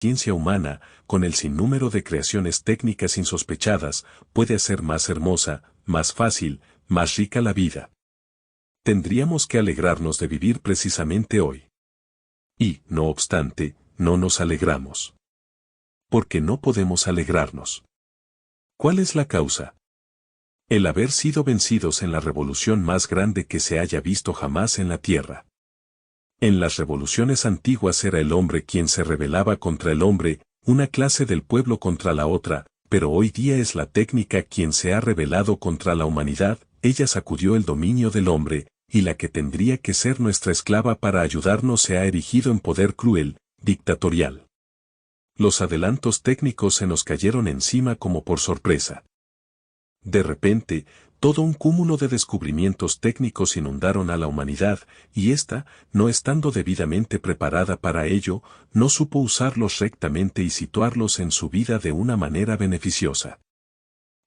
ciencia humana, con el sinnúmero de creaciones técnicas insospechadas, puede hacer más hermosa, más fácil, más rica la vida. Tendríamos que alegrarnos de vivir precisamente hoy. Y, no obstante, no nos alegramos. ¿Por qué no podemos alegrarnos? ¿Cuál es la causa? El haber sido vencidos en la revolución más grande que se haya visto jamás en la Tierra. En las revoluciones antiguas era el hombre quien se rebelaba contra el hombre, una clase del pueblo contra la otra, pero hoy día es la técnica quien se ha rebelado contra la humanidad, ella sacudió el dominio del hombre, y la que tendría que ser nuestra esclava para ayudarnos se ha erigido en poder cruel, dictatorial. Los adelantos técnicos se nos cayeron encima como por sorpresa. De repente, todo un cúmulo de descubrimientos técnicos inundaron a la humanidad, y ésta, no estando debidamente preparada para ello, no supo usarlos rectamente y situarlos en su vida de una manera beneficiosa.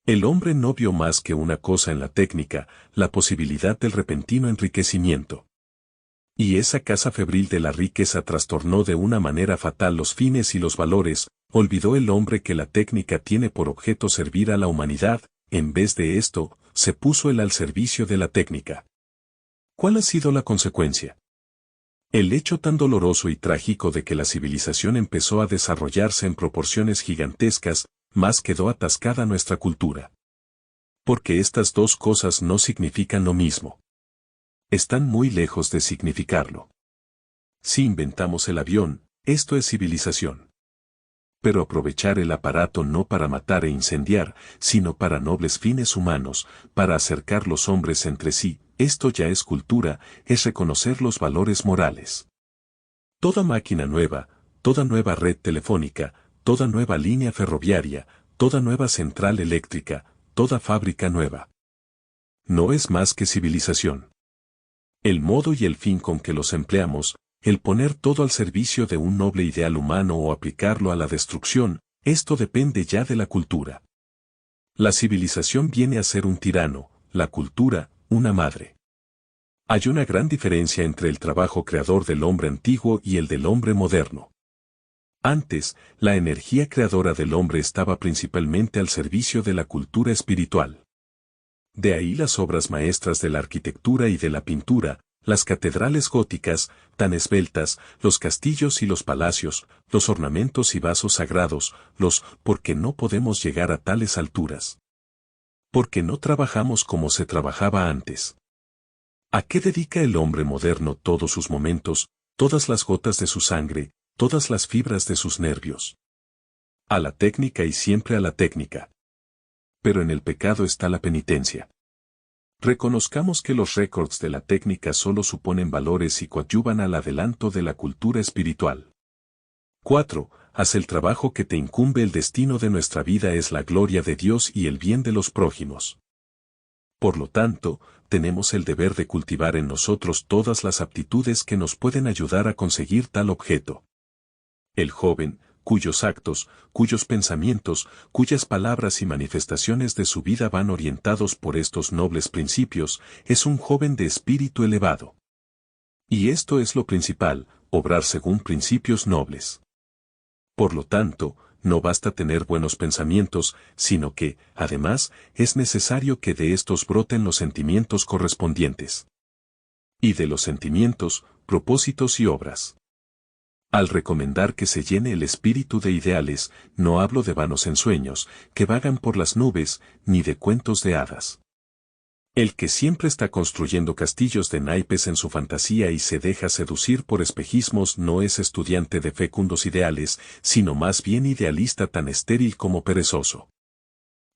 El hombre no vio más que una cosa en la técnica, la posibilidad del repentino enriquecimiento. Y esa caza febril de la riqueza trastornó de una manera fatal los fines y los valores, olvidó el hombre que la técnica tiene por objeto servir a la humanidad, en vez de esto, se puso él al servicio de la técnica. ¿Cuál ha sido la consecuencia? El hecho tan doloroso y trágico de que la civilización empezó a desarrollarse en proporciones gigantescas, más quedó atascada nuestra cultura. Porque estas dos cosas no significan lo mismo. Están muy lejos de significarlo. Si inventamos el avión, esto es civilización. Pero aprovechar el aparato no para matar e incendiar, sino para nobles fines humanos, para acercar los hombres entre sí, esto ya es cultura, es reconocer los valores morales. Toda máquina nueva, toda nueva red telefónica, toda nueva línea ferroviaria, toda nueva central eléctrica, toda fábrica nueva. No es más que civilización. El modo y el fin con que los empleamos, el poner todo al servicio de un noble ideal humano o aplicarlo a la destrucción, esto depende ya de la cultura. La civilización viene a ser un tirano, la cultura, una madre. Hay una gran diferencia entre el trabajo creador del hombre antiguo y el del hombre moderno. Antes, la energía creadora del hombre estaba principalmente al servicio de la cultura espiritual. De ahí las obras maestras de la arquitectura y de la pintura, las catedrales góticas, tan esbeltas, los castillos y los palacios, los ornamentos y vasos sagrados, porque no podemos llegar a tales alturas. Porque no trabajamos como se trabajaba antes. ¿A qué dedica el hombre moderno todos sus momentos, todas las gotas de su sangre, todas las fibras de sus nervios? A la técnica y siempre a la técnica. Pero en el pecado está la penitencia. Reconozcamos que los récords de la técnica solo suponen valores y coadyuvan al adelanto de la cultura espiritual. 4. Haz el trabajo que te incumbe. El destino de nuestra vida es la gloria de Dios y el bien de los prójimos. Por lo tanto, tenemos el deber de cultivar en nosotros todas las aptitudes que nos pueden ayudar a conseguir tal objeto. El joven, cuyos actos, cuyos pensamientos, cuyas palabras y manifestaciones de su vida van orientados por estos nobles principios, es un joven de espíritu elevado. Y esto es lo principal, obrar según principios nobles. Por lo tanto, no basta tener buenos pensamientos, sino que, además, es necesario que de estos broten los sentimientos correspondientes. Y de los sentimientos, propósitos y obras. Al recomendar que se llene el espíritu de ideales, no hablo de vanos ensueños, que vagan por las nubes, ni de cuentos de hadas. El que siempre está construyendo castillos de naipes en su fantasía y se deja seducir por espejismos no es estudiante de fecundos ideales, sino más bien idealista tan estéril como perezoso.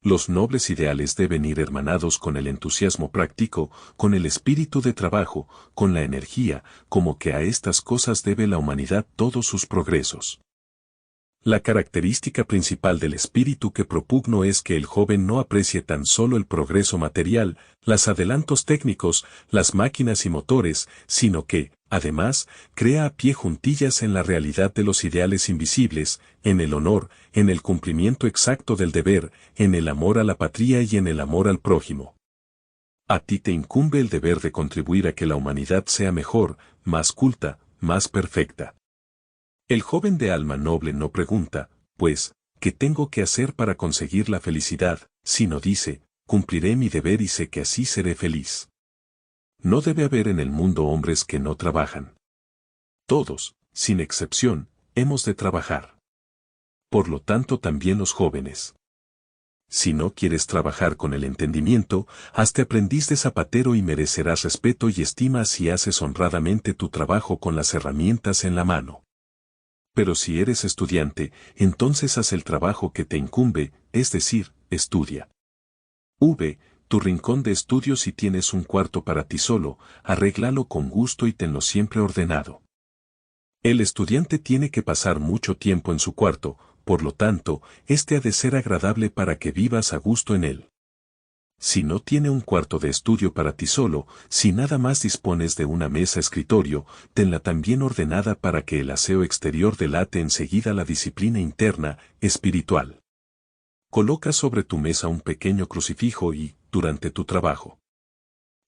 Los nobles ideales deben ir hermanados con el entusiasmo práctico, con el espíritu de trabajo, con la energía, como que a estas cosas debe la humanidad todos sus progresos. La característica principal del espíritu que propugno es que el joven no aprecie tan solo el progreso material, los adelantos técnicos, las máquinas y motores, sino que, además, crea a pie juntillas en la realidad de los ideales invisibles, en el honor, en el cumplimiento exacto del deber, en el amor a la patria y en el amor al prójimo. A ti te incumbe el deber de contribuir a que la humanidad sea mejor, más culta, más perfecta. El joven de alma noble no pregunta, pues, ¿qué tengo que hacer para conseguir la felicidad?, sino dice, cumpliré mi deber y sé que así seré feliz. No debe haber en el mundo hombres que no trabajan. Todos, sin excepción, hemos de trabajar. Por lo tanto también los jóvenes. Si no quieres trabajar con el entendimiento, hazte aprendiz de zapatero y merecerás respeto y estima si haces honradamente tu trabajo con las herramientas en la mano. Pero si eres estudiante, entonces haz el trabajo que te incumbe, es decir, estudia. Tu rincón de estudio. Si tienes un cuarto para ti solo, arréglalo con gusto y tenlo siempre ordenado. El estudiante tiene que pasar mucho tiempo en su cuarto, por lo tanto, este ha de ser agradable para que vivas a gusto en él. Si no tiene un cuarto de estudio para ti solo, si nada más dispones de una mesa escritorio, tenla también ordenada para que el aseo exterior delate enseguida la disciplina interna, espiritual. Coloca sobre tu mesa un pequeño crucifijo y, durante tu trabajo,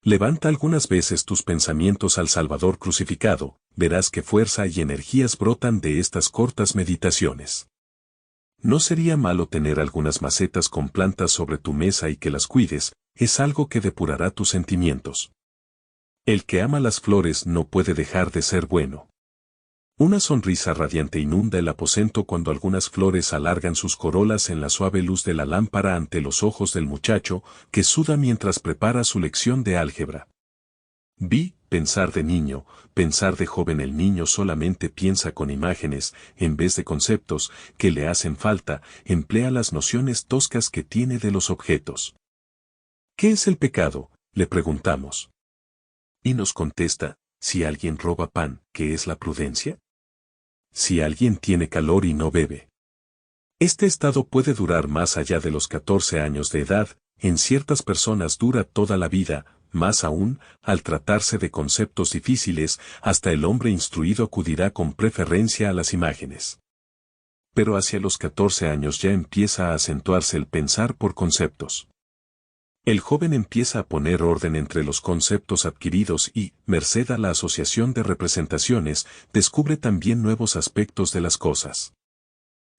levanta algunas veces tus pensamientos al Salvador crucificado, verás qué fuerza y energías brotan de estas cortas meditaciones. No sería malo tener algunas macetas con plantas sobre tu mesa y que las cuides, es algo que depurará tus sentimientos. El que ama las flores no puede dejar de ser bueno. Una sonrisa radiante inunda el aposento cuando algunas flores alargan sus corolas en la suave luz de la lámpara ante los ojos del muchacho, que suda mientras prepara su lección de álgebra. Pensar de niño, pensar de joven. El niño solamente piensa con imágenes, en vez de conceptos, que le hacen falta, emplea las nociones toscas que tiene de los objetos. ¿Qué es el pecado?, le preguntamos. Y nos contesta, si alguien roba pan, ¿qué es la prudencia? Si alguien tiene calor y no bebe. Este estado puede durar más allá de los 14 años de edad, en ciertas personas dura toda la vida, más aún, al tratarse de conceptos difíciles, hasta el hombre instruido acudirá con preferencia a las imágenes. Pero hacia los 14 años ya empieza a acentuarse el pensar por conceptos. El joven empieza a poner orden entre los conceptos adquiridos y, merced a la asociación de representaciones, descubre también nuevos aspectos de las cosas.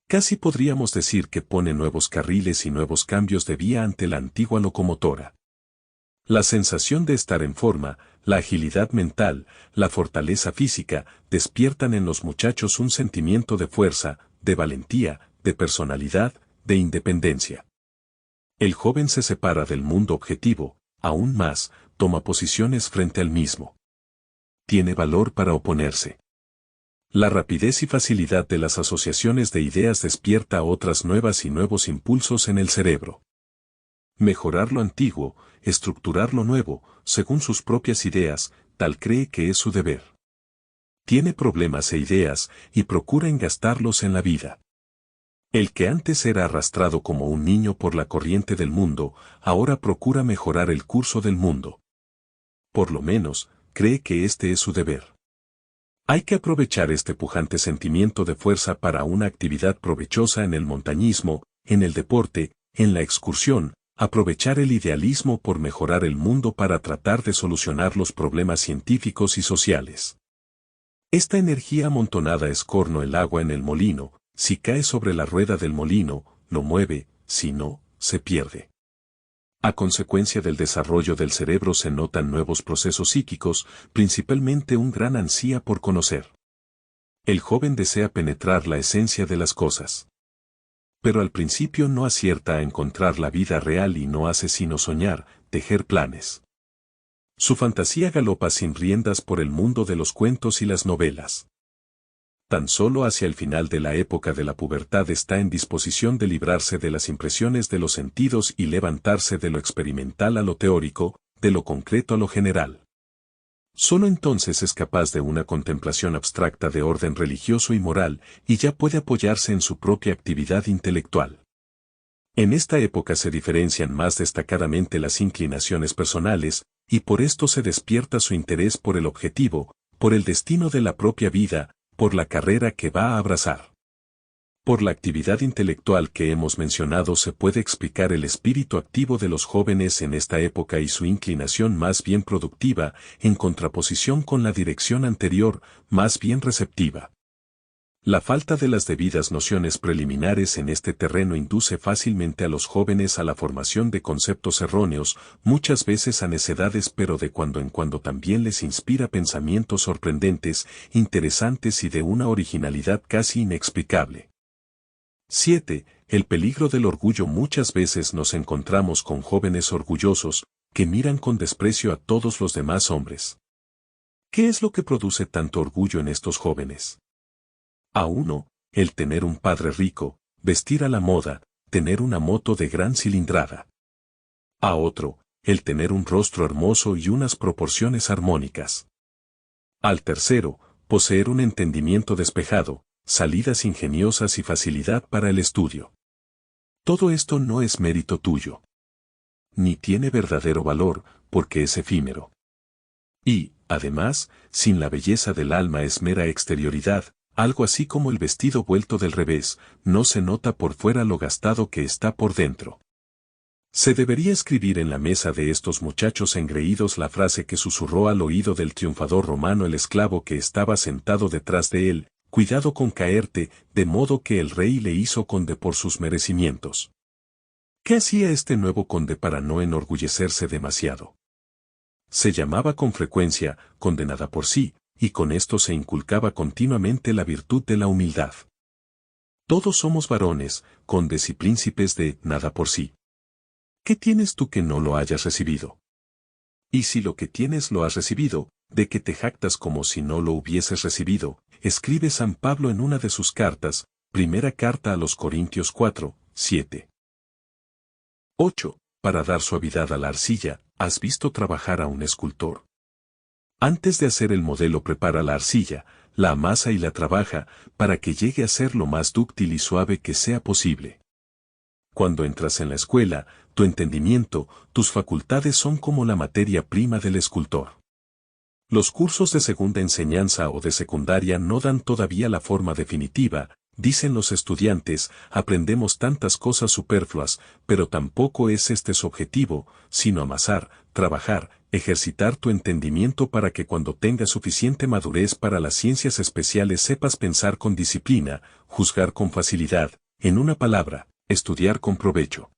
Casi podríamos decir que pone nuevos carriles y nuevos cambios de vía ante la antigua locomotora. La sensación de estar en forma, la agilidad mental, la fortaleza física, despiertan en los muchachos un sentimiento de fuerza, de valentía, de personalidad, de independencia. El joven se separa del mundo objetivo, aún más, toma posiciones frente al mismo. Tiene valor para oponerse. La rapidez y facilidad de las asociaciones de ideas despierta otras nuevas y nuevos impulsos en el cerebro. Mejorar lo antiguo, estructurar lo nuevo, según sus propias ideas, tal cree que es su deber. Tiene problemas e ideas, y procura engastarlos en la vida. El que antes era arrastrado como un niño por la corriente del mundo, ahora procura mejorar el curso del mundo. Por lo menos, cree que este es su deber. Hay que aprovechar este pujante sentimiento de fuerza para una actividad provechosa en el montañismo, en el deporte, en la excursión, aprovechar el idealismo por mejorar el mundo para tratar de solucionar los problemas científicos y sociales. Esta energía amontonada es corno el agua en el molino, si cae sobre la rueda del molino, lo mueve, si no, se pierde. A consecuencia del desarrollo del cerebro se notan nuevos procesos psíquicos, principalmente un gran ansia por conocer. El joven desea penetrar la esencia de las cosas. Pero al principio no acierta a encontrar la vida real y no hace sino soñar, tejer planes. Su fantasía galopa sin riendas por el mundo de los cuentos y las novelas. Tan solo hacia el final de la época de la pubertad está en disposición de librarse de las impresiones de los sentidos y levantarse de lo experimental a lo teórico, de lo concreto a lo general. Solo entonces es capaz de una contemplación abstracta de orden religioso y moral, y ya puede apoyarse en su propia actividad intelectual. En esta época se diferencian más destacadamente las inclinaciones personales, y por esto se despierta su interés por el objetivo, por el destino de la propia vida, por la carrera que va a abrazar. Por la actividad intelectual que hemos mencionado se puede explicar el espíritu activo de los jóvenes en esta época y su inclinación más bien productiva, en contraposición con la dirección anterior, más bien receptiva. La falta de las debidas nociones preliminares en este terreno induce fácilmente a los jóvenes a la formación de conceptos erróneos, muchas veces a necedades, pero de cuando en cuando también les inspira pensamientos sorprendentes, interesantes y de una originalidad casi inexplicable. 7. El peligro del orgullo. Muchas veces nos encontramos con jóvenes orgullosos, que miran con desprecio a todos los demás hombres. ¿Qué es lo que produce tanto orgullo en estos jóvenes? A uno, el tener un padre rico, vestir a la moda, tener una moto de gran cilindrada. A otro, el tener un rostro hermoso y unas proporciones armónicas. Al tercero, poseer un entendimiento despejado, salidas ingeniosas y facilidad para el estudio. Todo esto no es mérito tuyo. Ni tiene verdadero valor, porque es efímero. Y, además, sin la belleza del alma es mera exterioridad, algo así como el vestido vuelto del revés, no se nota por fuera lo gastado que está por dentro. Se debería escribir en la mesa de estos muchachos engreídos la frase que susurró al oído del triunfador romano el esclavo que estaba sentado detrás de él: cuidado con caerte, de modo que el rey le hizo conde por sus merecimientos. ¿Qué hacía este nuevo conde para no enorgullecerse demasiado? Se llamaba con frecuencia conde nada por sí, y con esto se inculcaba continuamente la virtud de la humildad. Todos somos varones, condes y príncipes de nada por sí. ¿Qué tienes tú que no lo hayas recibido? Y si lo que tienes lo has recibido, ¿de que te jactas como si no lo hubieses recibido? Escribe San Pablo en una de sus cartas, primera carta a los Corintios 4, 7. 8. Para dar suavidad a la arcilla, ¿has visto trabajar a un escultor? Antes de hacer el modelo prepara la arcilla, la amasa y la trabaja, para que llegue a ser lo más dúctil y suave que sea posible. Cuando entras en la escuela, tu entendimiento, tus facultades son como la materia prima del escultor. Los cursos de segunda enseñanza o de secundaria no dan todavía la forma definitiva, dicen los estudiantes, aprendemos tantas cosas superfluas, pero tampoco es este su objetivo, sino amasar, trabajar, ejercitar tu entendimiento para que cuando tengas suficiente madurez para las ciencias especiales sepas pensar con disciplina, juzgar con facilidad, en una palabra, estudiar con provecho.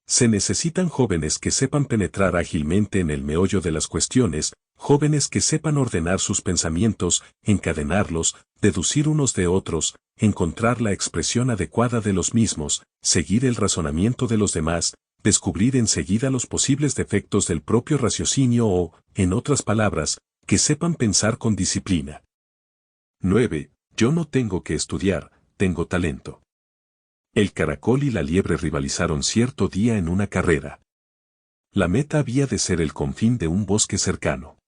Se necesitan jóvenes que sepan penetrar ágilmente en el meollo de las cuestiones, jóvenes que sepan ordenar sus pensamientos, encadenarlos, deducir unos de otros, encontrar la expresión adecuada de los mismos, seguir el razonamiento de los demás, descubrir enseguida los posibles defectos del propio raciocinio o, en otras palabras, que sepan pensar con disciplina. 9. Yo no tengo que estudiar, tengo talento. El caracol y la liebre rivalizaron cierto día en una carrera. La meta había de ser el confín de un bosque cercano.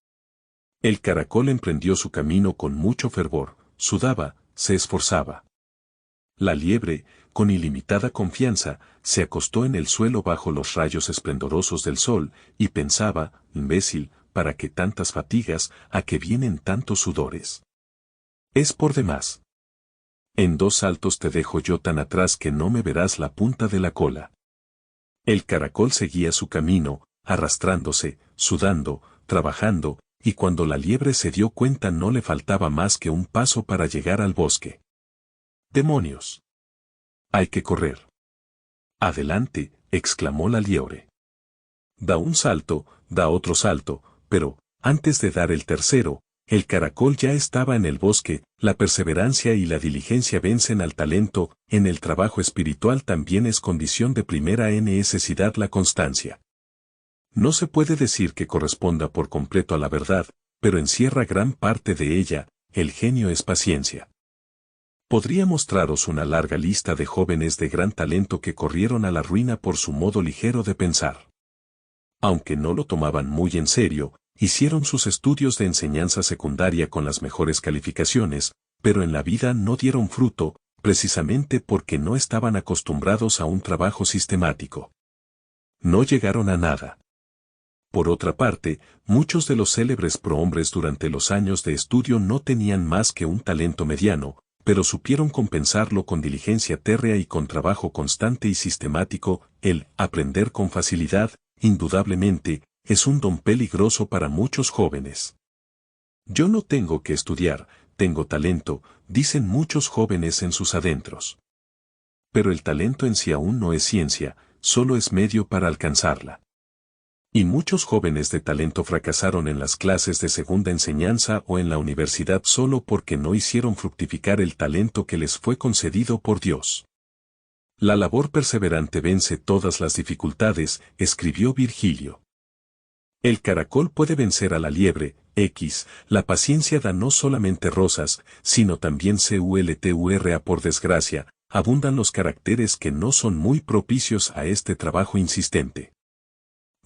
El caracol emprendió su camino con mucho fervor, sudaba, se esforzaba. La liebre, con ilimitada confianza, se acostó en el suelo bajo los rayos esplendorosos del sol, y pensaba, imbécil, ¿para qué tantas fatigas, a qué vienen tantos sudores? Es por demás. En 2 saltos te dejo yo tan atrás que no me verás la punta de la cola. El caracol seguía su camino, arrastrándose, sudando, trabajando, y cuando la liebre se dio cuenta no le faltaba más que un paso para llegar al bosque. ¡Demonios! Hay que correr. Adelante, exclamó la liebre. Da un salto, da otro salto, pero, antes de dar el tercero, el caracol ya estaba en el bosque. La perseverancia y la diligencia vencen al talento. En el trabajo espiritual también es condición de primera necesidad la constancia. No se puede decir que corresponda por completo a la verdad, pero encierra gran parte de ella. El genio es paciencia. Podría mostraros una larga lista de jóvenes de gran talento que corrieron a la ruina por su modo ligero de pensar. Aunque no lo tomaban muy en serio, hicieron sus estudios de enseñanza secundaria con las mejores calificaciones, pero en la vida no dieron fruto, precisamente porque no estaban acostumbrados a un trabajo sistemático. No llegaron a nada. Por otra parte, muchos de los célebres prohombres durante los años de estudio no tenían más que un talento mediano, pero supieron compensarlo con diligencia térrea y con trabajo constante y sistemático. El aprender con facilidad, indudablemente, es un don peligroso para muchos jóvenes. Yo no tengo que estudiar, tengo talento, dicen muchos jóvenes en sus adentros. Pero el talento en sí aún no es ciencia, solo es medio para alcanzarla. Y muchos jóvenes de talento fracasaron en las clases de segunda enseñanza o en la universidad solo porque no hicieron fructificar el talento que les fue concedido por Dios. La labor perseverante vence todas las dificultades, escribió Virgilio. El caracol puede vencer a la liebre, la paciencia da no solamente rosas, sino también cultura. Por desgracia, abundan los caracteres que no son muy propicios a este trabajo insistente.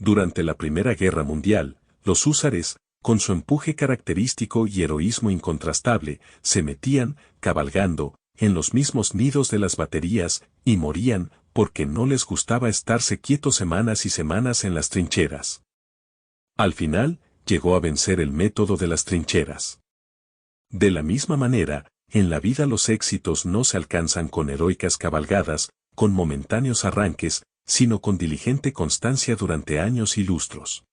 Durante la Primera Guerra Mundial, los húsares, con su empuje característico y heroísmo incontrastable, se metían, cabalgando, en los mismos nidos de las baterías, y morían, porque no les gustaba estarse quietos semanas y semanas en las trincheras. Al final, llegó a vencer el método de las trincheras. De la misma manera, en la vida los éxitos no se alcanzan con heroicas cabalgadas, con momentáneos arranques, sino con diligente constancia durante años y lustros.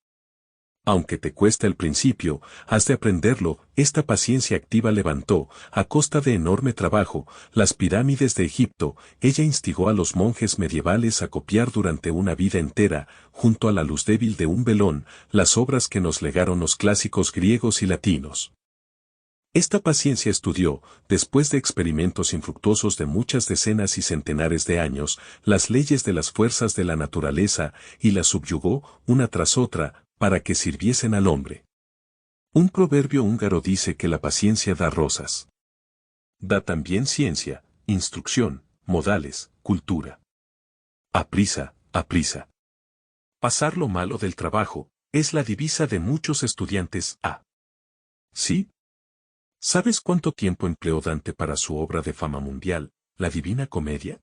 Aunque te cuesta el principio, has de aprenderlo. Esta paciencia activa levantó, a costa de enorme trabajo, las pirámides de Egipto. Ella instigó a los monjes medievales a copiar durante una vida entera, junto a la luz débil de un velón, las obras que nos legaron los clásicos griegos y latinos. Esta paciencia estudió, después de experimentos infructuosos de muchas decenas y centenares de años, las leyes de las fuerzas de la naturaleza y las subyugó, una tras otra, para que sirviesen al hombre. Un proverbio húngaro dice que la paciencia da rosas. Da también ciencia, instrucción, modales, cultura. Aprisa, aprisa. Pasar lo malo del trabajo, es la divisa de muchos estudiantes. ¿Sí? ¿Sabes cuánto tiempo empleó Dante para su obra de fama mundial, la Divina Comedia?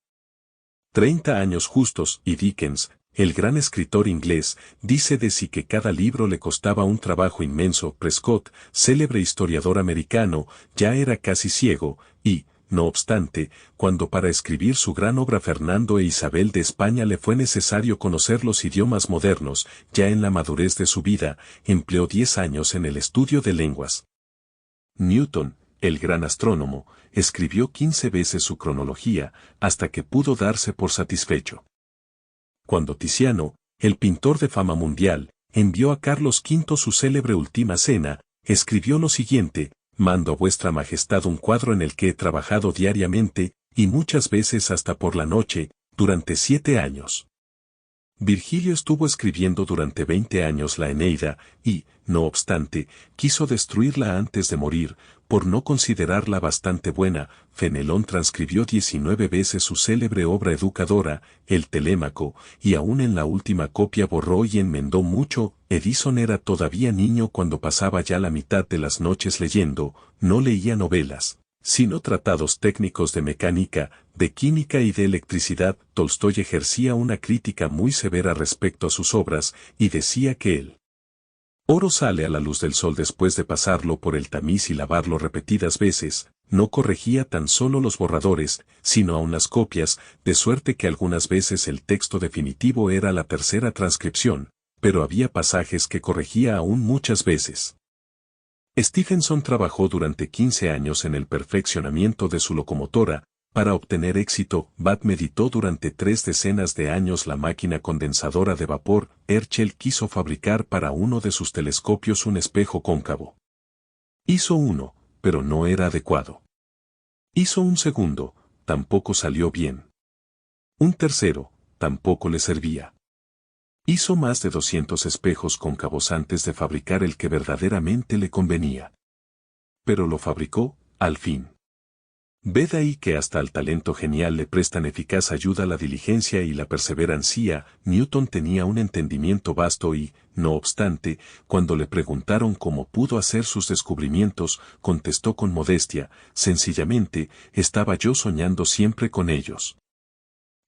30 años justos, y Dickens, el gran escritor inglés, dice de sí que cada libro le costaba un trabajo inmenso. Prescott, célebre historiador americano, ya era casi ciego, y, no obstante, cuando para escribir su gran obra Fernando e Isabel de España le fue necesario conocer los idiomas modernos, ya en la madurez de su vida, empleó 10 años en el estudio de lenguas. Newton, el gran astrónomo, escribió 15 veces su cronología, hasta que pudo darse por satisfecho. Cuando Tiziano, el pintor de fama mundial, envió a Carlos V su célebre Última Cena, escribió lo siguiente: mando a vuestra majestad un cuadro en el que he trabajado diariamente, y muchas veces hasta por la noche, durante 7 años. Virgilio estuvo escribiendo durante 20 años la Eneida, y, no obstante, quiso destruirla antes de morir, por no considerarla bastante buena. Fenelón transcribió 19 veces su célebre obra educadora, el Telémaco, y aún en la última copia borró y enmendó mucho. Edison era todavía niño cuando pasaba ya la mitad de las noches leyendo. No leía novelas, sino tratados técnicos de mecánica, de química y de electricidad. Tolstói ejercía una crítica muy severa respecto a sus obras, y decía que el oro sale a la luz del sol después de pasarlo por el tamiz y lavarlo repetidas veces. No corregía tan solo los borradores, sino aun las copias, de suerte que algunas veces el texto definitivo era la tercera transcripción, pero había pasajes que corregía aún muchas veces. Stephenson trabajó durante 15 años en el perfeccionamiento de su locomotora. Para obtener éxito, Watt meditó durante 3 decenas de años la máquina condensadora de vapor. Herschel quiso fabricar para uno de sus telescopios un espejo cóncavo. Hizo uno, pero no era adecuado. Hizo un segundo, tampoco salió bien. Un tercero, tampoco le servía. Hizo más de 200 espejos cóncavos antes de fabricar el que verdaderamente le convenía. Pero lo fabricó, al fin. Ved ahí que hasta al talento genial le prestan eficaz ayuda la diligencia y la perseverancia. Newton tenía un entendimiento vasto y, no obstante, cuando le preguntaron cómo pudo hacer sus descubrimientos, contestó con modestia: sencillamente, estaba yo soñando siempre con ellos.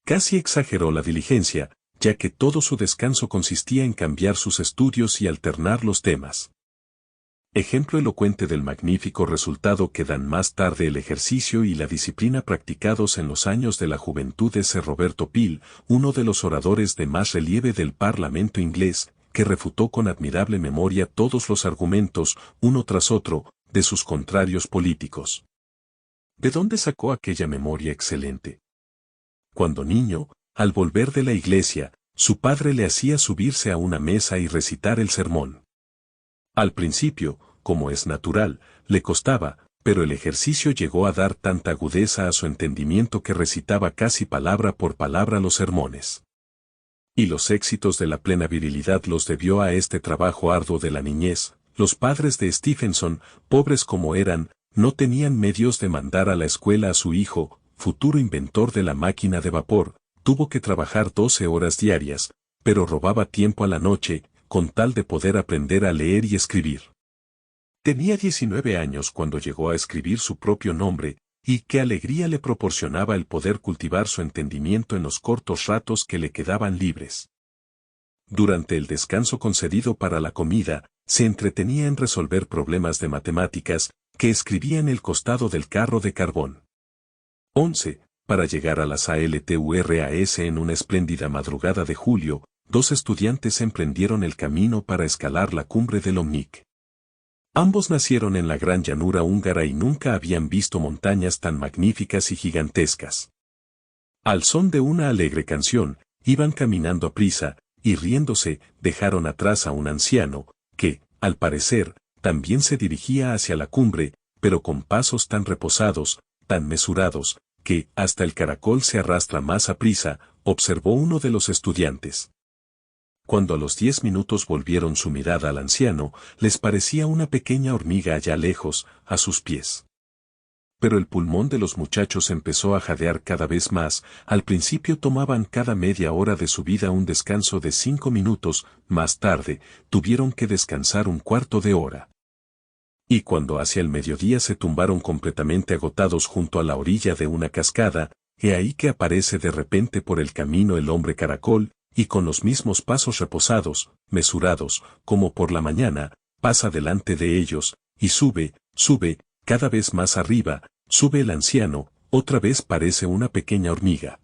Casi exageró la diligencia, ya que todo su descanso consistía en cambiar sus estudios y alternar los temas. Ejemplo elocuente del magnífico resultado que dan más tarde el ejercicio y la disciplina practicados en los años de la juventud es Roberto Peel, uno de los oradores de más relieve del Parlamento inglés, que refutó con admirable memoria todos los argumentos, uno tras otro, de sus contrarios políticos. ¿De dónde sacó aquella memoria excelente? Cuando niño, al volver de la iglesia, su padre le hacía subirse a una mesa y recitar el sermón. Al principio, como es natural, le costaba, pero el ejercicio llegó a dar tanta agudeza a su entendimiento que recitaba casi palabra por palabra los sermones. Y los éxitos de la plena virilidad los debió a este trabajo arduo de la niñez. Los padres de Stephenson, pobres como eran, no tenían medios de mandar a la escuela a su hijo, futuro inventor de la máquina de vapor. Tuvo que trabajar 12 horas diarias, pero robaba tiempo a la noche, con tal de poder aprender a leer y escribir. Tenía 19 años cuando llegó a escribir su propio nombre, y qué alegría le proporcionaba el poder cultivar su entendimiento en los cortos ratos que le quedaban libres. Durante el descanso concedido para la comida, se entretenía en resolver problemas de matemáticas, que escribía en el costado del carro de carbón. 11. Para llegar a las ALTURAS en una espléndida madrugada de julio, 2 estudiantes emprendieron el camino para escalar la cumbre del Omnic. Ambos nacieron en la gran llanura húngara y nunca habían visto montañas tan magníficas y gigantescas. Al son de una alegre canción, iban caminando a prisa, y riéndose, dejaron atrás a un anciano, que, al parecer, también se dirigía hacia la cumbre, pero con pasos tan reposados, tan mesurados, que, hasta el caracol se arrastra más a prisa, observó uno de los estudiantes. Cuando a los 10 minutos volvieron su mirada al anciano, les parecía una pequeña hormiga allá lejos, a sus pies. Pero el pulmón de los muchachos empezó a jadear cada vez más. Al principio tomaban cada media hora de su vida un descanso de 5 minutos, más tarde, tuvieron que descansar un cuarto de hora. Y cuando hacia el mediodía se tumbaron completamente agotados junto a la orilla de una cascada, he ahí que aparece de repente por el camino el hombre caracol, y con los mismos pasos reposados, mesurados, como por la mañana, pasa delante de ellos, y sube, cada vez más arriba, sube el anciano, otra vez parece una pequeña hormiga.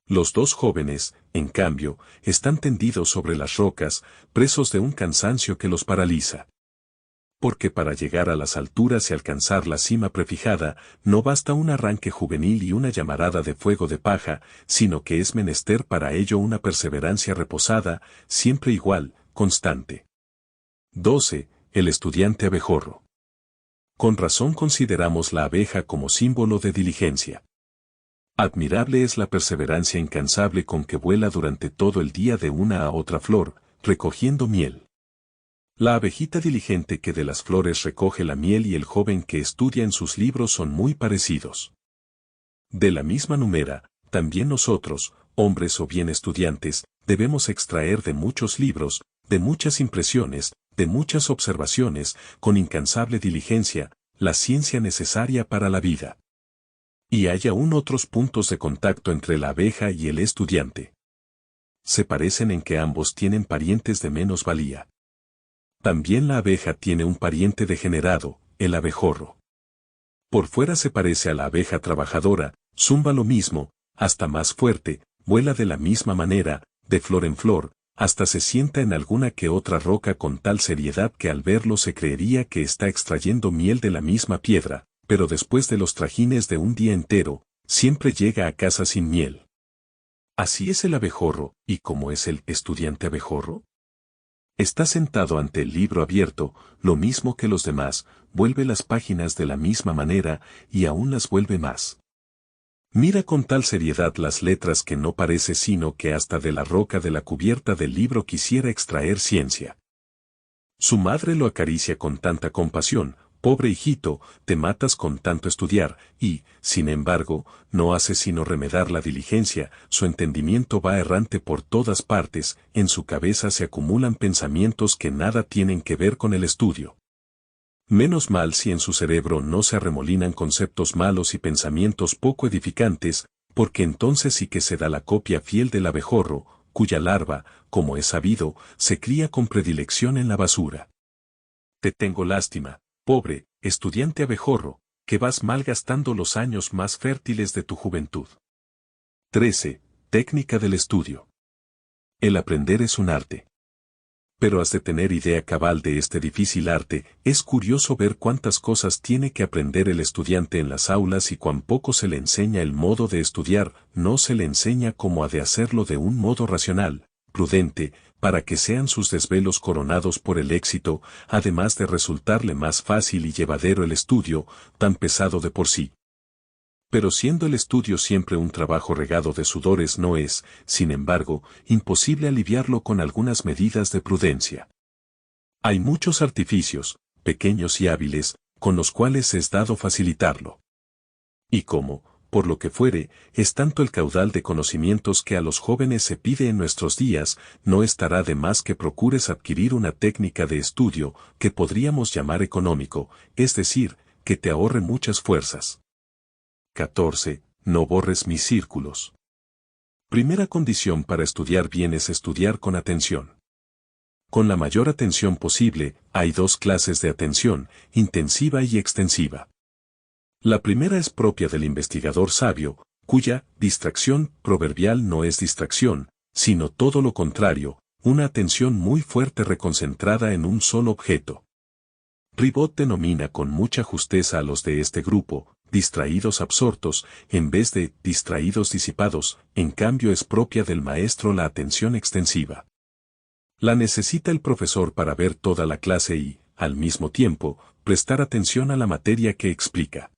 Los 2 jóvenes, en cambio, están tendidos sobre las rocas, presos de un cansancio que los paraliza. Porque para llegar a las alturas y alcanzar la cima prefijada, no basta un arranque juvenil y una llamarada de fuego de paja, sino que es menester para ello una perseverancia reposada, siempre igual, constante. 12. El estudiante abejorro. Con razón consideramos la abeja como símbolo de diligencia. Admirable es la perseverancia incansable con que vuela durante todo el día de una a otra flor, recogiendo miel. La abejita diligente que de las flores recoge la miel y el joven que estudia en sus libros son muy parecidos. De la misma numera, también nosotros, hombres o bien estudiantes, debemos extraer de muchos libros, de muchas impresiones, de muchas observaciones, con incansable diligencia, la ciencia necesaria para la vida. Y hay aún otros puntos de contacto entre la abeja y el estudiante. Se parecen en que ambos tienen parientes de menos valía. También la abeja tiene un pariente degenerado, el abejorro. Por fuera se parece a la abeja trabajadora, zumba lo mismo, hasta más fuerte, vuela de la misma manera, de flor en flor, hasta se sienta en alguna que otra roca con tal seriedad que al verlo se creería que está extrayendo miel de la misma piedra, pero después de los trajines de un día entero, siempre llega a casa sin miel. Así es el abejorro, ¿y cómo es el estudiante abejorro? Está sentado ante el libro abierto, lo mismo que los demás, vuelve las páginas de la misma manera, y aún las vuelve más. Mira con tal seriedad las letras que no parece sino que hasta de la roca de la cubierta del libro quisiera extraer ciencia. Su madre lo acaricia con tanta compasión, pobre hijito, te matas con tanto estudiar, y, sin embargo, no hace sino remedar la diligencia, su entendimiento va errante por todas partes, en su cabeza se acumulan pensamientos que nada tienen que ver con el estudio. Menos mal si en su cerebro no se arremolinan conceptos malos y pensamientos poco edificantes, porque entonces sí que se da la copia fiel del abejorro, cuya larva, como es sabido, se cría con predilección en la basura. Te tengo lástima, pobre, estudiante abejorro, que vas malgastando los años más fértiles de tu juventud. 13. Técnica del estudio. El aprender es un arte. Pero has de tener idea cabal de este difícil arte. Es curioso ver cuántas cosas tiene que aprender el estudiante en las aulas y cuán poco se le enseña el modo de estudiar, no se le enseña cómo ha de hacerlo de un modo racional, prudente, para que sean sus desvelos coronados por el éxito, además de resultarle más fácil y llevadero el estudio, tan pesado de por sí. Pero siendo el estudio siempre un trabajo regado de sudores, no es, sin embargo, imposible aliviarlo con algunas medidas de prudencia. Hay muchos artificios, pequeños y hábiles, con los cuales es dado facilitarlo. Y como, por lo que fuere, es tanto el caudal de conocimientos que a los jóvenes se pide en nuestros días, no estará de más que procures adquirir una técnica de estudio que podríamos llamar económico, es decir, que te ahorre muchas fuerzas. 14. No borres mis círculos. Primera condición para estudiar bien es estudiar con atención. Con la mayor atención posible, hay dos clases de atención, intensiva y extensiva. La primera es propia del investigador sabio, cuya distracción proverbial no es distracción, sino todo lo contrario, una atención muy fuerte reconcentrada en un solo objeto. Ribot denomina con mucha justeza a los de este grupo, distraídos absortos, en vez de distraídos disipados, en cambio es propia del maestro la atención extensiva. La necesita el profesor para ver toda la clase y, al mismo tiempo, prestar atención a la materia que explica.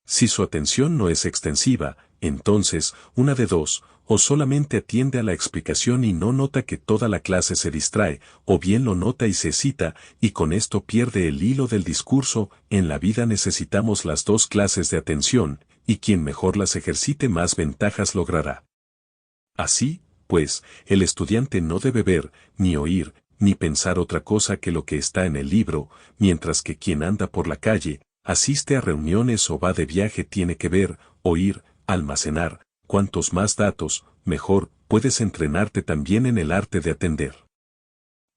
Si su atención no es extensiva, entonces, una de dos, o solamente atiende a la explicación y no nota que toda la clase se distrae, o bien lo nota y se cita, y con esto pierde el hilo del discurso. En la vida necesitamos las dos clases de atención, y quien mejor las ejercite más ventajas logrará. Así, pues, el estudiante no debe ver, ni oír, ni pensar otra cosa que lo que está en el libro, mientras que quien anda por la calle, asiste a reuniones o va de viaje tiene que ver, oír, almacenar. Cuantos más datos, mejor, puedes entrenarte también en el arte de atender.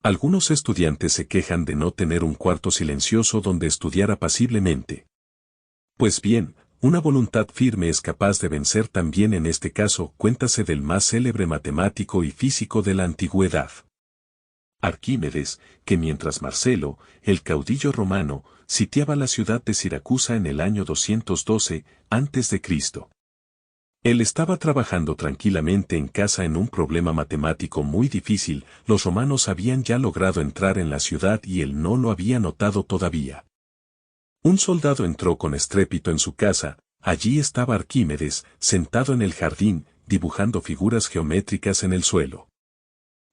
Algunos estudiantes se quejan de no tener un cuarto silencioso donde estudiar apaciblemente. Pues bien, una voluntad firme es capaz de vencer también en este caso. Cuéntase del más célebre matemático y físico de la antigüedad, Arquímedes, que mientras Marcelo, el caudillo romano, sitiaba la ciudad de Siracusa en el año 212 a.C., él estaba trabajando tranquilamente en casa en un problema matemático muy difícil. Los romanos habían ya logrado entrar en la ciudad y él no lo había notado todavía. Un soldado entró con estrépito en su casa. Allí estaba Arquímedes, sentado en el jardín, dibujando figuras geométricas en el suelo.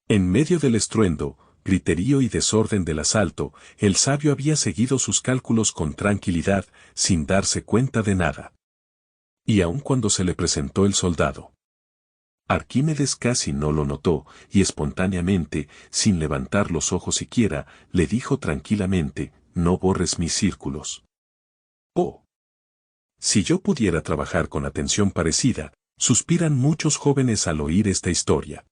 En medio del estruendo, griterío y desorden del asalto, el sabio había seguido sus cálculos con tranquilidad, sin darse cuenta de nada. Y aun cuando se le presentó el soldado, Arquímedes casi no lo notó, y espontáneamente, sin levantar los ojos siquiera, le dijo tranquilamente: no borres mis círculos. Oh. Si yo pudiera trabajar con atención parecida, suspiran muchos jóvenes al oír esta historia.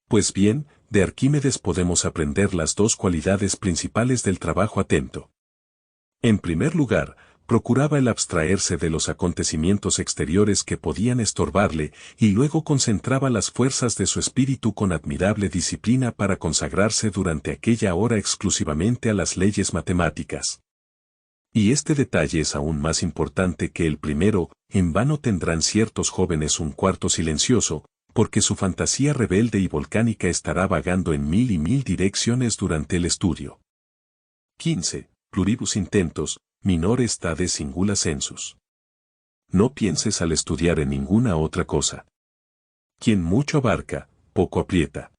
Pues bien, de Arquímedes podemos aprender las dos cualidades principales del trabajo atento. En primer lugar, procuraba el abstraerse de los acontecimientos exteriores que podían estorbarle, y luego concentraba las fuerzas de su espíritu con admirable disciplina para consagrarse durante aquella hora exclusivamente a las leyes matemáticas. Y este detalle es aún más importante que el primero. En vano tendrán ciertos jóvenes un cuarto silencioso, porque su fantasía rebelde y volcánica estará vagando en mil y mil direcciones durante el estudio. 15. Pluribus intentos, minor stade singula sensus. No pienses al estudiar en ninguna otra cosa. Quien mucho abarca, poco aprieta.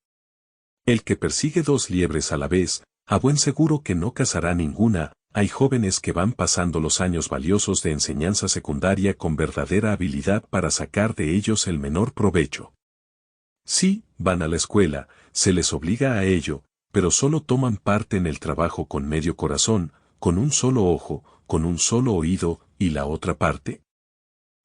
El que persigue dos liebres a la vez, a buen seguro que no cazará ninguna. Hay jóvenes que van pasando los años valiosos de enseñanza secundaria con verdadera habilidad para sacar de ellos el menor provecho. Sí, van a la escuela, se les obliga a ello, pero solo toman parte en el trabajo con medio corazón, con un solo ojo, con un solo oído, y la otra parte.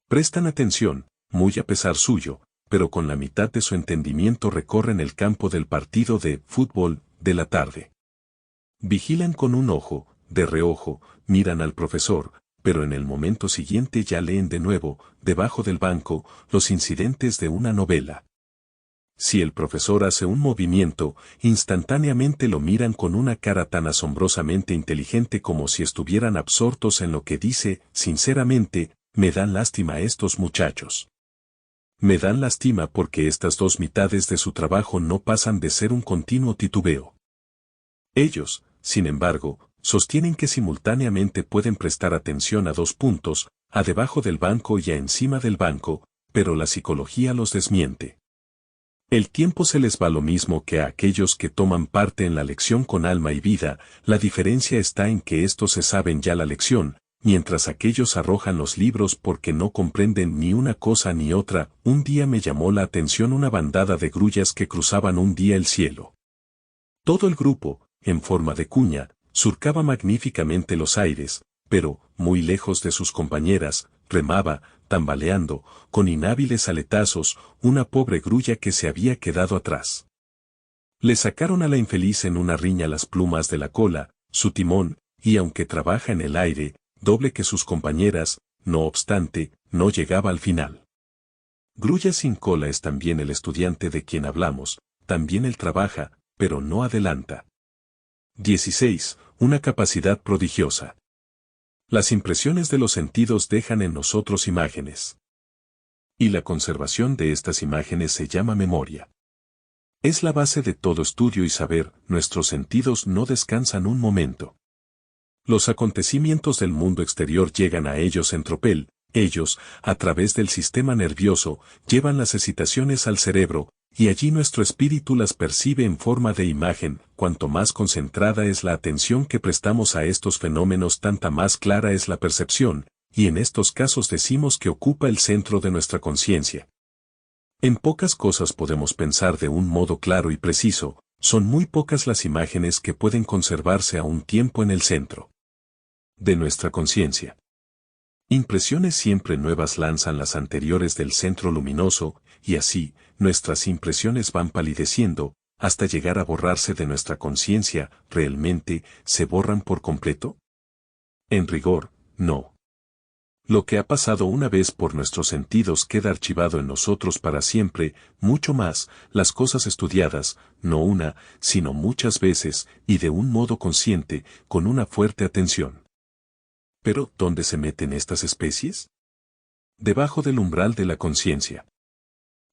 Prestan atención, muy a pesar suyo, pero con la mitad de su entendimiento recorren el campo del partido de fútbol de la tarde. Vigilan con un ojo, de reojo, miran al profesor, pero en el momento siguiente ya leen de nuevo, debajo del banco, los incidentes de una novela. Si el profesor hace un movimiento, instantáneamente lo miran con una cara tan asombrosamente inteligente como si estuvieran absortos en lo que dice. Sinceramente, me dan lástima estos muchachos. Me dan lástima porque estas dos mitades de su trabajo no pasan de ser un continuo titubeo. Ellos, sin embargo, sostienen que simultáneamente pueden prestar atención a dos puntos, a debajo del banco y a encima del banco, pero la psicología los desmiente. El tiempo se les va lo mismo que a aquellos que toman parte en la lección con alma y vida. La diferencia está en que estos se saben ya la lección, mientras aquellos arrojan los libros porque no comprenden ni una cosa ni otra. Un día me llamó la atención una bandada de grullas que cruzaban un día el cielo. Todo el grupo, en forma de cuña, surcaba magníficamente los aires, pero, muy lejos de sus compañeras, remaba, tambaleando, con inhábiles aletazos, una pobre grulla que se había quedado atrás. Le sacaron a la infeliz en una riña las plumas de la cola, su timón, y aunque trabaja en el aire, doble que sus compañeras, no obstante, no llegaba al final. Grulla sin cola es también el estudiante de quien hablamos, también él trabaja, pero no adelanta. 16. Una capacidad prodigiosa. Las impresiones de los sentidos dejan en nosotros imágenes. Y la conservación de estas imágenes se llama memoria. Es la base de todo estudio y saber. Nuestros sentidos no descansan un momento. Los acontecimientos del mundo exterior llegan a ellos en tropel. Ellos, a través del sistema nervioso, llevan las excitaciones al cerebro, y allí nuestro espíritu las percibe en forma de imagen. Cuanto más concentrada es la atención que prestamos a estos fenómenos, tanta más clara es la percepción, y en estos casos decimos que ocupa el centro de nuestra conciencia. En pocas cosas podemos pensar de un modo claro y preciso, son muy pocas las imágenes que pueden conservarse a un tiempo en el centro de nuestra conciencia. Impresiones siempre nuevas lanzan las anteriores del centro luminoso, y así, nuestras impresiones van palideciendo, hasta llegar a borrarse de nuestra conciencia. ¿Realmente se borran por completo? En rigor, no. Lo que ha pasado una vez por nuestros sentidos queda archivado en nosotros para siempre. Mucho más, las cosas estudiadas, no una, sino muchas veces, y de un modo consciente, con una fuerte atención. Pero, ¿dónde se meten estas especies? Debajo del umbral de la conciencia.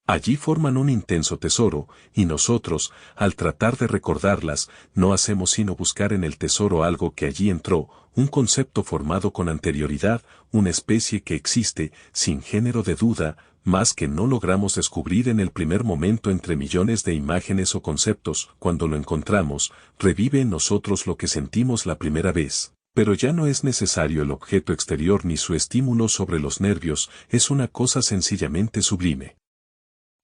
Allí forman un intenso tesoro, y nosotros, al tratar de recordarlas, no hacemos sino buscar en el tesoro algo que allí entró, un concepto formado con anterioridad, una especie que existe, sin género de duda, mas que no logramos descubrir en el primer momento entre millones de imágenes o conceptos. Cuando lo encontramos, revive en nosotros lo que sentimos la primera vez. Pero ya no es necesario el objeto exterior ni su estímulo sobre los nervios, es una cosa sencillamente sublime.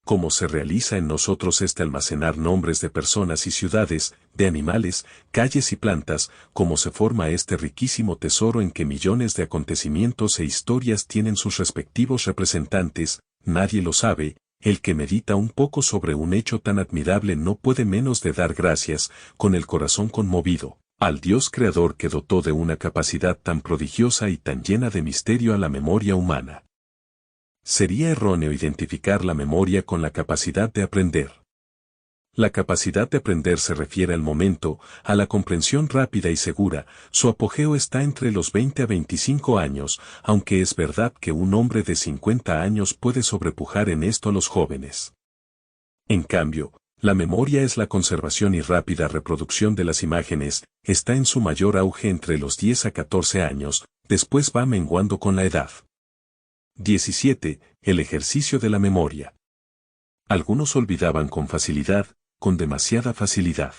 Cómo se realiza en nosotros este almacenar nombres de personas y ciudades, de animales, calles y plantas, cómo se forma este riquísimo tesoro en que millones de acontecimientos e historias tienen sus respectivos representantes, nadie lo sabe. El que medita un poco sobre un hecho tan admirable no puede menos de dar gracias, con el corazón conmovido, al Dios creador que dotó de una capacidad tan prodigiosa y tan llena de misterio a la memoria humana. Sería erróneo identificar la memoria con la capacidad de aprender. La capacidad de aprender se refiere al momento, a la comprensión rápida y segura. Su apogeo está entre los 20 a 25 años, aunque es verdad que un hombre de 50 años puede sobrepujar en esto a los jóvenes. En cambio, la memoria es la conservación y rápida reproducción de las imágenes, está en su mayor auge entre los 10 a 14 años, después va menguando con la edad. 17. El ejercicio de la memoria. Algunos olvidaban con facilidad, con demasiada facilidad.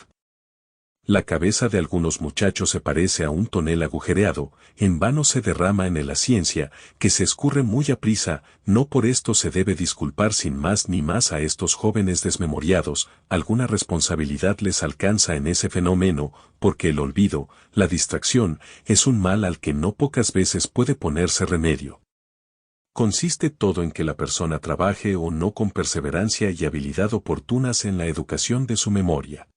La cabeza de algunos muchachos se parece a un tonel agujereado, en vano se derrama en él la ciencia, que se escurre muy aprisa. No por esto se debe disculpar sin más ni más a estos jóvenes desmemoriados. Alguna responsabilidad les alcanza en ese fenómeno, porque el olvido, la distracción, es un mal al que no pocas veces puede ponerse remedio. Consiste todo en que la persona trabaje o no con perseverancia y habilidad oportunas en la educación de su memoria.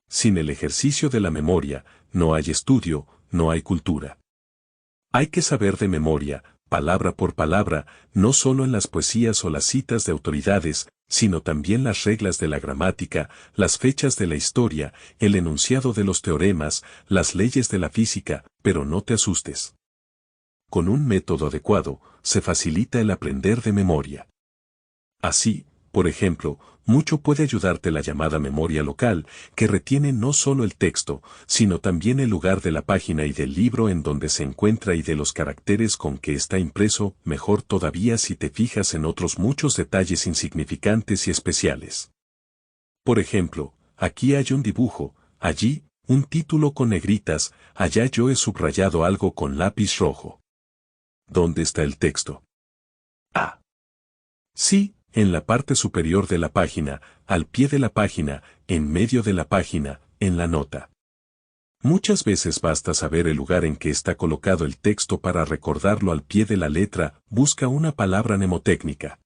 Sin el ejercicio de la memoria, no hay estudio, no hay cultura. Hay que saber de memoria, palabra por palabra, no solo en las poesías o las citas de autoridades, sino también las reglas de la gramática, las fechas de la historia, el enunciado de los teoremas, las leyes de la física, pero no te asustes. Con un método adecuado, se facilita el aprender de memoria. Así, por ejemplo, mucho puede ayudarte la llamada memoria local, que retiene no solo el texto, sino también el lugar de la página y del libro en donde se encuentra y de los caracteres con que está impreso, mejor todavía si te fijas en otros muchos detalles insignificantes y especiales. Por ejemplo, aquí hay un dibujo, allí, un título con negritas, allá yo he subrayado algo con lápiz rojo. ¿Dónde está el texto? Ah. Sí, en la parte superior de la página, al pie de la página, en medio de la página, en la nota. Muchas veces basta saber el lugar en que está colocado el texto para recordarlo al pie de la letra. Busca una palabra mnemotécnica.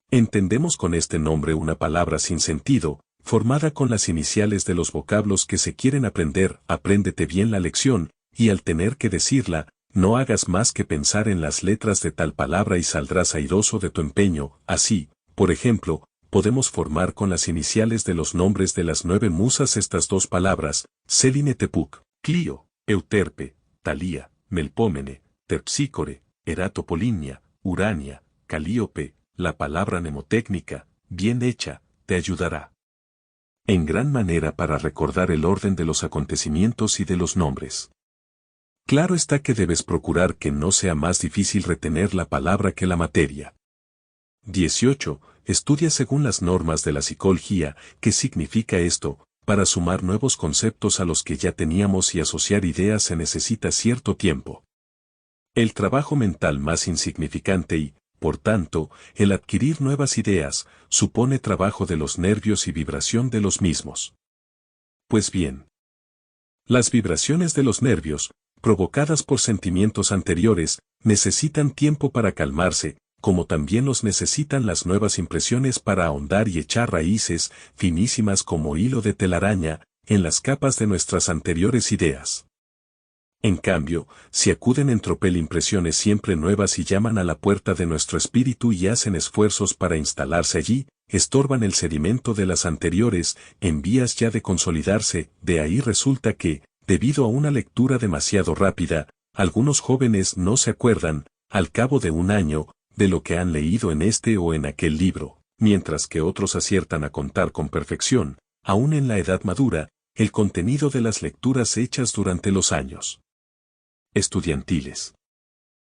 Entendemos con este nombre una palabra sin sentido, formada con las iniciales de los vocablos que se quieren aprender. Apréndete bien la lección, y al tener que decirla, no hagas más que pensar en las letras de tal palabra y saldrás airoso de tu empeño. Así, por ejemplo, podemos formar con las iniciales de los nombres de las 9 musas estas dos palabras: Seline Tepuc, Clio, Euterpe, Talía, Melpómene, Terpsícore, Eratopolinia, Urania, Calíope. La palabra mnemotécnica, bien hecha, te ayudará en gran manera para recordar el orden de los acontecimientos y de los nombres. Claro está que debes procurar que no sea más difícil retener la palabra que la materia. 18. Estudia según las normas de la psicología. ¿Qué significa esto? Para sumar nuevos conceptos a los que ya teníamos y asociar ideas se necesita cierto tiempo. El trabajo mental más insignificante y, por tanto, el adquirir nuevas ideas, supone trabajo de los nervios y vibración de los mismos. Pues bien, las vibraciones de los nervios, provocadas por sentimientos anteriores, necesitan tiempo para calmarse, como también los necesitan las nuevas impresiones para ahondar y echar raíces, finísimas como hilo de telaraña, en las capas de nuestras anteriores ideas. En cambio, si acuden en tropel impresiones siempre nuevas y llaman a la puerta de nuestro espíritu y hacen esfuerzos para instalarse allí, estorban el sedimento de las anteriores, en vías ya de consolidarse. De ahí resulta que, debido a una lectura demasiado rápida, algunos jóvenes no se acuerdan, al cabo de un año, de lo que han leído en este o en aquel libro, mientras que otros aciertan a contar con perfección, aún en la edad madura, el contenido de las lecturas hechas durante los años estudiantiles.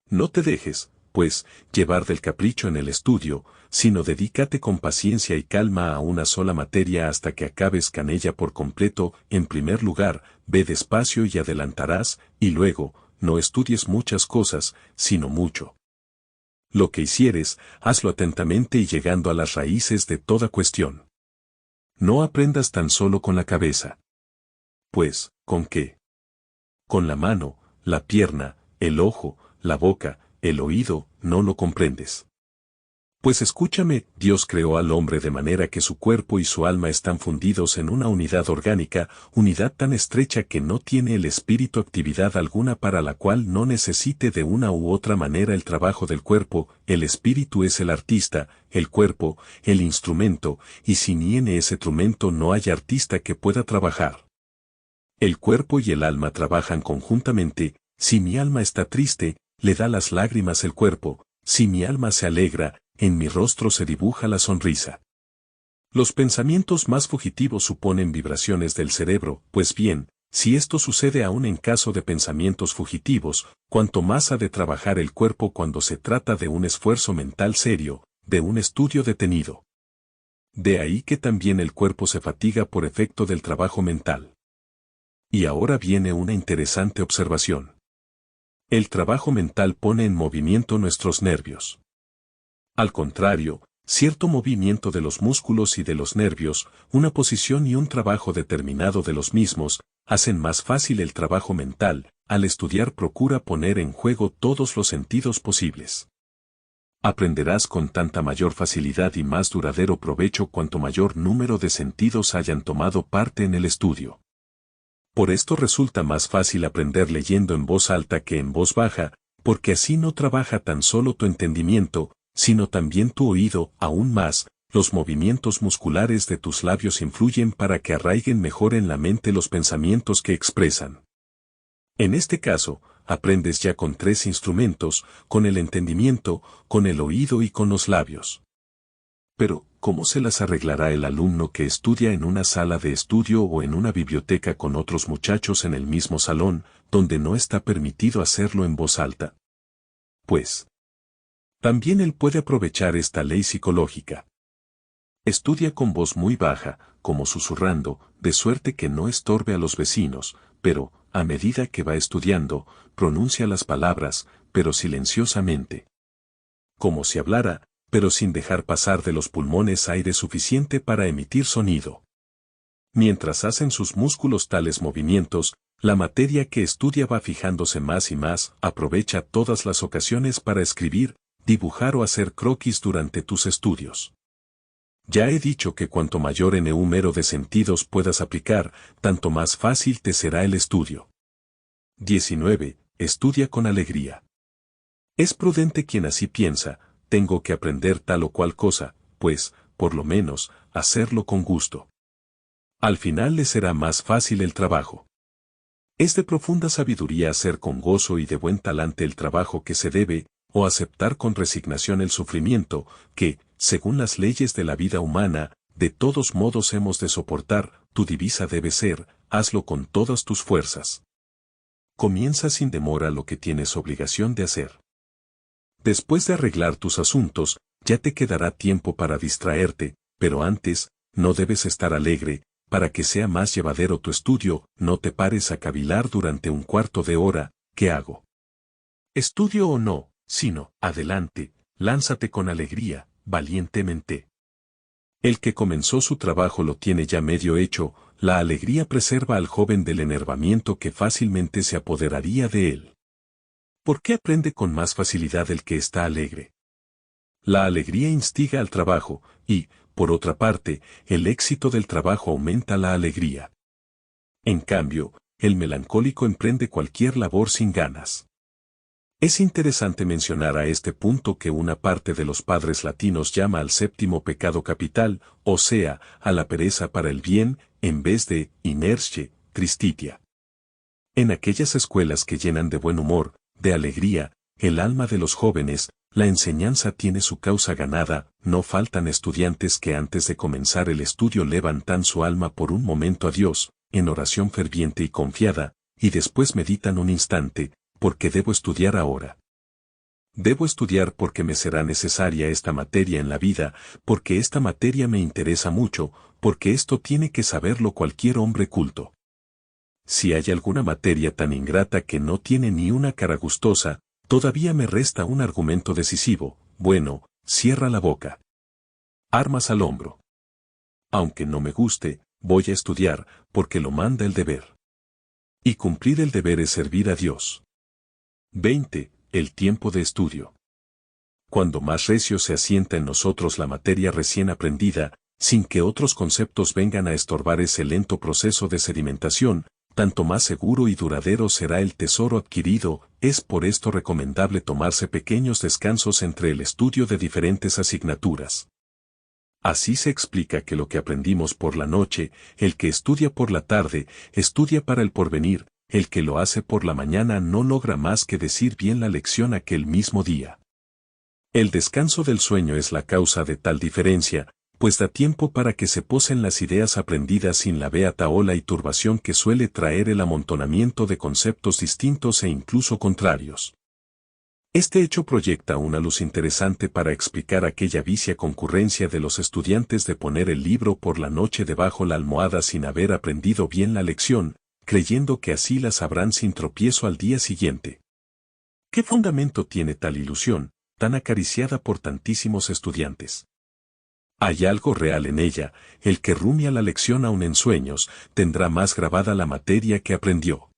No te dejes, pues, llevar del capricho en el estudio, sino dedícate con paciencia y calma a una sola materia hasta que acabes con ella por completo. En primer lugar, ve despacio y adelantarás, y luego, no estudies muchas cosas, sino mucho. Lo que hicieres, hazlo atentamente y llegando a las raíces de toda cuestión. No aprendas tan solo con la cabeza. Pues, ¿con qué? Con la mano, la pierna, el ojo, la boca, el oído, no lo comprendes. Pues escúchame, Dios creó al hombre de manera que su cuerpo y su alma están fundidos en una unidad orgánica, unidad tan estrecha que no tiene el espíritu actividad alguna para la cual no necesite de una u otra manera el trabajo del cuerpo. El espíritu es el artista, el cuerpo, el instrumento, y sin ese instrumento no hay artista que pueda trabajar. El cuerpo y el alma trabajan conjuntamente. Si mi alma está triste, le da las lágrimas el cuerpo; si mi alma se alegra, en mi rostro se dibuja la sonrisa. Los pensamientos más fugitivos suponen vibraciones del cerebro. Pues bien, si esto sucede aún en caso de pensamientos fugitivos, cuanto más ha de trabajar el cuerpo cuando se trata de un esfuerzo mental serio, de un estudio detenido. De ahí que también el cuerpo se fatiga por efecto del trabajo mental. Y ahora viene una interesante observación. El trabajo mental pone en movimiento nuestros nervios. Al contrario, cierto movimiento de los músculos y de los nervios, una posición y un trabajo determinado de los mismos, hacen más fácil el trabajo mental. Al estudiar procura poner en juego todos los sentidos posibles. Aprenderás con tanta mayor facilidad y más duradero provecho cuanto mayor número de sentidos hayan tomado parte en el estudio. Por esto resulta más fácil aprender leyendo en voz alta que en voz baja, porque así no trabaja tan solo tu entendimiento, sino también tu oído. Aún más, los movimientos musculares de tus labios influyen para que arraiguen mejor en la mente los pensamientos que expresan. En este caso, aprendes ya con 3 instrumentos, con el entendimiento, con el oído y con los labios. Pero, ¿cómo se las arreglará el alumno que estudia en una sala de estudio o en una biblioteca con otros muchachos en el mismo salón, donde no está permitido hacerlo en voz alta? Pues, también él puede aprovechar esta ley psicológica. Estudia con voz muy baja, como susurrando, de suerte que no estorbe a los vecinos, pero, a medida que va estudiando, pronuncia las palabras, pero silenciosamente. Como si hablara, pero sin dejar pasar de los pulmones aire suficiente para emitir sonido. Mientras hacen sus músculos tales movimientos, la materia que estudia va fijándose más y más, aprovecha todas las ocasiones para escribir, dibujar o hacer croquis durante tus estudios. Ya he dicho que cuanto mayor número de sentidos puedas aplicar, tanto más fácil te será el estudio. 19. Estudia con alegría. Es prudente quien así piensa, tengo que aprender tal o cual cosa, pues, por lo menos, hacerlo con gusto. Al final le será más fácil el trabajo. Es de profunda sabiduría hacer con gozo y de buen talante el trabajo que se debe, o aceptar con resignación el sufrimiento, que, según las leyes de la vida humana, de todos modos hemos de soportar. Tu divisa debe ser, hazlo con todas tus fuerzas. Comienza sin demora lo que tienes obligación de hacer. Después de arreglar tus asuntos, ya te quedará tiempo para distraerte, pero antes, no debes estar alegre. Para que sea más llevadero tu estudio, no te pares a cavilar durante un cuarto de hora. ¿Qué hago? ¿Estudio o no? Sino, adelante, lánzate con alegría, valientemente. El que comenzó su trabajo lo tiene ya medio hecho. La alegría preserva al joven del enervamiento que fácilmente se apoderaría de él. ¿Por qué aprende con más facilidad el que está alegre? La alegría instiga al trabajo, y, por otra parte, el éxito del trabajo aumenta la alegría. En cambio, el melancólico emprende cualquier labor sin ganas. Es interesante mencionar a este punto que una parte de los padres latinos llama al séptimo pecado capital, o sea, a la pereza para el bien, en vez de inertia, tristitia. En aquellas escuelas que llenan de buen humor, de alegría, el alma de los jóvenes, la enseñanza tiene su causa ganada. No faltan estudiantes que antes de comenzar el estudio levantan su alma por un momento a Dios, en oración ferviente y confiada, y después meditan un instante, ¿por qué debo estudiar ahora? Debo estudiar porque me será necesaria esta materia en la vida, porque esta materia me interesa mucho, porque esto tiene que saberlo cualquier hombre culto. Si hay alguna materia tan ingrata que no tiene ni una cara gustosa, todavía me resta un argumento decisivo. Bueno, cierra la boca. Armas al hombro. Aunque no me guste, voy a estudiar, porque lo manda el deber. Y cumplir el deber es servir a Dios. 20. El tiempo de estudio. Cuando más recio se asienta en nosotros la materia recién aprendida, sin que otros conceptos vengan a estorbar ese lento proceso de sedimentación, tanto más seguro y duradero será el tesoro adquirido. Es por esto recomendable tomarse pequeños descansos entre el estudio de diferentes asignaturas. Así se explica que lo que aprendimos por la noche, el que estudia por la tarde, estudia para el porvenir. El que lo hace por la mañana no logra más que decir bien la lección aquel mismo día. El descanso del sueño es la causa de tal diferencia, pues da tiempo para que se posen las ideas aprendidas sin la beata ola y turbación que suele traer el amontonamiento de conceptos distintos e incluso contrarios. Este hecho proyecta una luz interesante para explicar aquella vicia concurrencia de los estudiantes de poner el libro por la noche debajo la almohada sin haber aprendido bien la lección, creyendo que así la sabrán sin tropiezo al día siguiente. ¿Qué fundamento tiene tal ilusión, tan acariciada por tantísimos estudiantes? Hay algo real en ella. El que rumia la lección aun en sueños, tendrá más grabada la materia que aprendió.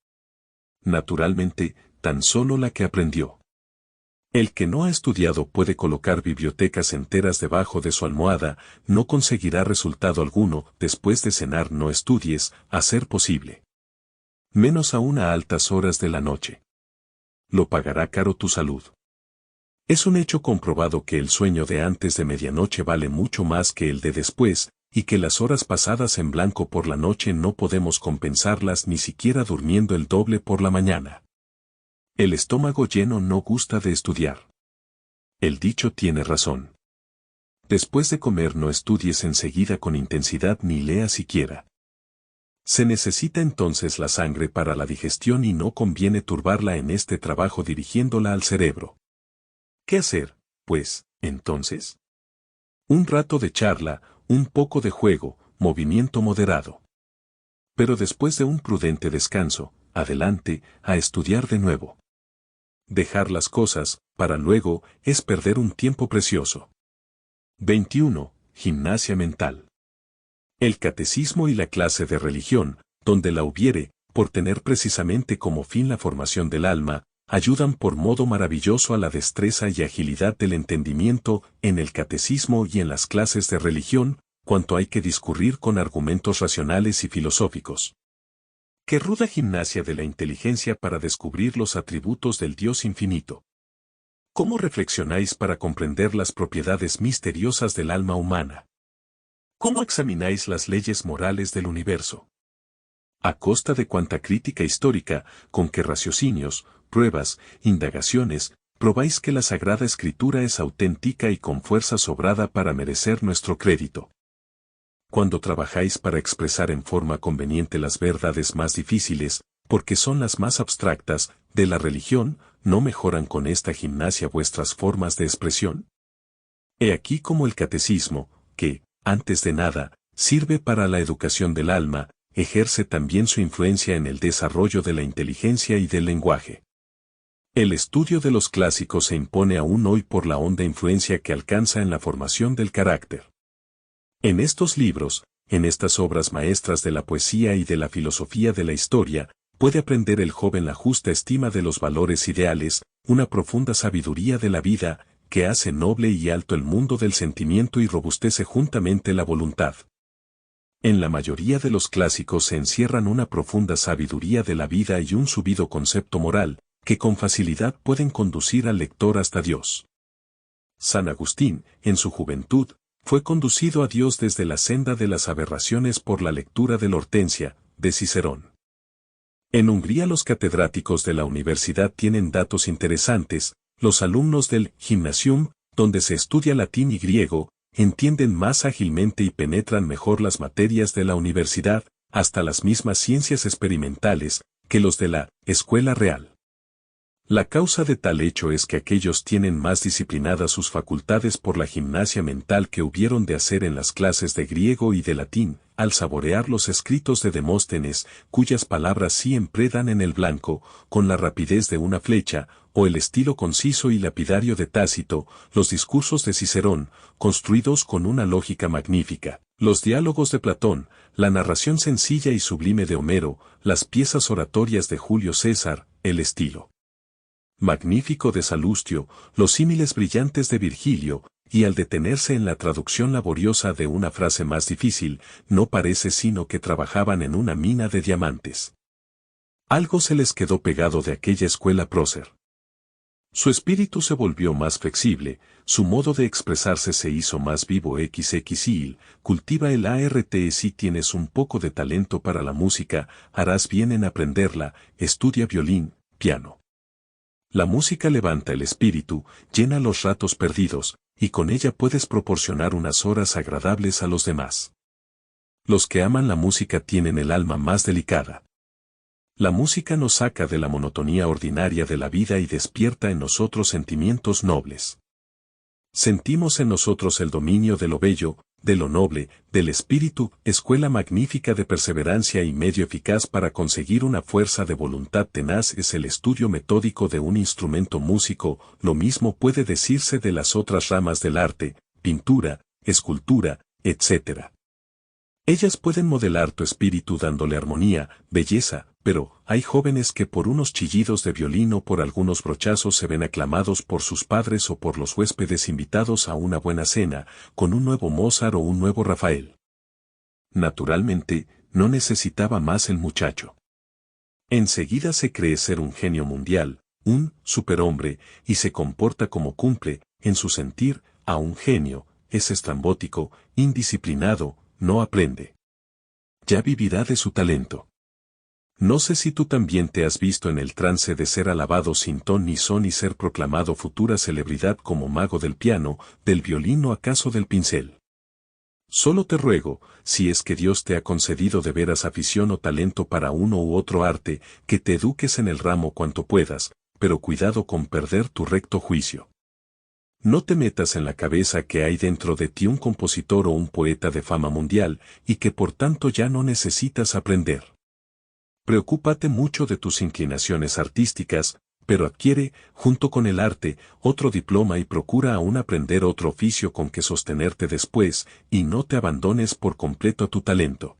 Naturalmente, tan solo la que aprendió. El que no ha estudiado puede colocar bibliotecas enteras debajo de su almohada, no conseguirá resultado alguno. Después de cenar no estudies, a ser posible. Menos aún a altas horas de la noche. Lo pagará caro tu salud. Es un hecho comprobado que el sueño de antes de medianoche vale mucho más que el de después, y que las horas pasadas en blanco por la noche no podemos compensarlas ni siquiera durmiendo el doble por la mañana. El estómago lleno no gusta de estudiar. El dicho tiene razón. Después de comer no estudies enseguida con intensidad ni leas siquiera. Se necesita entonces la sangre para la digestión y no conviene turbarla en este trabajo dirigiéndola al cerebro. ¿Qué hacer, pues, entonces? Un rato de charla, un poco de juego, movimiento moderado. Pero después de un prudente descanso, adelante, a estudiar de nuevo. Dejar las cosas, para luego, es perder un tiempo precioso. 21. Gimnasia mental. El catecismo y la clase de religión, donde la hubiere, por tener precisamente como fin la formación del alma, ayudan por modo maravilloso a la destreza y agilidad del entendimiento en el catecismo y en las clases de religión, cuanto hay que discurrir con argumentos racionales y filosóficos. Qué ruda gimnasia de la inteligencia para descubrir los atributos del Dios infinito. ¿Cómo reflexionáis para comprender las propiedades misteriosas del alma humana? ¿Cómo examináis las leyes morales del universo? A costa de cuanta crítica histórica, con qué raciocinios, pruebas, indagaciones, probáis que la Sagrada Escritura es auténtica y con fuerza sobrada para merecer nuestro crédito. Cuando trabajáis para expresar en forma conveniente las verdades más difíciles, porque son las más abstractas, de la religión, ¿no mejoran con esta gimnasia vuestras formas de expresión? He aquí como el catecismo, que, antes de nada, sirve para la educación del alma, ejerce también su influencia en el desarrollo de la inteligencia y del lenguaje. El estudio de los clásicos se impone aún hoy por la honda influencia que alcanza en la formación del carácter. En estos libros, en estas obras maestras de la poesía y de la filosofía de la historia, puede aprender el joven la justa estima de los valores ideales, una profunda sabiduría de la vida, que hace noble y alto el mundo del sentimiento y robustece juntamente la voluntad. En la mayoría de los clásicos se encierran una profunda sabiduría de la vida y un subido concepto moral, que con facilidad pueden conducir al lector hasta Dios. San Agustín, en su juventud, fue conducido a Dios desde la senda de las aberraciones por la lectura de la Hortensia, de Cicerón. En Hungría los catedráticos de la universidad tienen datos interesantes, los alumnos del Gymnasium, donde se estudia latín y griego, entienden más ágilmente y penetran mejor las materias de la universidad, hasta las mismas ciencias experimentales, que los de la Escuela Real. La causa de tal hecho es que aquellos tienen más disciplinadas sus facultades por la gimnasia mental que hubieron de hacer en las clases de griego y de latín, al saborear los escritos de Demóstenes, cuyas palabras siempre dan en el blanco, con la rapidez de una flecha, o el estilo conciso y lapidario de Tácito, los discursos de Cicerón, construidos con una lógica magnífica, los diálogos de Platón, la narración sencilla y sublime de Homero, las piezas oratorias de Julio César, el estilo magnífico de Salustio, los símiles brillantes de Virgilio, y al detenerse en la traducción laboriosa de una frase más difícil, no parece sino que trabajaban en una mina de diamantes. Algo se les quedó pegado de aquella escuela prócer. Su espíritu se volvió más flexible, su modo de expresarse se hizo más vivo xxil, cultiva el arte si tienes un poco de talento para la música, harás bien en aprenderla, estudia violín, piano. La música levanta el espíritu, llena los ratos perdidos, y con ella puedes proporcionar unas horas agradables a los demás. Los que aman la música tienen el alma más delicada. La música nos saca de la monotonía ordinaria de la vida y despierta en nosotros sentimientos nobles. Sentimos en nosotros el dominio de lo bello, de lo noble, del espíritu, escuela magnífica de perseverancia y medio eficaz para conseguir una fuerza de voluntad tenaz es el estudio metódico de un instrumento músico, lo mismo puede decirse de las otras ramas del arte, pintura, escultura, etc. Ellas pueden modelar tu espíritu dándole armonía, belleza, pero hay jóvenes que por unos chillidos de violín o por algunos brochazos se ven aclamados por sus padres o por los huéspedes invitados a una buena cena, con un nuevo Mozart o un nuevo Rafael. Naturalmente, no necesitaba más el muchacho. Enseguida se cree ser un genio mundial, un superhombre, y se comporta como cumple, en su sentir, a un genio, es estrambótico, indisciplinado, no aprende. Ya vivirá de su talento. No sé si tú también te has visto en el trance de ser alabado sin ton ni son y ser proclamado futura celebridad como mago del piano, del violín o acaso del pincel. Solo te ruego, si es que Dios te ha concedido de veras afición o talento para uno u otro arte, que te eduques en el ramo cuanto puedas, pero cuidado con perder tu recto juicio. No te metas en la cabeza que hay dentro de ti un compositor o un poeta de fama mundial, y que por tanto ya no necesitas aprender. Preocúpate mucho de tus inclinaciones artísticas, pero adquiere, junto con el arte, otro diploma y procura aún aprender otro oficio con que sostenerte después, y no te abandones por completo a tu talento.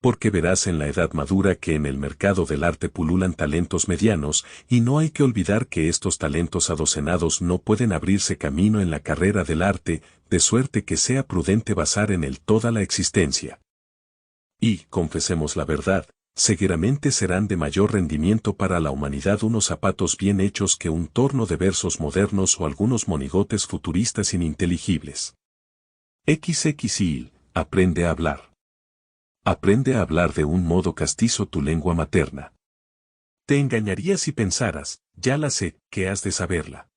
Porque verás en la edad madura que en el mercado del arte pululan talentos medianos, y no hay que olvidar que estos talentos adocenados no pueden abrirse camino en la carrera del arte, de suerte que sea prudente basar en él toda la existencia. Y, confesemos la verdad, seguramente serán de mayor rendimiento para la humanidad unos zapatos bien hechos que un torno de versos modernos o algunos monigotes futuristas ininteligibles. XXIL, aprende a hablar. Aprende a hablar de un modo castizo tu lengua materna. Te engañarías si pensaras, ya la sé, que has de saberla.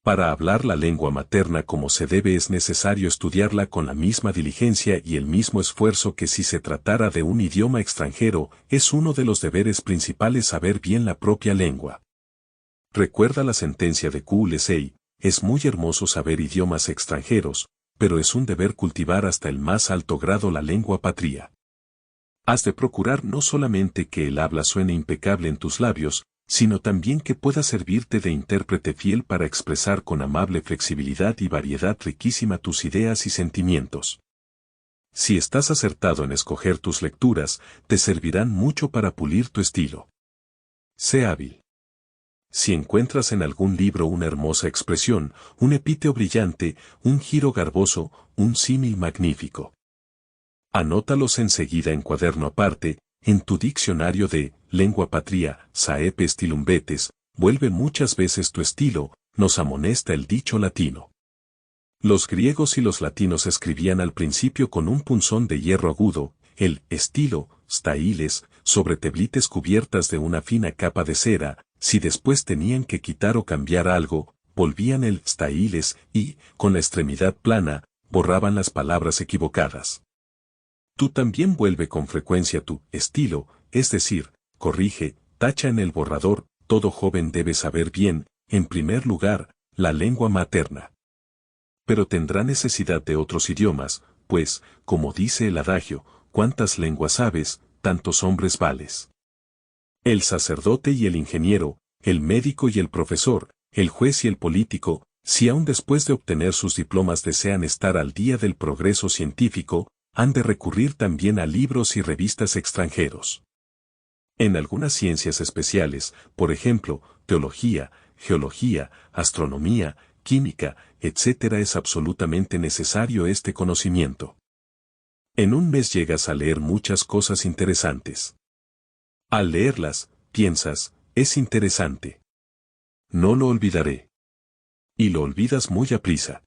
Para hablar la lengua materna como se debe es necesario estudiarla con la misma diligencia y el mismo esfuerzo que si se tratara de un idioma extranjero, es uno de los deberes principales saber bien la propia lengua. Recuerda la sentencia de Q-Lesey, es muy hermoso saber idiomas extranjeros, pero es un deber cultivar hasta el más alto grado la lengua patria. Has de procurar no solamente que el habla suene impecable en tus labios, sino también que pueda servirte de intérprete fiel para expresar con amable flexibilidad y variedad riquísima tus ideas y sentimientos. Si estás acertado en escoger tus lecturas, te servirán mucho para pulir tu estilo. Sé hábil. Si encuentras en algún libro una hermosa expresión, un epíteo brillante, un giro garboso, un símil magnífico, anótalos enseguida en cuaderno aparte, en tu diccionario de lengua patria, saepe stilumbetes, vuelve muchas veces tu estilo, nos amonesta el dicho latino. Los griegos y los latinos escribían al principio con un punzón de hierro agudo, el estilo, stailes, sobre teblites cubiertas de una fina capa de cera, si después tenían que quitar o cambiar algo, volvían el stailes y, con la extremidad plana, borraban las palabras equivocadas. Tú también vuelve con frecuencia tu estilo, es decir, corrige, tacha en el borrador, todo joven debe saber bien, en primer lugar, la lengua materna. Pero tendrá necesidad de otros idiomas, pues, como dice el adagio, cuantas lenguas sabes, tantos hombres vales. El sacerdote y el ingeniero, el médico y el profesor, el juez y el político, si aún después de obtener sus diplomas desean estar al día del progreso científico, han de recurrir también a libros y revistas extranjeros. En algunas ciencias especiales, por ejemplo, teología, geología, astronomía, química, etc., es absolutamente necesario este conocimiento. En un mes llegas a leer muchas cosas interesantes. Al leerlas, piensas, es interesante. No lo olvidaré. Y lo olvidas muy aprisa.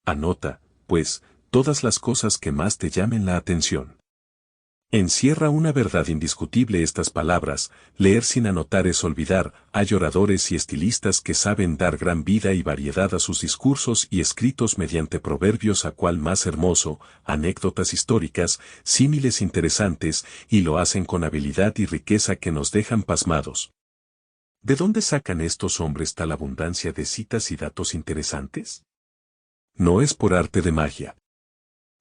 Anota, pues, todas las cosas que más te llamen la atención. Encierra una verdad indiscutible estas palabras, leer sin anotar es olvidar. Hay oradores y estilistas que saben dar gran vida y variedad a sus discursos y escritos mediante proverbios a cual más hermoso, anécdotas históricas, símiles interesantes, y lo hacen con habilidad y riqueza que nos dejan pasmados. ¿De dónde sacan estos hombres tal abundancia de citas y datos interesantes? No es por arte de magia.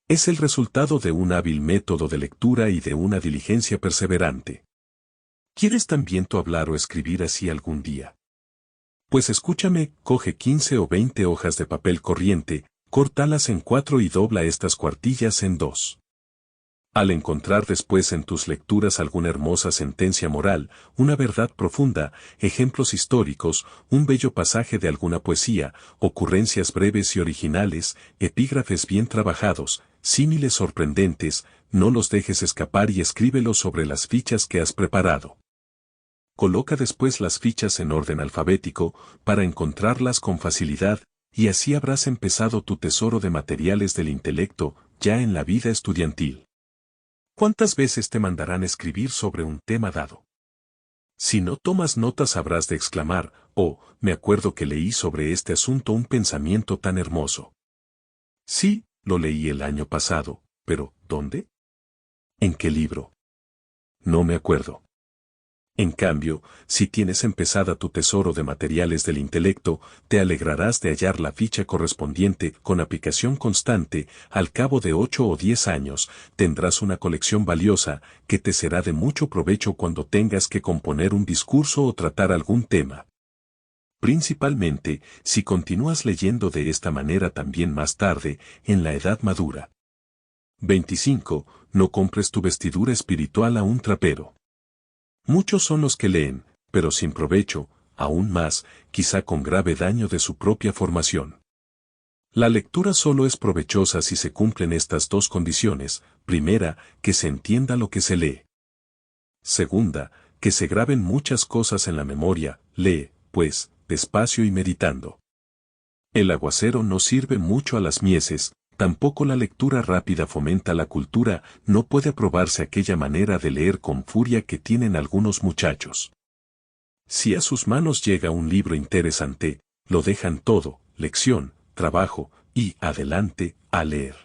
Es el resultado de un hábil método de lectura y de una diligencia perseverante. ¿Quieres también tú hablar o escribir así algún día? Pues escúchame, coge 15 o 20 hojas de papel corriente, córtalas en 4 y dobla estas cuartillas en 2. Al encontrar después en tus lecturas alguna hermosa sentencia moral, una verdad profunda, ejemplos históricos, un bello pasaje de alguna poesía, ocurrencias breves y originales, epígrafes bien trabajados, símiles sorprendentes, no los dejes escapar y escríbelos sobre las fichas que has preparado. Coloca después las fichas en orden alfabético para encontrarlas con facilidad, y así habrás empezado tu tesoro de materiales del intelecto ya en la vida estudiantil. ¿Cuántas veces te mandarán escribir sobre un tema dado? Si no tomas notas habrás de exclamar, oh, me acuerdo que leí sobre este asunto un pensamiento tan hermoso. Sí, lo leí el año pasado, pero ¿dónde? ¿En qué libro? No me acuerdo. En cambio, si tienes empezada tu tesoro de materiales del intelecto, te alegrarás de hallar la ficha correspondiente con aplicación constante. Al cabo de 8 o 10 años, tendrás una colección valiosa que te será de mucho provecho cuando tengas que componer un discurso o tratar algún tema. Principalmente, si continúas leyendo de esta manera también más tarde, en la edad madura. 25. No compres tu vestidura espiritual a un trapero. Muchos son los que leen, pero sin provecho, aún más, quizá con grave daño de su propia formación. La lectura solo es provechosa si se cumplen estas dos condiciones: primera, que se entienda lo que se lee. Segunda, que se graben muchas cosas en la memoria. Lee, pues, despacio y meditando. El aguacero no sirve mucho a las mieses, tampoco la lectura rápida fomenta la cultura. No puede aprobarse aquella manera de leer con furia que tienen algunos muchachos. Si a sus manos llega un libro interesante, lo dejan todo, lección, trabajo, y adelante, a leer.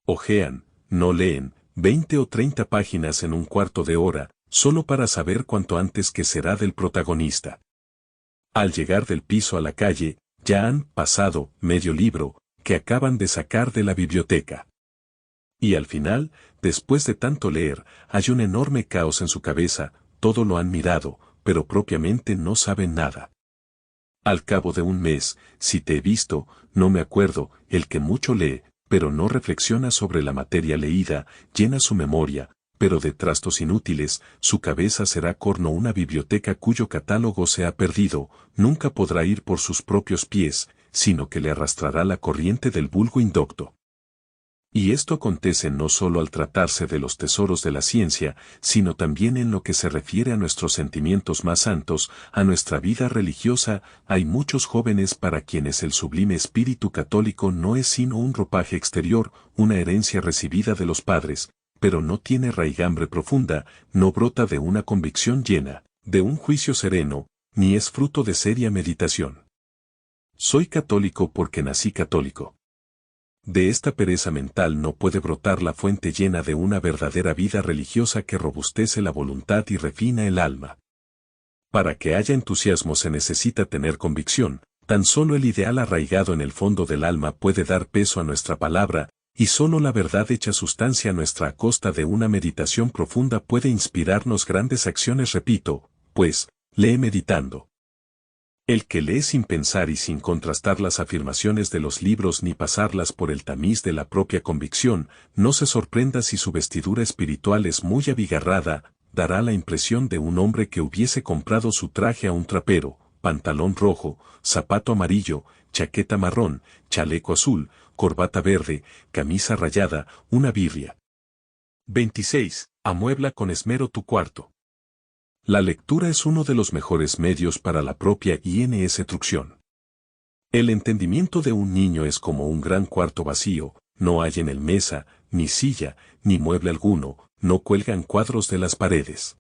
Ojean, no leen, 20 o 30 páginas en un cuarto de hora, solo para saber cuanto antes qué será del protagonista. Al llegar del piso a la calle, ya han pasado medio libro que acaban de sacar de la biblioteca. Y al final, después de tanto leer, hay un enorme caos en su cabeza, todo lo han mirado, pero propiamente no saben nada. Al cabo de un mes, si te he visto, no me acuerdo, el que mucho lee, pero no reflexiona sobre la materia leída, llena su memoria, pero de trastos inútiles, su cabeza será corno una biblioteca cuyo catálogo se ha perdido, nunca podrá ir por sus propios pies, sino que le arrastrará la corriente del vulgo indocto. Y esto acontece no solo al tratarse de los tesoros de la ciencia, sino también en lo que se refiere a nuestros sentimientos más santos, a nuestra vida religiosa. Hay muchos jóvenes para quienes el sublime espíritu católico no es sino un ropaje exterior, una herencia recibida de los padres, pero no tiene raigambre profunda, no brota de una convicción llena, de un juicio sereno, ni es fruto de seria meditación. Soy católico porque nací católico. De esta pereza mental no puede brotar la fuente llena de una verdadera vida religiosa que robustece la voluntad y refina el alma. Para que haya entusiasmo se necesita tener convicción, tan solo el ideal arraigado en el fondo del alma puede dar peso a nuestra palabra, y solo la verdad hecha sustancia a nuestra a costa de una meditación profunda puede inspirarnos grandes acciones. Repito, pues, lee meditando. El que lee sin pensar y sin contrastar las afirmaciones de los libros ni pasarlas por el tamiz de la propia convicción, no se sorprenda si su vestidura espiritual es muy abigarrada, dará la impresión de un hombre que hubiese comprado su traje a un trapero: pantalón rojo, zapato amarillo, chaqueta marrón, chaleco azul, corbata verde, camisa rayada, una birria. 26. Amuebla con esmero tu cuarto. La lectura es uno de los mejores medios para la propia instrucción. El entendimiento de un niño es como un gran cuarto vacío, no hay en él mesa, ni silla, ni mueble alguno, no cuelgan cuadros de las paredes.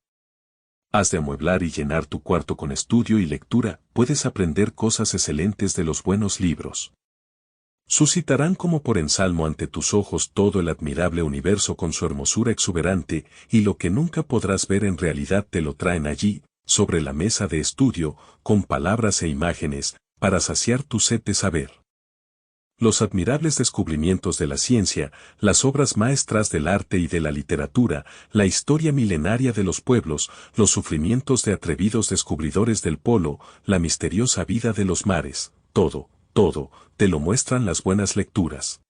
Has de amueblar y llenar tu cuarto con estudio y lectura, puedes aprender cosas excelentes de los buenos libros. Suscitarán como por ensalmo ante tus ojos todo el admirable universo con su hermosura exuberante, y lo que nunca podrás ver en realidad te lo traen allí, sobre la mesa de estudio, con palabras e imágenes, para saciar tu sed de saber. Los admirables descubrimientos de la ciencia, las obras maestras del arte y de la literatura, la historia milenaria de los pueblos, los sufrimientos de atrevidos descubridores del polo, la misteriosa vida de los mares, todo, te lo muestran las buenas lecturas.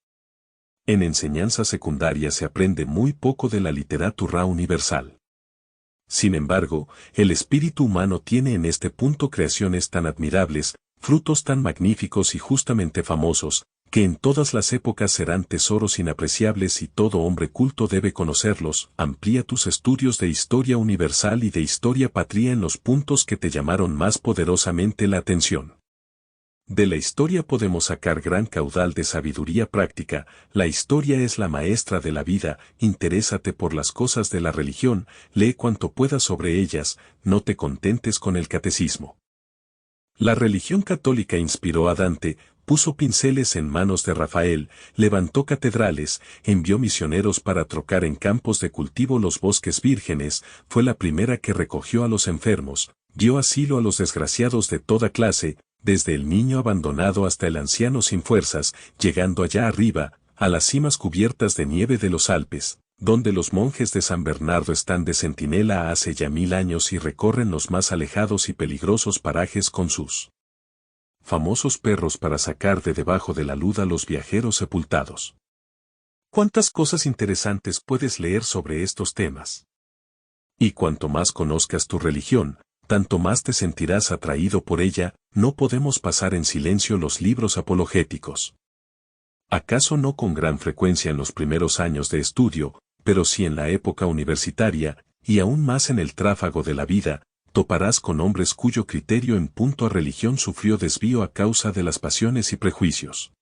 En enseñanza secundaria se aprende muy poco de la literatura universal. Sin embargo, el espíritu humano tiene en este punto creaciones tan admirables, frutos tan magníficos y justamente famosos, que en todas las épocas serán tesoros inapreciables y todo hombre culto debe conocerlos. Amplía tus estudios de historia universal y de historia patria en los puntos que te llamaron más poderosamente la atención. De la historia podemos sacar gran caudal de sabiduría práctica. La historia es la maestra de la vida. Interésate por las cosas de la religión, lee cuanto puedas sobre ellas, no te contentes con el catecismo. La religión católica inspiró a Dante, puso pinceles en manos de Rafael, levantó catedrales, envió misioneros para trocar en campos de cultivo los bosques vírgenes, fue la primera que recogió a los enfermos, dio asilo a los desgraciados de toda clase, desde el niño abandonado hasta el anciano sin fuerzas, llegando allá arriba, a las cimas cubiertas de nieve de los Alpes, donde los monjes de San Bernardo están de centinela hace ya 1000 años y recorren los más alejados y peligrosos parajes con sus famosos perros para sacar de debajo de la luz a los viajeros sepultados. ¿Cuántas cosas interesantes puedes leer sobre estos temas? Y cuanto más conozcas tu religión, tanto más te sentirás atraído por ella. No podemos pasar en silencio los libros apologéticos. ¿Acaso no con gran frecuencia en los primeros años de estudio, pero sí en la época universitaria, y aún más en el tráfago de la vida, toparás con hombres cuyo criterio en punto a religión sufrió desvío a causa de las pasiones y prejuicios?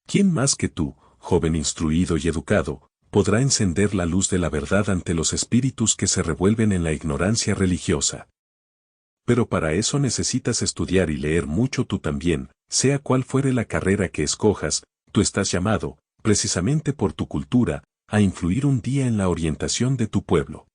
¿Quién más que tú, joven instruido y educado, podrá encender la luz de la verdad ante los espíritus que se revuelven en la ignorancia religiosa? Pero para eso necesitas estudiar y leer mucho tú también, sea cual fuere la carrera que escojas. Tú estás llamado, precisamente por tu cultura, a influir un día en la orientación de tu pueblo.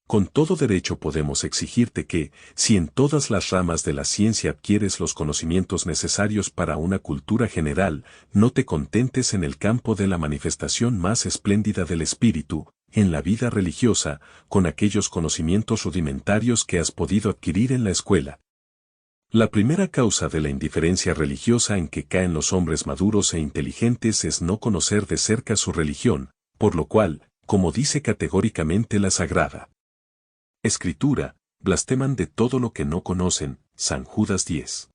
Con todo derecho podemos exigirte que, si en todas las ramas de la ciencia adquieres los conocimientos necesarios para una cultura general, no te contentes en el campo de la manifestación más espléndida del espíritu, en la vida religiosa, con aquellos conocimientos rudimentarios que has podido adquirir en la escuela. La primera causa de la indiferencia religiosa en que caen los hombres maduros e inteligentes es no conocer de cerca su religión, por lo cual, como dice categóricamente la Sagrada Escritura, blasfeman de todo lo que no conocen. San Judas 10.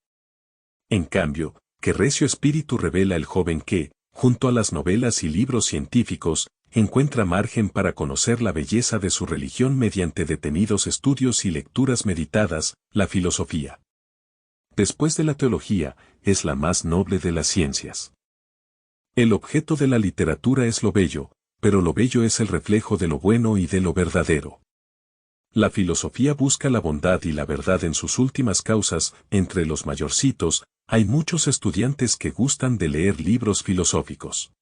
En cambio, qué recio espíritu revela el joven que, junto a las novelas y libros científicos, encuentra margen para conocer la belleza de su religión mediante detenidos estudios y lecturas meditadas. La filosofía, después de la teología, es la más noble de las ciencias. El objeto de la literatura es lo bello, pero lo bello es el reflejo de lo bueno y de lo verdadero. La filosofía busca la bondad y la verdad en sus últimas causas. Entre los mayorcitos, hay muchos estudiantes que gustan de leer libros filosóficos.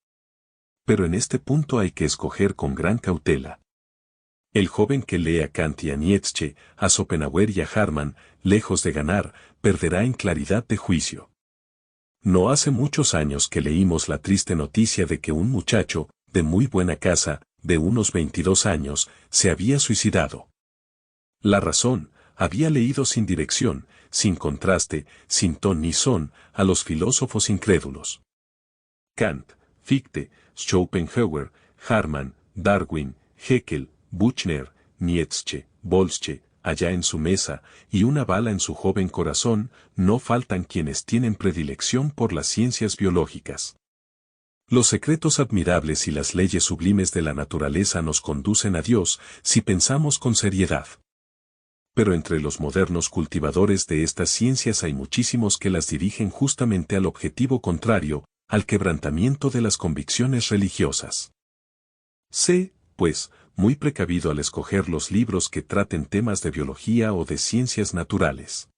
Pero en este punto hay que escoger con gran cautela. El joven que lee a Kant y a Nietzsche, a Schopenhauer y a Hamann, lejos de ganar, perderá en claridad de juicio. No hace muchos años que leímos la triste noticia de que un muchacho, de muy buena casa, de unos 22 años, se había suicidado. La razón, había leído sin dirección, sin contraste, sin ton ni son, a los filósofos incrédulos. Kant, Fichte, Schopenhauer, Hamann, Darwin, Haeckel, Büchner, Nietzsche, Bolsche, allá en su mesa, y una bala en su joven corazón, no faltan quienes tienen predilección por las ciencias biológicas. Los secretos admirables y las leyes sublimes de la naturaleza nos conducen a Dios, si pensamos con seriedad. Pero entre los modernos cultivadores de estas ciencias hay muchísimos que las dirigen justamente al objetivo contrario, al quebrantamiento de las convicciones religiosas. Sé, pues, muy precavido al escoger los libros que traten temas de biología o de ciencias naturales.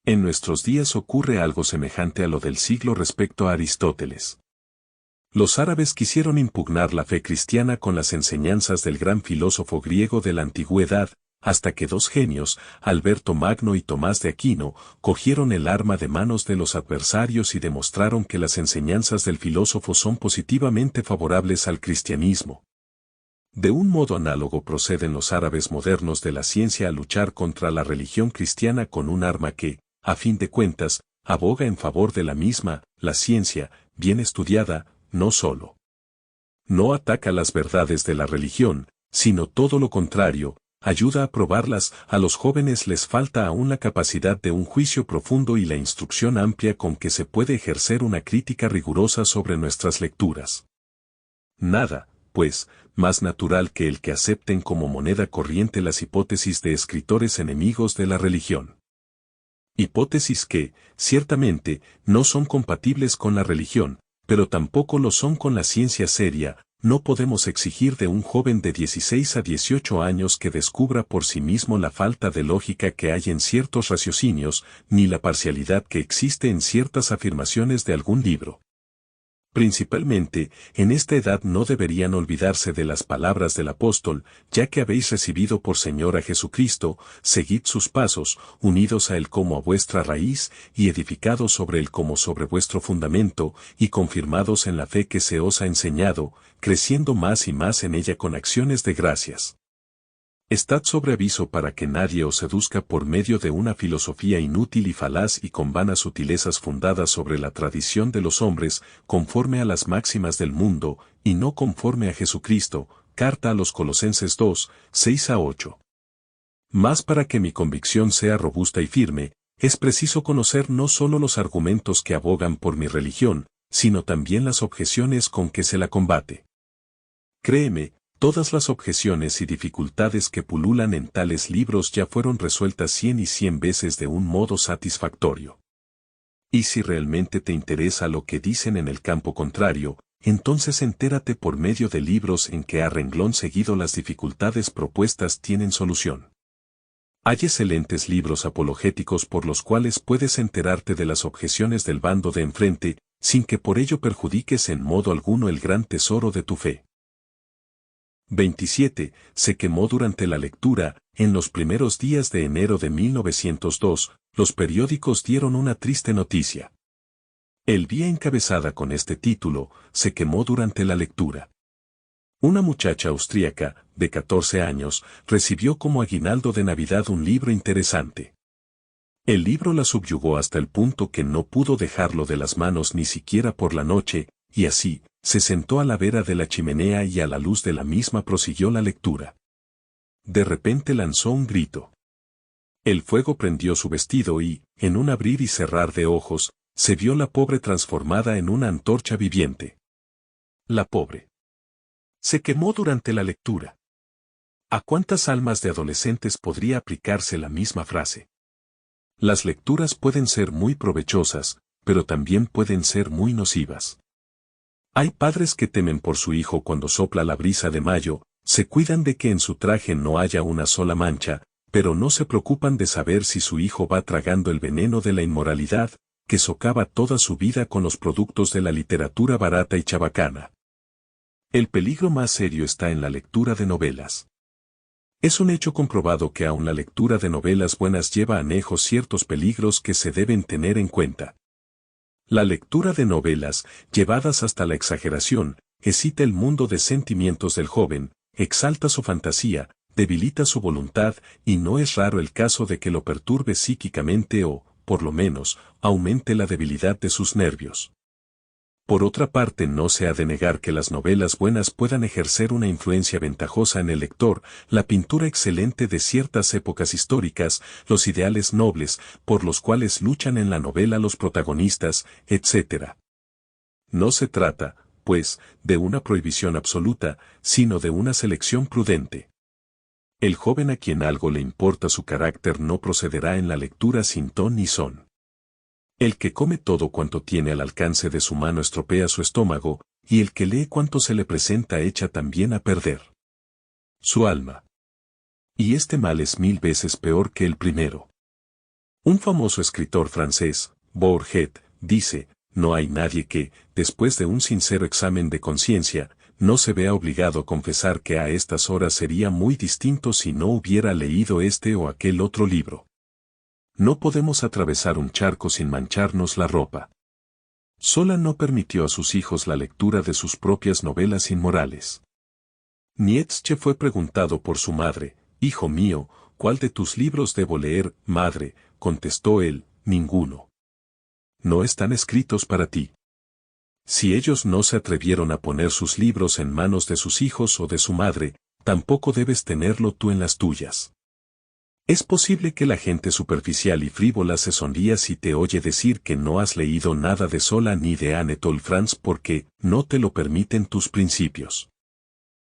En nuestros días ocurre algo semejante a lo del siglo respecto a Aristóteles. Los árabes quisieron impugnar la fe cristiana con las enseñanzas del gran filósofo griego de la antigüedad, hasta que dos genios, Alberto Magno y Tomás de Aquino, cogieron el arma de manos de los adversarios y demostraron que las enseñanzas del filósofo son positivamente favorables al cristianismo. De un modo análogo proceden los árabes modernos de la ciencia a luchar contra la religión cristiana con un arma que, a fin de cuentas, aboga en favor de la misma. La ciencia, bien estudiada, no solo no ataca las verdades de la religión, sino todo lo contrario, ayuda a probarlas. A los jóvenes les falta aún la capacidad de un juicio profundo y la instrucción amplia con que se puede ejercer una crítica rigurosa sobre nuestras lecturas. Nada, pues, más natural que el que acepten como moneda corriente las hipótesis de escritores enemigos de la religión. Hipótesis que, ciertamente, no son compatibles con la religión, pero tampoco lo son con la ciencia seria. No podemos exigir de un joven de 16 a 18 años que descubra por sí mismo la falta de lógica que hay en ciertos raciocinios, ni la parcialidad que existe en ciertas afirmaciones de algún libro. Principalmente, en esta edad no deberían olvidarse de las palabras del apóstol, ya que habéis recibido por Señor a Jesucristo, seguid sus pasos, unidos a Él como a vuestra raíz, y edificados sobre Él como sobre vuestro fundamento, y confirmados en la fe que se os ha enseñado, creciendo más y más en ella con acciones de gracias. Estad sobre aviso para que nadie os seduzca por medio de una filosofía inútil y falaz y con vanas sutilezas fundadas sobre la tradición de los hombres, conforme a las máximas del mundo, y no conforme a Jesucristo. Carta a los Colosenses 2, 6 a 8. Mas para que mi convicción sea robusta y firme, es preciso conocer no solo los argumentos que abogan por mi religión, sino también las objeciones con que se la combate. Créeme, todas las objeciones y dificultades que pululan en tales libros ya fueron resueltas 100 y 100 veces de un modo satisfactorio. Y si realmente te interesa lo que dicen en el campo contrario, entonces entérate por medio de libros en que a renglón seguido las dificultades propuestas tienen solución. Hay excelentes libros apologéticos por los cuales puedes enterarte de las objeciones del bando de enfrente, sin que por ello perjudiques en modo alguno el gran tesoro de tu fe. 27. Se quemó durante la lectura. En los primeros días de enero de 1902, los periódicos dieron una triste noticia. El vía encabezada con este título, se quemó durante la lectura. Una muchacha austríaca, de 14 años, recibió como aguinaldo de Navidad un libro interesante. El libro la subyugó hasta el punto que no pudo dejarlo de las manos ni siquiera por la noche, y así, se sentó a la vera de la chimenea y a la luz de la misma prosiguió la lectura. De repente lanzó un grito. El fuego prendió su vestido y, en un abrir y cerrar de ojos, se vio la pobre transformada en una antorcha viviente. La pobre. Se quemó durante la lectura. ¿A cuántas almas de adolescentes podría aplicarse la misma frase? Las lecturas pueden ser muy provechosas, pero también pueden ser muy nocivas. Hay padres que temen por su hijo cuando sopla la brisa de mayo, se cuidan de que en su traje no haya una sola mancha, pero no se preocupan de saber si su hijo va tragando el veneno de la inmoralidad, que socava toda su vida con los productos de la literatura barata y chabacana. El peligro más serio está en la lectura de novelas. Es un hecho comprobado que aun la lectura de novelas buenas lleva anejos ciertos peligros que se deben tener en cuenta. La lectura de novelas, llevadas hasta la exageración, excita el mundo de sentimientos del joven, exalta su fantasía, debilita su voluntad, y no es raro el caso de que lo perturbe psíquicamente o, por lo menos, aumente la debilidad de sus nervios. Por otra parte, no se ha de negar que las novelas buenas puedan ejercer una influencia ventajosa en el lector, la pintura excelente de ciertas épocas históricas, los ideales nobles, por los cuales luchan en la novela los protagonistas, etc. No se trata, pues, de una prohibición absoluta, sino de una selección prudente. El joven a quien algo le importa su carácter no procederá en la lectura sin ton ni son. El que come todo cuanto tiene al alcance de su mano estropea su estómago, y el que lee cuanto se le presenta echa también a perder su alma. Y este mal es 1000 veces peor que el primero. Un famoso escritor francés, Bourget, dice, no hay nadie que, después de un sincero examen de conciencia, no se vea obligado a confesar que a estas horas sería muy distinto si no hubiera leído este o aquel otro libro. No podemos atravesar un charco sin mancharnos la ropa. Sola no permitió a sus hijos la lectura de sus propias novelas inmorales. Nietzsche fue preguntado por su madre, «Hijo mío, ¿cuál de tus libros debo leer, madre?», contestó él, «Ninguno. No están escritos para ti». Si ellos no se atrevieron a poner sus libros en manos de sus hijos o de su madre, tampoco debes tenerlo tú en las tuyas. Es posible que la gente superficial y frívola se sonría si te oye decir que no has leído nada de Zola ni de Anatole France porque no te lo permiten tus principios.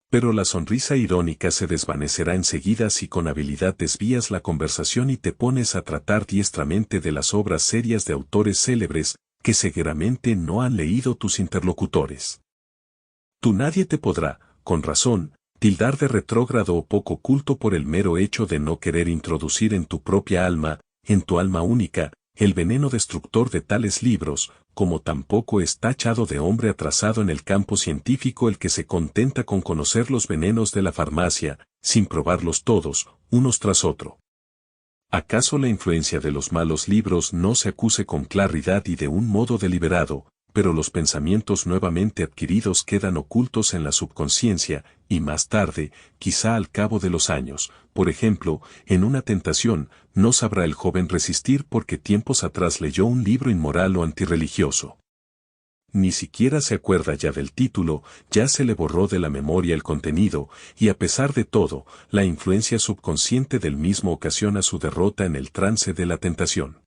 Pero la sonrisa irónica se desvanecerá enseguida si con habilidad desvías la conversación y te pones a tratar diestramente de las obras serias de autores célebres que seguramente no han leído tus interlocutores. Tú nadie te podrá, con razón, tildar de retrógrado o poco culto por el mero hecho de no querer introducir en tu propia alma, en tu alma única, el veneno destructor de tales libros, como tampoco es tachado de hombre atrasado en el campo científico el que se contenta con conocer los venenos de la farmacia, sin probarlos todos, unos tras otro. ¿Acaso la influencia de los malos libros no se acuse con claridad y de un modo deliberado, pero los pensamientos nuevamente adquiridos quedan ocultos en la subconsciencia, y más tarde, quizá al cabo de los años, por ejemplo, en una tentación, no sabrá el joven resistir porque tiempos atrás leyó un libro inmoral o antirreligioso? Ni siquiera se acuerda ya del título, ya se le borró de la memoria el contenido, y a pesar de todo, la influencia subconsciente del mismo ocasiona su derrota en el trance de la tentación.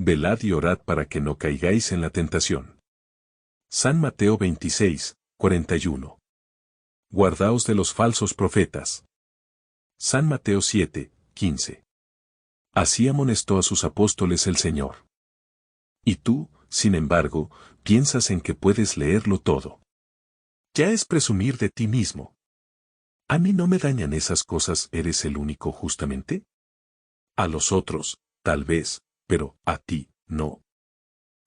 Velad y orad para que no caigáis en la tentación. San Mateo 26, 41. Guardaos de los falsos profetas. San Mateo 7, 15. Así amonestó a sus apóstoles el Señor. Y tú, sin embargo, piensas en que puedes leerlo todo. Ya es presumir de ti mismo. ¿A mí no me dañan esas cosas? ¿Eres el único justamente? A los otros, tal vez, pero a ti, no.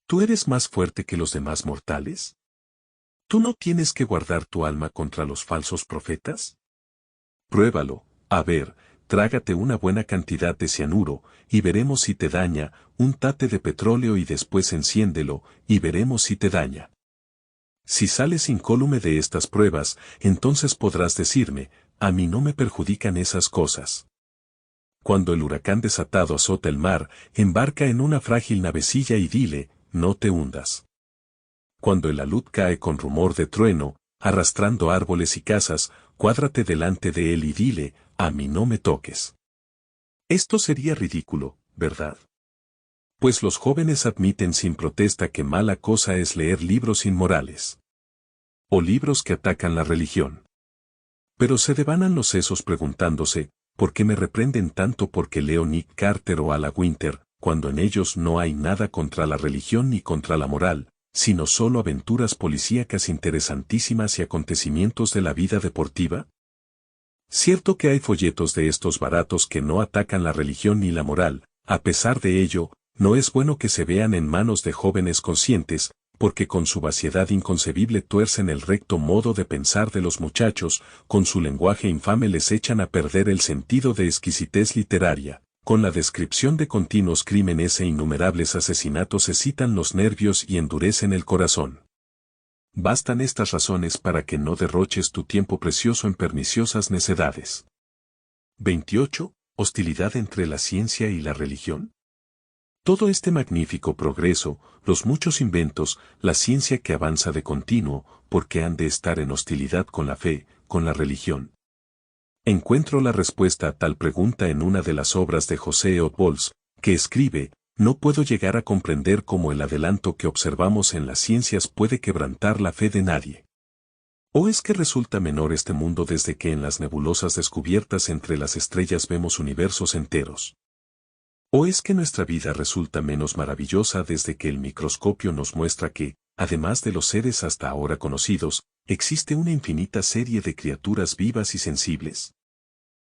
¿Tú eres más fuerte que los demás mortales? ¿Tú no tienes que guardar tu alma contra los falsos profetas? Pruébalo, a ver, trágate una buena cantidad de cianuro, y veremos si te daña, úntate de petróleo y después enciéndelo, y veremos si te daña. Si sales incólume de estas pruebas, entonces podrás decirme, a mí no me perjudican esas cosas. Cuando el huracán desatado azota el mar, embarca en una frágil navecilla y dile, no te hundas. Cuando el alud cae con rumor de trueno, arrastrando árboles y casas, cuádrate delante de él y dile, a mí no me toques. Esto sería ridículo, ¿verdad? Pues los jóvenes admiten sin protesta que mala cosa es leer libros inmorales. O libros que atacan la religión. Pero se devanan los sesos preguntándose, ¿por qué me reprenden tanto porque leo Nick Carter o Ala Winter, cuando en ellos no hay nada contra la religión ni contra la moral, sino solo aventuras policíacas interesantísimas y acontecimientos de la vida deportiva? Cierto que hay folletos de estos baratos que no atacan la religión ni la moral, a pesar de ello, no es bueno que se vean en manos de jóvenes conscientes, porque con su vaciedad inconcebible tuercen el recto modo de pensar de los muchachos, con su lenguaje infame les echan a perder el sentido de exquisitez literaria, con la descripción de continuos crímenes e innumerables asesinatos excitan los nervios y endurecen el corazón. Bastan estas razones para que no derroches tu tiempo precioso en perniciosas necedades. 28. Hostilidad entre la ciencia y la religión. Todo este magnífico progreso, los muchos inventos, la ciencia que avanza de continuo, ¿por qué han de estar en hostilidad con la fe, con la religión? Encuentro la respuesta a tal pregunta en una de las obras de José Eötvös, que escribe, no puedo llegar a comprender cómo el adelanto que observamos en las ciencias puede quebrantar la fe de nadie. ¿O es que resulta menor este mundo desde que en las nebulosas descubiertas entre las estrellas vemos universos enteros? ¿O es que nuestra vida resulta menos maravillosa desde que el microscopio nos muestra que, además de los seres hasta ahora conocidos, existe una infinita serie de criaturas vivas y sensibles?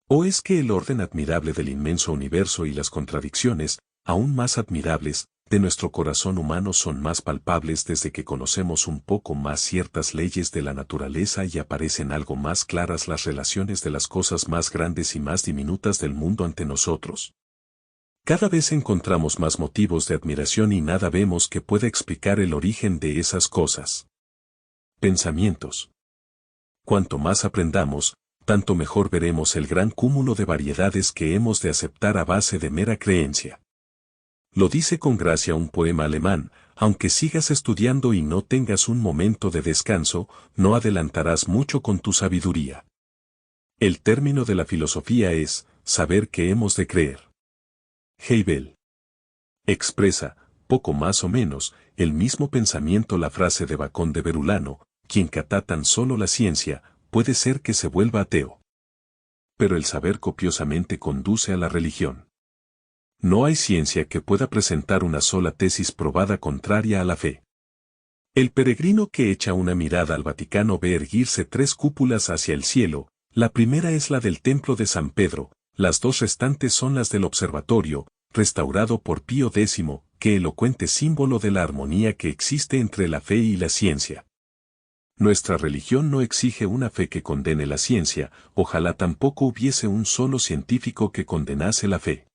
¿O es que el orden admirable del inmenso universo y las contradicciones, aún más admirables, de nuestro corazón humano son más palpables desde que conocemos un poco más ciertas leyes de la naturaleza y aparecen algo más claras las relaciones de las cosas más grandes y más diminutas del mundo ante nosotros? Cada vez encontramos más motivos de admiración y nada vemos que pueda explicar el origen de esas cosas. Pensamientos. Cuanto más aprendamos, tanto mejor veremos el gran cúmulo de variedades que hemos de aceptar a base de mera creencia. Lo dice con gracia un poema alemán, aunque sigas estudiando y no tengas un momento de descanso, no adelantarás mucho con tu sabiduría. El término de la filosofía es saber que hemos de creer. Hegel expresa, poco más o menos, el mismo pensamiento la frase de Bacon de Berulano: quien cata tan solo la ciencia, puede ser que se vuelva ateo. Pero el saber copiosamente conduce a la religión. No hay ciencia que pueda presentar una sola tesis probada contraria a la fe. El peregrino que echa una mirada al Vaticano ve erguirse 3 cúpulas hacia el cielo. La primera es la del Templo de San Pedro, las 2 restantes son las del Observatorio, restaurado por Pío X, que elocuente símbolo de la armonía que existe entre la fe y la ciencia. Nuestra religión no exige una fe que condene la ciencia, ojalá tampoco hubiese un solo científico que condenase la fe.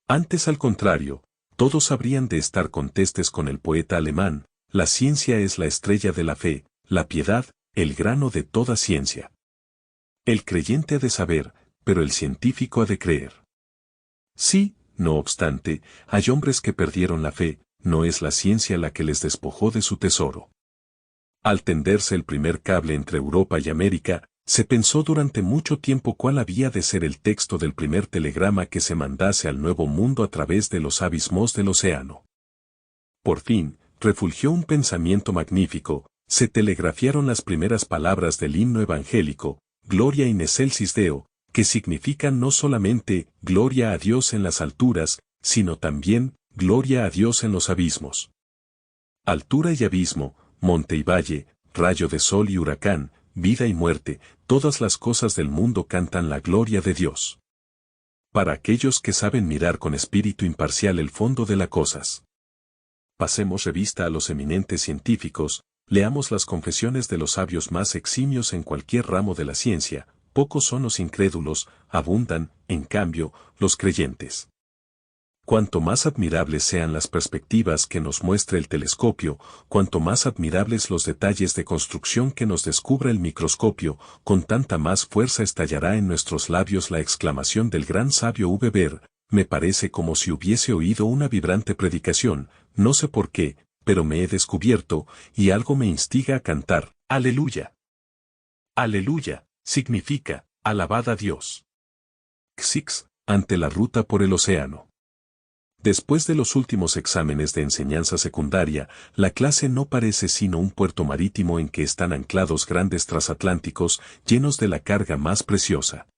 Antes, al contrario, todos habrían de estar contestes con el poeta alemán: la ciencia es la estrella de la fe, la piedad, el grano de toda ciencia. El creyente ha de saber, pero el científico ha de creer. Sí, no obstante, hay hombres que perdieron la fe, no es la ciencia la que les despojó de su tesoro. Al tenderse el primer cable entre Europa y América, se pensó durante mucho tiempo cuál había de ser el texto del primer telegrama que se mandase al Nuevo Mundo a través de los abismos del océano. Por fin, refulgió un pensamiento magnífico: se telegrafiaron las primeras palabras del himno evangélico, Gloria in excelsis Deo, que significan no solamente gloria a Dios en las alturas, sino también gloria a Dios en los abismos. Altura y abismo, monte y valle, rayo de sol y huracán, vida y muerte, todas las cosas del mundo cantan la gloria de Dios. Para aquellos que saben mirar con espíritu imparcial el fondo de las cosas. Pasemos revista a los eminentes científicos, leamos las confesiones de los sabios más eximios en cualquier ramo de la ciencia. Pocos son los incrédulos, abundan, en cambio, los creyentes. Cuanto más admirables sean las perspectivas que nos muestre el telescopio, cuanto más admirables los detalles de construcción que nos descubra el microscopio, con tanta más fuerza estallará en nuestros labios la exclamación del gran sabio Weber: me parece como si hubiese oído una vibrante predicación, no sé por qué, pero me he descubierto, y algo me instiga a cantar, ¡Aleluya! Aleluya, significa, alabad a Dios. Xix, ante la ruta por el océano. Después de los últimos exámenes de enseñanza secundaria, la clase no parece sino un puerto marítimo en que están anclados grandes transatlánticos llenos de la carga más preciosa.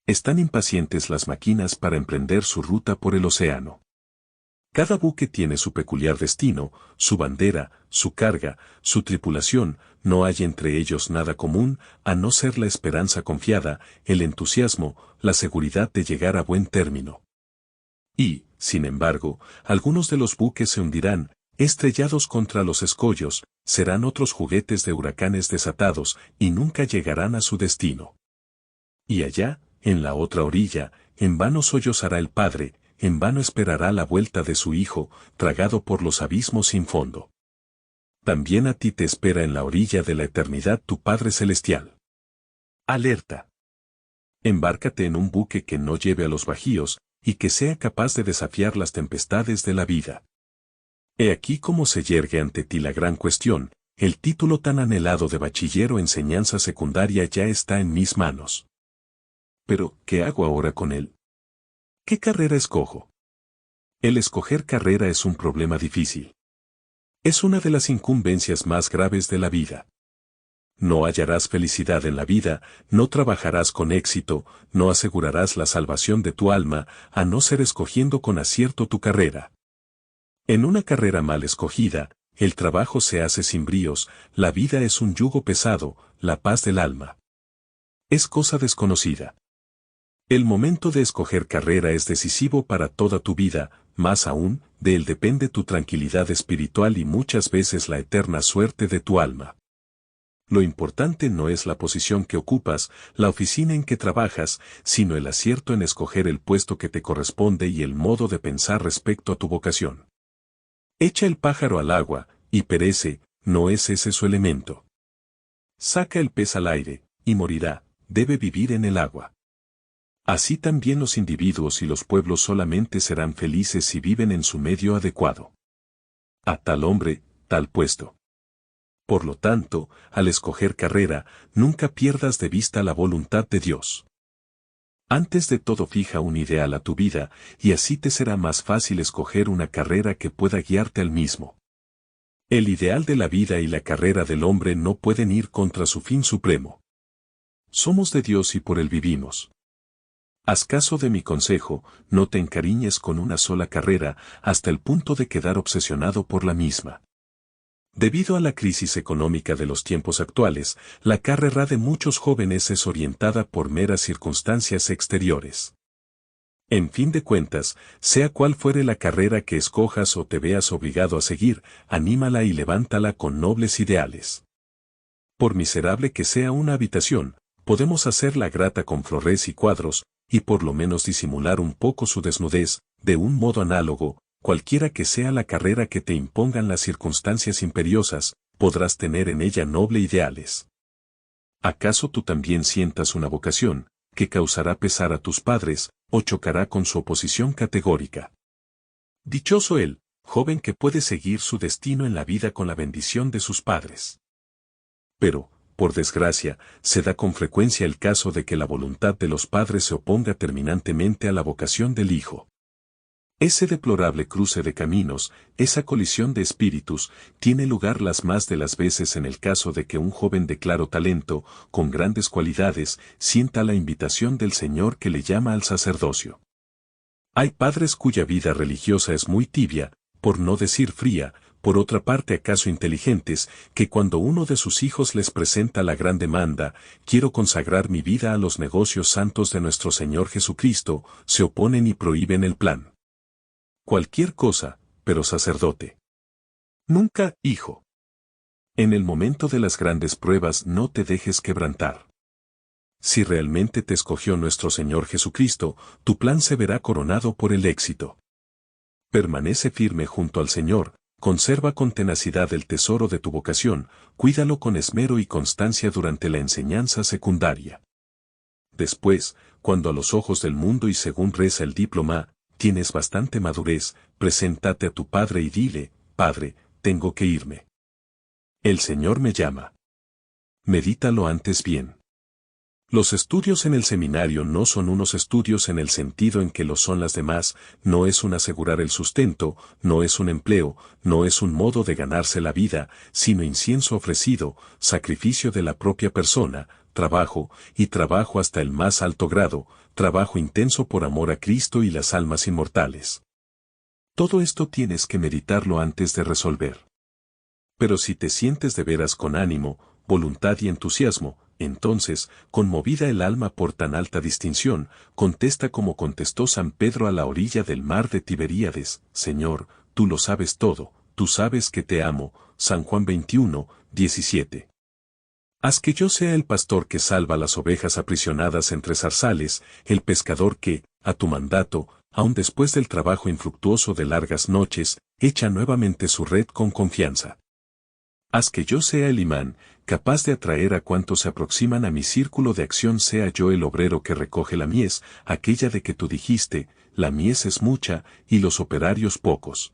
Están impacientes las máquinas para emprender su ruta por el océano. Cada buque tiene su peculiar destino, su bandera, su carga, su tripulación, no hay entre ellos nada común, a no ser la esperanza confiada, el entusiasmo, la seguridad de llegar a buen término. Y, sin embargo, algunos de los buques se hundirán, estrellados contra los escollos, serán otros juguetes de huracanes desatados, y nunca llegarán a su destino. Y allá, en la otra orilla, en vano sollozará el padre, en vano esperará la vuelta de su hijo, tragado por los abismos sin fondo. También a ti te espera en la orilla de la eternidad tu Padre Celestial. Alerta. Embárcate en un buque que no lleve a los bajíos, y que sea capaz de desafiar las tempestades de la vida. He aquí cómo se yergue ante ti la gran cuestión: el título tan anhelado de bachiller o enseñanza secundaria ya está en mis manos. Pero, ¿qué hago ahora con él? ¿Qué carrera escojo? El escoger carrera es un problema difícil. Es una de las incumbencias más graves de la vida. No hallarás felicidad en la vida, no trabajarás con éxito, no asegurarás la salvación de tu alma, a no ser escogiendo con acierto tu carrera. En una carrera mal escogida, el trabajo se hace sin bríos, la vida es un yugo pesado, la paz del alma es cosa desconocida. El momento de escoger carrera es decisivo para toda tu vida, más aún, de él depende tu tranquilidad espiritual y muchas veces la eterna suerte de tu alma. Lo importante no es la posición que ocupas, la oficina en que trabajas, sino el acierto en escoger el puesto que te corresponde y el modo de pensar respecto a tu vocación. Echa el pájaro al agua, y perece, no es ese su elemento. Saca el pez al aire, y morirá, debe vivir en el agua. Así también los individuos y los pueblos solamente serán felices si viven en su medio adecuado. A tal hombre, tal puesto. Por lo tanto, al escoger carrera, nunca pierdas de vista la voluntad de Dios. Antes de todo fija un ideal a tu vida, y así te será más fácil escoger una carrera que pueda guiarte al mismo. El ideal de la vida y la carrera del hombre no pueden ir contra su fin supremo. Somos de Dios y por Él vivimos. Haz caso de mi consejo, no te encariñes con una sola carrera hasta el punto de quedar obsesionado por la misma. Debido a la crisis económica de los tiempos actuales, la carrera de muchos jóvenes es orientada por meras circunstancias exteriores. En fin de cuentas, sea cual fuere la carrera que escojas o te veas obligado a seguir, anímala y levántala con nobles ideales. Por miserable que sea una habitación, podemos hacerla grata con flores y cuadros, y por lo menos disimular un poco su desnudez, de un modo análogo, cualquiera que sea la carrera que te impongan las circunstancias imperiosas, podrás tener en ella noble ideales. ¿Acaso tú también sientas una vocación, que causará pesar a tus padres, o chocará con su oposición categórica? Dichoso él, joven que puede seguir su destino en la vida con la bendición de sus padres. Pero, por desgracia, se da con frecuencia el caso de que la voluntad de los padres se oponga terminantemente a la vocación del hijo. Ese deplorable cruce de caminos, esa colisión de espíritus, tiene lugar las más de las veces en el caso de que un joven de claro talento, con grandes cualidades, sienta la invitación del Señor que le llama al sacerdocio. Hay padres cuya vida religiosa es muy tibia, por no decir fría, por otra parte acaso inteligentes, que cuando uno de sus hijos les presenta la gran demanda, quiero consagrar mi vida a los negocios santos de nuestro Señor Jesucristo, se oponen y prohíben el plan. Cualquier cosa, pero sacerdote. Nunca, hijo. En el momento de las grandes pruebas no te dejes quebrantar. Si realmente te escogió nuestro Señor Jesucristo, tu plan se verá coronado por el éxito. Permanece firme junto al Señor, conserva con tenacidad el tesoro de tu vocación, cuídalo con esmero y constancia durante la enseñanza secundaria. Después, cuando a los ojos del mundo y según reza el diploma, tienes bastante madurez, preséntate a tu padre y dile, Padre, tengo que irme. El Señor me llama. Medítalo antes bien. Los estudios en el seminario no son unos estudios en el sentido en que lo son las demás, no es un asegurar el sustento, no es un empleo, no es un modo de ganarse la vida, sino incienso ofrecido, sacrificio de la propia persona, trabajo, y trabajo hasta el más alto grado, trabajo intenso por amor a Cristo y las almas inmortales. Todo esto tienes que meditarlo antes de resolver. Pero si te sientes de veras con ánimo, voluntad y entusiasmo, entonces, conmovida el alma por tan alta distinción, contesta como contestó San Pedro a la orilla del mar de Tiberíades, Señor, tú lo sabes todo, tú sabes que te amo, San Juan 21, 17. Haz que yo sea el pastor que salva las ovejas aprisionadas entre zarzales, el pescador que, a tu mandato, aun después del trabajo infructuoso de largas noches, echa nuevamente su red con confianza. Haz que yo sea el imán, capaz de atraer a cuantos se aproximan a mi círculo de acción, sea yo el obrero que recoge la mies, aquella de que tú dijiste, la mies es mucha, y los operarios pocos.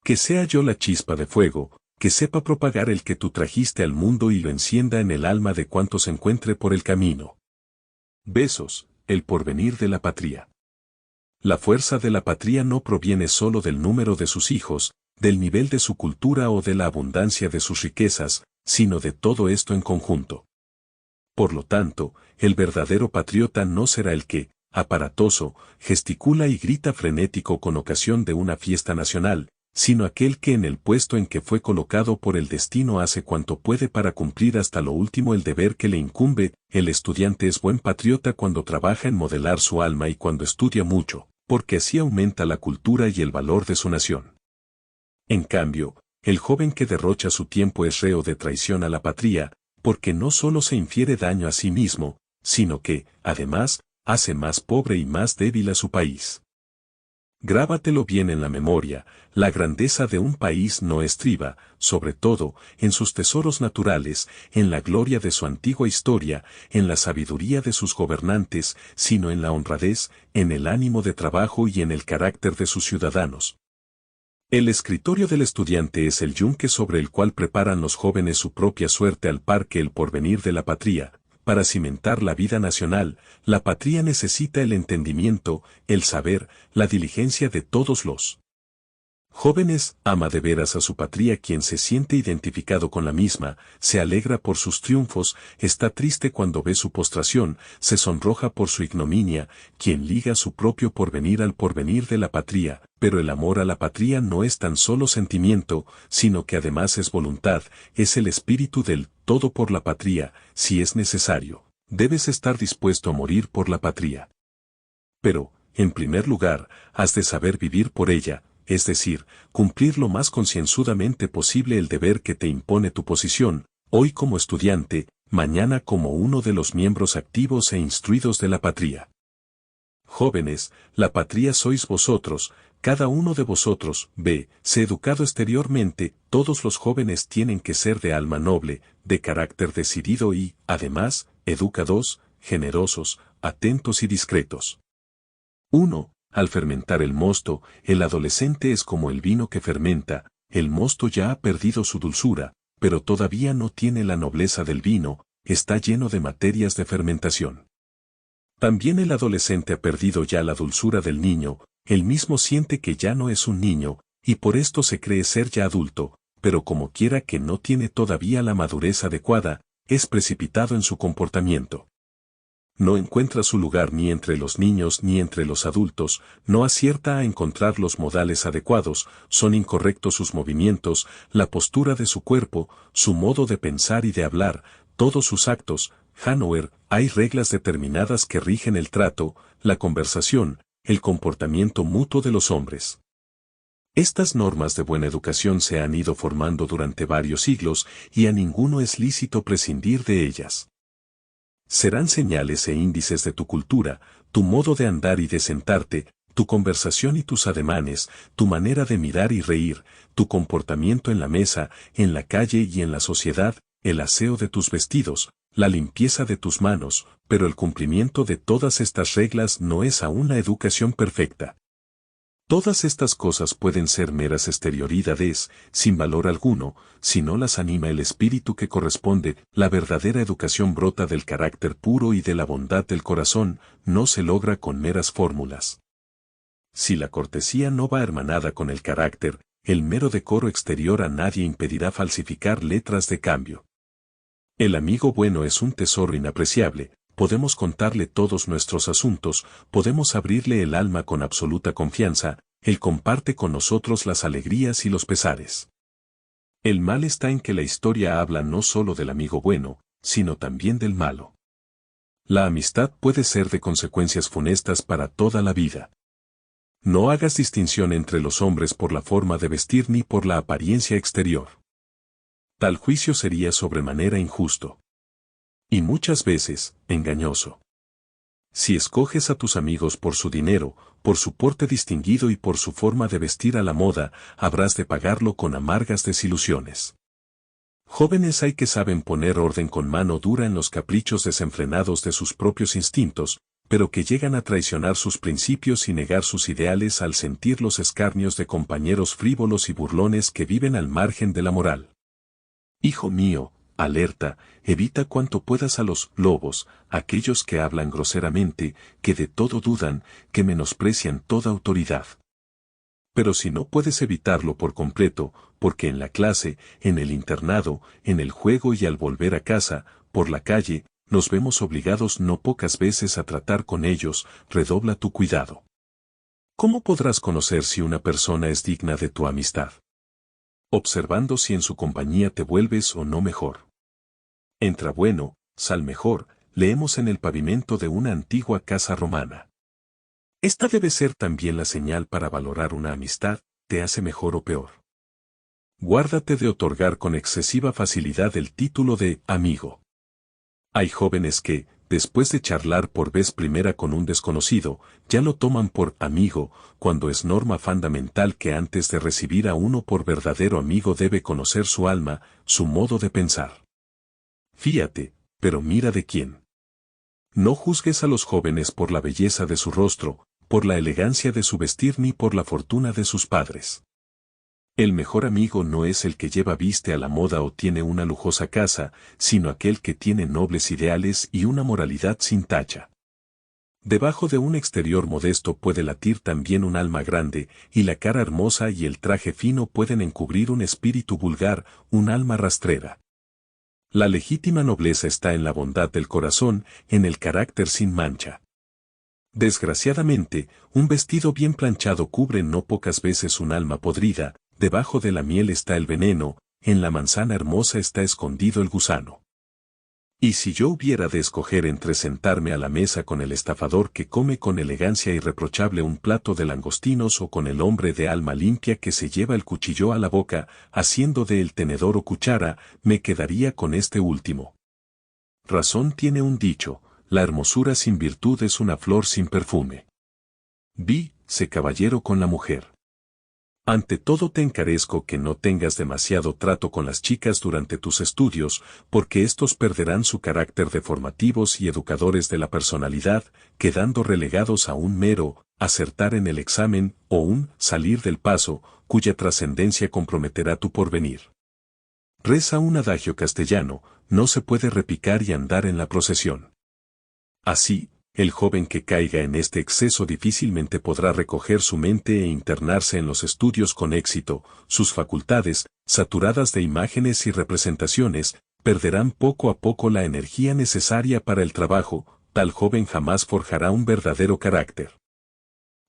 Que sea yo la chispa de fuego, que sepa propagar el que tú trajiste al mundo y lo encienda en el alma de cuantos encuentre por el camino. Besos, el porvenir de la patria. La fuerza de la patria no proviene solo del número de sus hijos, del nivel de su cultura o de la abundancia de sus riquezas, sino de todo esto en conjunto. Por lo tanto, el verdadero patriota no será el que, aparatoso, gesticula y grita frenético con ocasión de una fiesta nacional, sino aquel que en el puesto en que fue colocado por el destino hace cuanto puede para cumplir hasta lo último el deber que le incumbe. El estudiante es buen patriota cuando trabaja en modelar su alma y cuando estudia mucho, porque así aumenta la cultura y el valor de su nación. En cambio, el joven que derrocha su tiempo es reo de traición a la patria, porque no solo se infiere daño a sí mismo, sino que, además, hace más pobre y más débil a su país. Grábatelo bien en la memoria, la grandeza de un país no estriba, sobre todo, en sus tesoros naturales, en la gloria de su antigua historia, en la sabiduría de sus gobernantes, sino en la honradez, en el ánimo de trabajo y en el carácter de sus ciudadanos. El escritorio del estudiante es el yunque sobre el cual preparan los jóvenes su propia suerte al par que el porvenir de la patria. Para cimentar la vida nacional, la patria necesita el entendimiento, el saber, la diligencia de todos los jóvenes. Ama de veras a su patria quien se siente identificado con la misma, se alegra por sus triunfos, está triste cuando ve su postración, se sonroja por su ignominia, quien liga su propio porvenir al porvenir de la patria. Pero el amor a la patria no es tan solo sentimiento, sino que además es voluntad, es el espíritu del todo por la patria. Si es necesario, debes estar dispuesto a morir por la patria. Pero, en primer lugar, has de saber vivir por ella, es decir, cumplir lo más concienzudamente posible el deber que te impone tu posición, hoy como estudiante, mañana como uno de los miembros activos e instruidos de la patria. Jóvenes, la patria sois vosotros, cada uno de vosotros, sé educado exteriormente, todos los jóvenes tienen que ser de alma noble, de carácter decidido y, además, educados, generosos, atentos y discretos. 1. Al fermentar el mosto, el adolescente es como el vino que fermenta, el mosto ya ha perdido su dulzura, pero todavía no tiene la nobleza del vino, está lleno de materias de fermentación. También el adolescente ha perdido ya la dulzura del niño, él mismo siente que ya no es un niño, y por esto se cree ser ya adulto, pero como quiera que no tiene todavía la madurez adecuada, es precipitado en su comportamiento. No encuentra su lugar ni entre los niños ni entre los adultos, no acierta a encontrar los modales adecuados, son incorrectos sus movimientos, la postura de su cuerpo, su modo de pensar y de hablar, todos sus actos. Hanauer, hay reglas determinadas que rigen el trato, la conversación, el comportamiento mutuo de los hombres. Estas normas de buena educación se han ido formando durante varios siglos y a ninguno es lícito prescindir de ellas. Serán señales e índices de tu cultura, tu modo de andar y de sentarte, tu conversación y tus ademanes, tu manera de mirar y reír, tu comportamiento en la mesa, en la calle y en la sociedad, el aseo de tus vestidos, la limpieza de tus manos, pero el cumplimiento de todas estas reglas no es aún la educación perfecta. Todas estas cosas pueden ser meras exterioridades, sin valor alguno, si no las anima el espíritu que corresponde. La verdadera educación brota del carácter puro y de la bondad del corazón, no se logra con meras fórmulas. Si la cortesía no va hermanada con el carácter, el mero decoro exterior a nadie impedirá falsificar letras de cambio. El amigo bueno es un tesoro inapreciable. Podemos contarle todos nuestros asuntos, podemos abrirle el alma con absoluta confianza, él comparte con nosotros las alegrías y los pesares. El mal está en que la historia habla no solo del amigo bueno, sino también del malo. La amistad puede ser de consecuencias funestas para toda la vida. No hagas distinción entre los hombres por la forma de vestir ni por la apariencia exterior. Tal juicio sería sobremanera injusto. Y muchas veces, engañoso. Si escoges a tus amigos por su dinero, por su porte distinguido y por su forma de vestir a la moda, habrás de pagarlo con amargas desilusiones. Jóvenes hay que saben poner orden con mano dura en los caprichos desenfrenados de sus propios instintos, pero que llegan a traicionar sus principios y negar sus ideales al sentir los escarnios de compañeros frívolos y burlones que viven al margen de la moral. Hijo mío, alerta, evita cuanto puedas a los lobos, aquellos que hablan groseramente, que de todo dudan, que menosprecian toda autoridad. Pero si no puedes evitarlo por completo, porque en la clase, en el internado, en el juego y al volver a casa, por la calle, nos vemos obligados no pocas veces a tratar con ellos, redobla tu cuidado. ¿Cómo podrás conocer si una persona es digna de tu amistad? Observando si en su compañía te vuelves o no mejor. Entra bueno, sal mejor, leemos en el pavimento de una antigua casa romana. Esta debe ser también la señal para valorar una amistad, te hace mejor o peor. Guárdate de otorgar con excesiva facilidad el título de amigo. Hay jóvenes que, después de charlar por vez primera con un desconocido, ya lo toman por amigo, cuando es norma fundamental que antes de recibir a uno por verdadero amigo debe conocer su alma, su modo de pensar. Fíate, pero mira de quién. No juzgues a los jóvenes por la belleza de su rostro, por la elegancia de su vestir ni por la fortuna de sus padres. El mejor amigo no es el que lleva viste a la moda o tiene una lujosa casa, sino aquel que tiene nobles ideales y una moralidad sin tacha. Debajo de un exterior modesto puede latir también un alma grande, y la cara hermosa y el traje fino pueden encubrir un espíritu vulgar, un alma rastrera. La legítima nobleza está en la bondad del corazón, en el carácter sin mancha. Desgraciadamente, un vestido bien planchado cubre no pocas veces un alma podrida, debajo de la miel está el veneno, en la manzana hermosa está escondido el gusano. Y si yo hubiera de escoger entre sentarme a la mesa con el estafador que come con elegancia irreprochable un plato de langostinos o con el hombre de alma limpia que se lleva el cuchillo a la boca, haciendo de él tenedor o cuchara, me quedaría con este último. Razón tiene un dicho: la hermosura sin virtud es una flor sin perfume. Sé caballero con la mujer. Ante todo te encarezco que no tengas demasiado trato con las chicas durante tus estudios, porque éstos perderán su carácter de formativos y educadores de la personalidad, quedando relegados a un mero acertar en el examen o un salir del paso, cuya trascendencia comprometerá tu porvenir. Reza un adagio castellano: no se puede repicar y andar en la procesión. Así, el joven que caiga en este exceso difícilmente podrá recoger su mente e internarse en los estudios con éxito. Sus facultades, saturadas de imágenes y representaciones, perderán poco a poco la energía necesaria para el trabajo. Tal joven jamás forjará un verdadero carácter.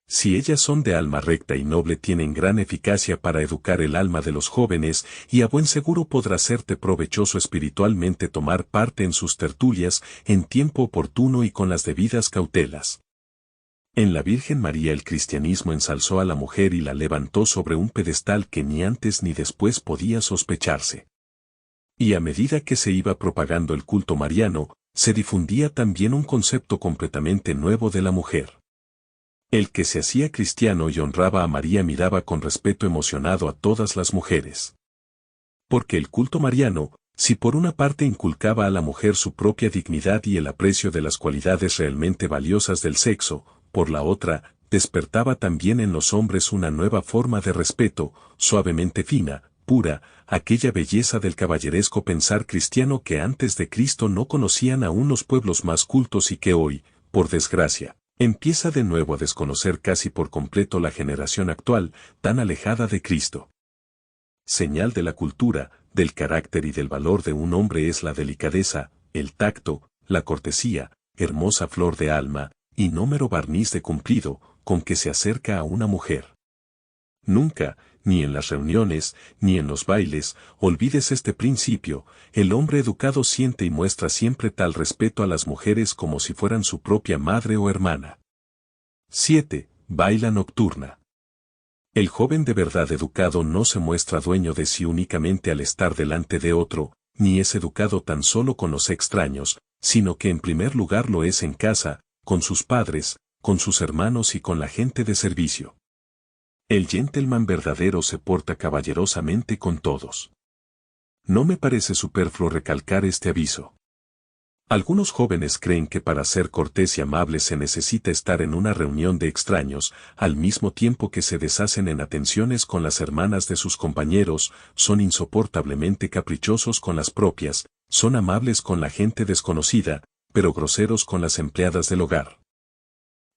Si ellas son de alma recta y noble, tienen gran eficacia para educar el alma de los jóvenes, y a buen seguro podrá serte provechoso espiritualmente tomar parte en sus tertulias en tiempo oportuno y con las debidas cautelas. En la Virgen María el cristianismo ensalzó a la mujer y la levantó sobre un pedestal que ni antes ni después podía sospecharse. Y a medida que se iba propagando el culto mariano, se difundía también un concepto completamente nuevo de la mujer. El que se hacía cristiano y honraba a María miraba con respeto emocionado a todas las mujeres. Porque el culto mariano, si por una parte inculcaba a la mujer su propia dignidad y el aprecio de las cualidades realmente valiosas del sexo, por la otra, despertaba también en los hombres una nueva forma de respeto, suavemente fina, pura, aquella belleza del caballeresco pensar cristiano que antes de Cristo no conocían aún los pueblos más cultos y que hoy, por desgracia, empieza de nuevo a desconocer casi por completo la generación actual, tan alejada de Cristo. Señal de la cultura, del carácter y del valor de un hombre es la delicadeza, el tacto, la cortesía, hermosa flor de alma, y no mero barniz de cumplido, con que se acerca a una mujer. Nunca, ni en las reuniones, ni en los bailes, olvides este principio: el hombre educado siente y muestra siempre tal respeto a las mujeres como si fueran su propia madre o hermana. 7. Baila nocturna. El joven de verdad educado no se muestra dueño de sí únicamente al estar delante de otro, ni es educado tan solo con los extraños, sino que en primer lugar lo es en casa, con sus padres, con sus hermanos y con la gente de servicio. El gentleman verdadero se porta caballerosamente con todos. No me parece superfluo recalcar este aviso. Algunos jóvenes creen que para ser cortés y amable se necesita estar en una reunión de extraños, al mismo tiempo que se deshacen en atenciones con las hermanas de sus compañeros, son insoportablemente caprichosos con las propias, son amables con la gente desconocida, pero groseros con las empleadas del hogar.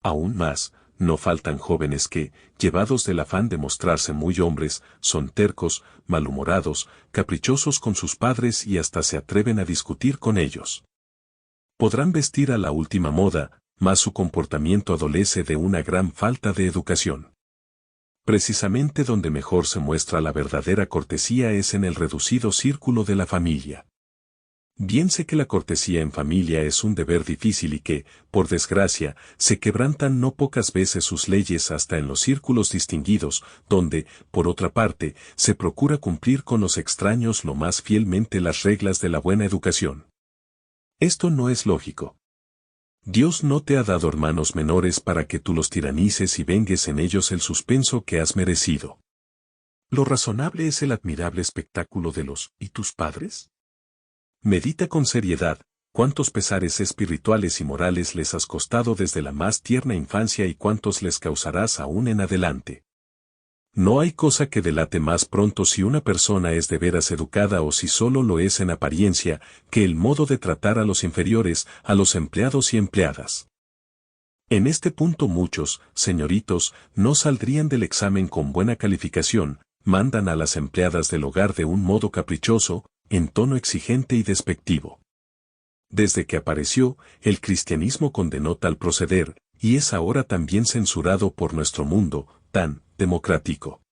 Aún más, no faltan jóvenes que, llevados del afán de mostrarse muy hombres, son tercos, malhumorados, caprichosos con sus padres y hasta se atreven a discutir con ellos. Podrán vestir a la última moda, mas su comportamiento adolece de una gran falta de educación. Precisamente donde mejor se muestra la verdadera cortesía es en el reducido círculo de la familia. Bien sé que la cortesía en familia es un deber difícil y que, por desgracia, se quebrantan no pocas veces sus leyes hasta en los círculos distinguidos, donde, por otra parte, se procura cumplir con los extraños lo más fielmente las reglas de la buena educación. Esto no es lógico. Dios no te ha dado hermanos menores para que tú los tiranices y vengues en ellos el suspenso que has merecido. Lo razonable es el admirable espectáculo de los ¿y tus padres? Medita con seriedad cuántos pesares espirituales y morales les has costado desde la más tierna infancia y cuántos les causarás aún en adelante. No hay cosa que delate más pronto si una persona es de veras educada o si solo lo es en apariencia, que el modo de tratar a los inferiores, a los empleados y empleadas. En este punto muchos, señoritos, no saldrían del examen con buena calificación, mandan a las empleadas del hogar de un modo caprichoso, en tono exigente y despectivo. Desde que apareció, el cristianismo condenó tal proceder, y es ahora también censurado por nuestro mundo, tan democrático.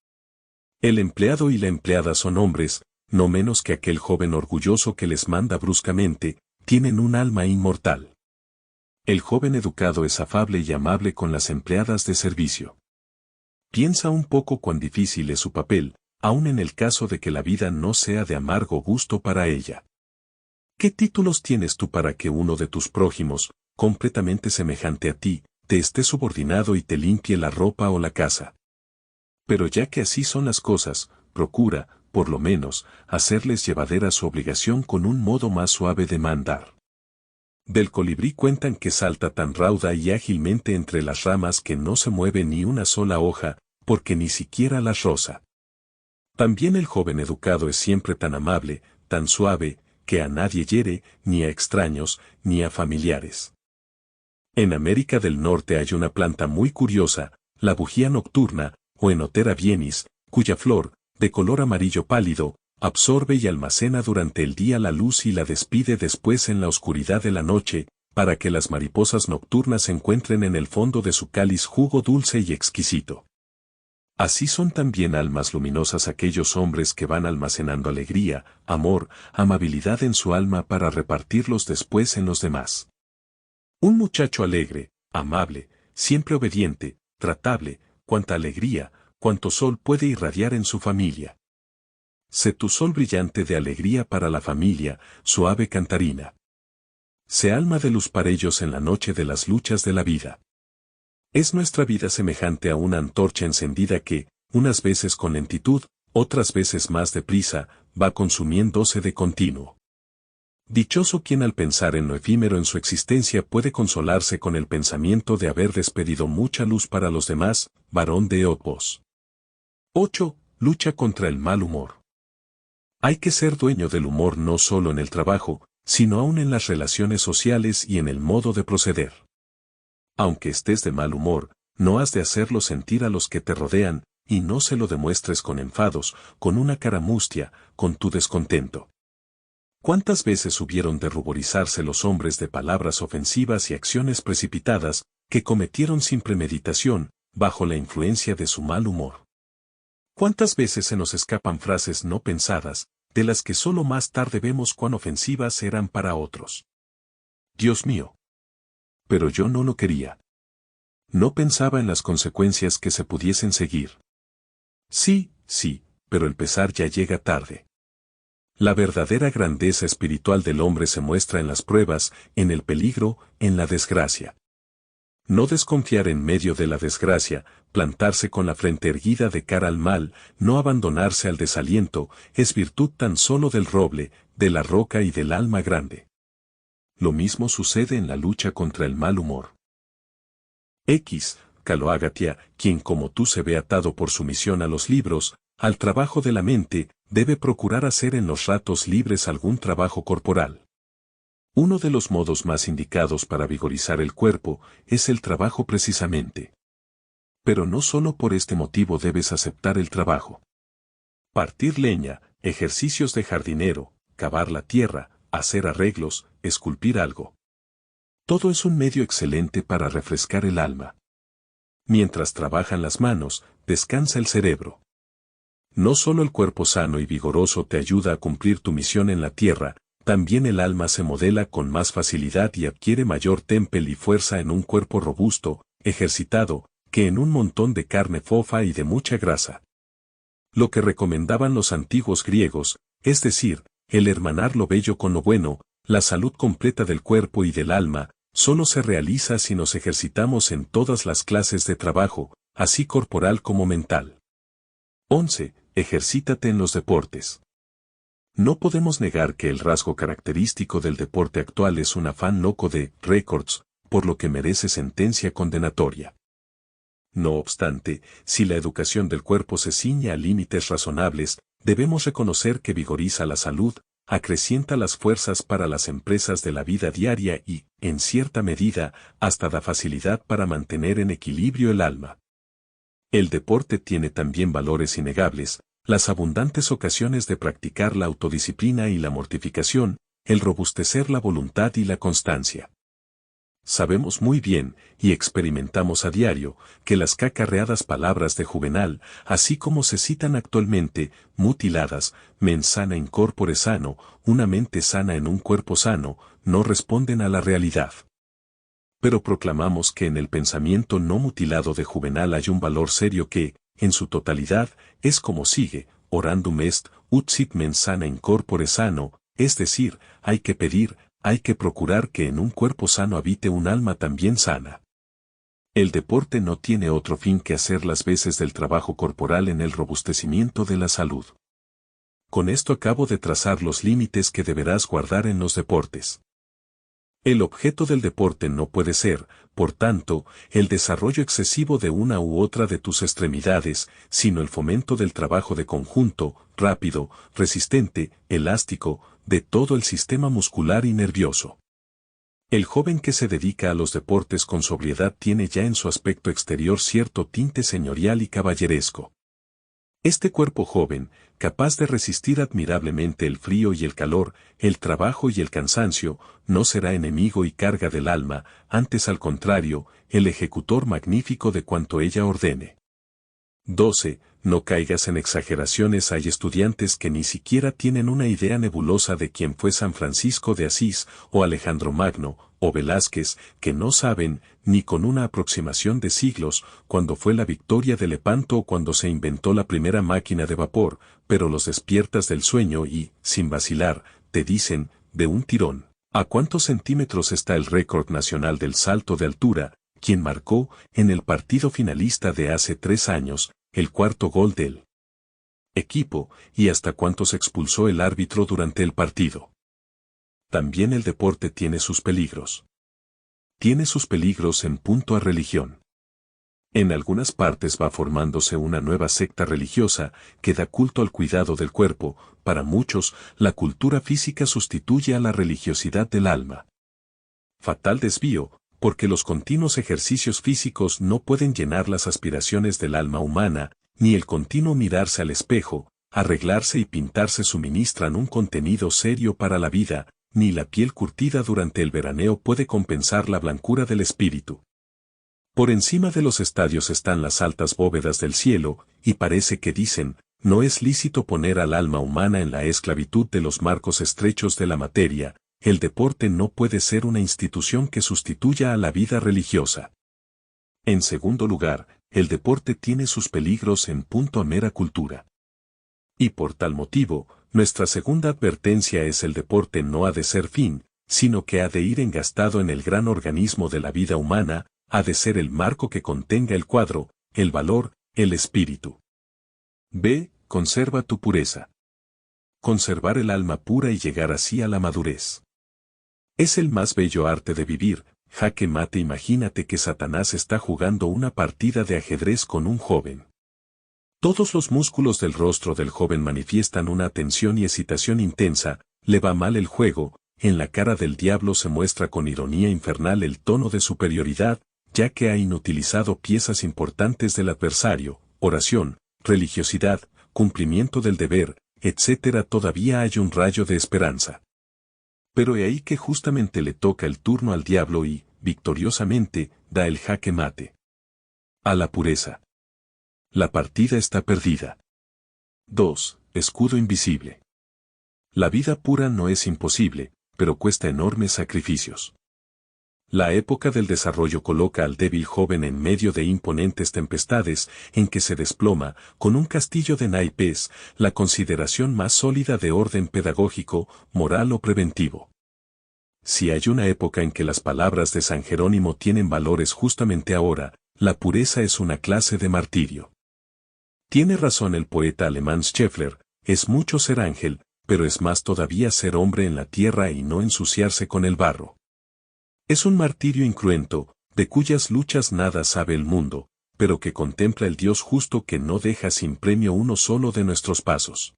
El empleado y la empleada son hombres, no menos que aquel joven orgulloso que les manda bruscamente, tienen un alma inmortal. El joven educado es afable y amable con las empleadas de servicio. Piensa un poco cuán difícil es su papel, aun en el caso de que la vida no sea de amargo gusto para ella. ¿Qué títulos tienes tú para que uno de tus prójimos, completamente semejante a ti, te esté subordinado y te limpie la ropa o la casa? Pero ya que así son las cosas, procura, por lo menos, hacerles llevadera su obligación con un modo más suave de mandar. Del colibrí cuentan que salta tan rauda y ágilmente entre las ramas que no se mueve ni una sola hoja, porque ni siquiera las roza. También el joven educado es siempre tan amable, tan suave, que a nadie hiere, ni a extraños, ni a familiares. En América del Norte hay una planta muy curiosa, la bujía nocturna, o Enotera bienis, cuya flor, de color amarillo pálido, absorbe y almacena durante el día la luz y la despide después en la oscuridad de la noche, para que las mariposas nocturnas encuentren en el fondo de su cáliz jugo dulce y exquisito. Así son también almas luminosas aquellos hombres que van almacenando alegría, amor, amabilidad en su alma para repartirlos después en los demás. Un muchacho alegre, amable, siempre obediente, tratable, cuánta alegría, cuánto sol puede irradiar en su familia. Sé tu sol brillante de alegría para la familia, suave cantarina. Sé alma de luz para ellos en la noche de las luchas de la vida. Es nuestra vida semejante a una antorcha encendida que, unas veces con lentitud, otras veces más deprisa, va consumiéndose de continuo. Dichoso quien al pensar en lo efímero en su existencia puede consolarse con el pensamiento de haber despedido mucha luz para los demás, varón de Opos. 8. Lucha contra el mal humor. Hay que ser dueño del humor no solo en el trabajo, sino aún en las relaciones sociales y en el modo de proceder. Aunque estés de mal humor, no has de hacerlo sentir a los que te rodean, y no se lo demuestres con enfados, con una cara mustia, con tu descontento. ¿Cuántas veces hubieron de ruborizarse los hombres de palabras ofensivas y acciones precipitadas, que cometieron sin premeditación, bajo la influencia de su mal humor? ¿Cuántas veces se nos escapan frases no pensadas, de las que solo más tarde vemos cuán ofensivas eran para otros? Dios mío. Pero yo no lo quería. No pensaba en las consecuencias que se pudiesen seguir. Sí, pero el pesar ya llega tarde. La verdadera grandeza espiritual del hombre se muestra en las pruebas, en el peligro, en la desgracia. No desconfiar en medio de la desgracia, plantarse con la frente erguida de cara al mal, no abandonarse al desaliento, es virtud tan solo del roble, de la roca y del alma grande. Lo mismo sucede en la lucha contra el mal humor. Caloagatia, quien como tú se ve atado por sumisión a los libros, al trabajo de la mente, debe procurar hacer en los ratos libres algún trabajo corporal. Uno de los modos más indicados para vigorizar el cuerpo es el trabajo precisamente. Pero no solo por este motivo debes aceptar el trabajo. Partir leña, ejercicios de jardinero, cavar la tierra, hacer arreglos, esculpir algo. Todo es un medio excelente para refrescar el alma. Mientras trabajan las manos, descansa el cerebro. No solo el cuerpo sano y vigoroso te ayuda a cumplir tu misión en la tierra, también el alma se modela con más facilidad y adquiere mayor temple y fuerza en un cuerpo robusto, ejercitado, que en un montón de carne fofa y de mucha grasa. Lo que recomendaban los antiguos griegos, es decir, el hermanar lo bello con lo bueno, la salud completa del cuerpo y del alma, solo se realiza si nos ejercitamos en todas las clases de trabajo, así corporal como mental. 11. Ejercítate en los deportes. No podemos negar que el rasgo característico del deporte actual es un afán loco de récords, por lo que merece sentencia condenatoria. No obstante, si la educación del cuerpo se ciñe a límites razonables, debemos reconocer que vigoriza la salud, acrecienta las fuerzas para las empresas de la vida diaria y, en cierta medida, hasta da facilidad para mantener en equilibrio el alma. El deporte tiene también valores innegables, las abundantes ocasiones de practicar la autodisciplina y la mortificación, el robustecer la voluntad y la constancia. Sabemos muy bien, y experimentamos a diario, que las cacarreadas palabras de Juvenal, así como se citan actualmente, mutiladas, mens sana in corpore sano, una mente sana en un cuerpo sano, no responden a la realidad. Pero proclamamos que en el pensamiento no mutilado de Juvenal hay un valor serio que, en su totalidad, es como sigue, orandum est, ut sit mens sana in corpore sano, es decir, hay que pedir, hay que procurar que en un cuerpo sano habite un alma también sana. El deporte no tiene otro fin que hacer las veces del trabajo corporal en el robustecimiento de la salud. Con esto acabo de trazar los límites que deberás guardar en los deportes. El objeto del deporte no puede ser, por tanto, el desarrollo excesivo de una u otra de tus extremidades, sino el fomento del trabajo de conjunto, rápido, resistente, elástico, de todo el sistema muscular y nervioso. El joven que se dedica a los deportes con sobriedad tiene ya en su aspecto exterior cierto tinte señorial y caballeresco. Este cuerpo joven, capaz de resistir admirablemente el frío y el calor, el trabajo y el cansancio, no será enemigo y carga del alma, antes al contrario, el ejecutor magnífico de cuanto ella ordene. 12. No caigas en exageraciones. Hay estudiantes que ni siquiera tienen una idea nebulosa de quién fue San Francisco de Asís, o Alejandro Magno, o Velázquez, que no saben, ni con una aproximación de siglos, cuándo fue la victoria de Lepanto o cuando se inventó la primera máquina de vapor, pero los despiertas del sueño y, sin vacilar, te dicen, de un tirón, ¿a cuántos centímetros está el récord nacional del salto de altura, quien marcó, en el partido finalista de hace 3 años, el cuarto gol del equipo, y hasta cuántos expulsó el árbitro durante el partido? También el deporte tiene sus peligros. Tiene sus peligros en punto a religión. En algunas partes va formándose una nueva secta religiosa que da culto al cuidado del cuerpo. Para muchos, la cultura física sustituye a la religiosidad del alma. Fatal desvío, porque los continuos ejercicios físicos no pueden llenar las aspiraciones del alma humana, ni el continuo mirarse al espejo, arreglarse y pintarse suministran un contenido serio para la vida, ni la piel curtida durante el veraneo puede compensar la blancura del espíritu. Por encima de los estadios están las altas bóvedas del cielo, y parece que dicen, no es lícito poner al alma humana en la esclavitud de los marcos estrechos de la materia. El deporte no puede ser una institución que sustituya a la vida religiosa. En segundo lugar, el deporte tiene sus peligros en punto a mera cultura. Y por tal motivo, nuestra segunda advertencia es: el deporte no ha de ser fin, sino que ha de ir engastado en el gran organismo de la vida humana, ha de ser el marco que contenga el cuadro, el valor, el espíritu. B. Conserva tu pureza. Conservar el alma pura y llegar así a la madurez. Es el más bello arte de vivir. Jaque mate. Imagínate que Satanás está jugando una partida de ajedrez con un joven. Todos los músculos del rostro del joven manifiestan una tensión y excitación intensa, le va mal el juego, en la cara del diablo se muestra con ironía infernal el tono de superioridad, ya que ha inutilizado piezas importantes del adversario, oración, religiosidad, cumplimiento del deber, etc. Todavía hay un rayo de esperanza. Pero he ahí que justamente le toca el turno al diablo y, victoriosamente, da el jaque mate. A la pureza. La partida está perdida. 2. Escudo invisible. La vida pura no es imposible, pero cuesta enormes sacrificios. La época del desarrollo coloca al débil joven en medio de imponentes tempestades, en que se desploma, con un castillo de naipes, la consideración más sólida de orden pedagógico, moral o preventivo. Si hay una época en que las palabras de San Jerónimo tienen valores justamente ahora, la pureza es una clase de martirio. Tiene razón el poeta alemán Scheffler, es mucho ser ángel, pero es más todavía ser hombre en la tierra y no ensuciarse con el barro. Es un martirio incruento, de cuyas luchas nada sabe el mundo, pero que contempla el Dios justo que no deja sin premio uno solo de nuestros pasos.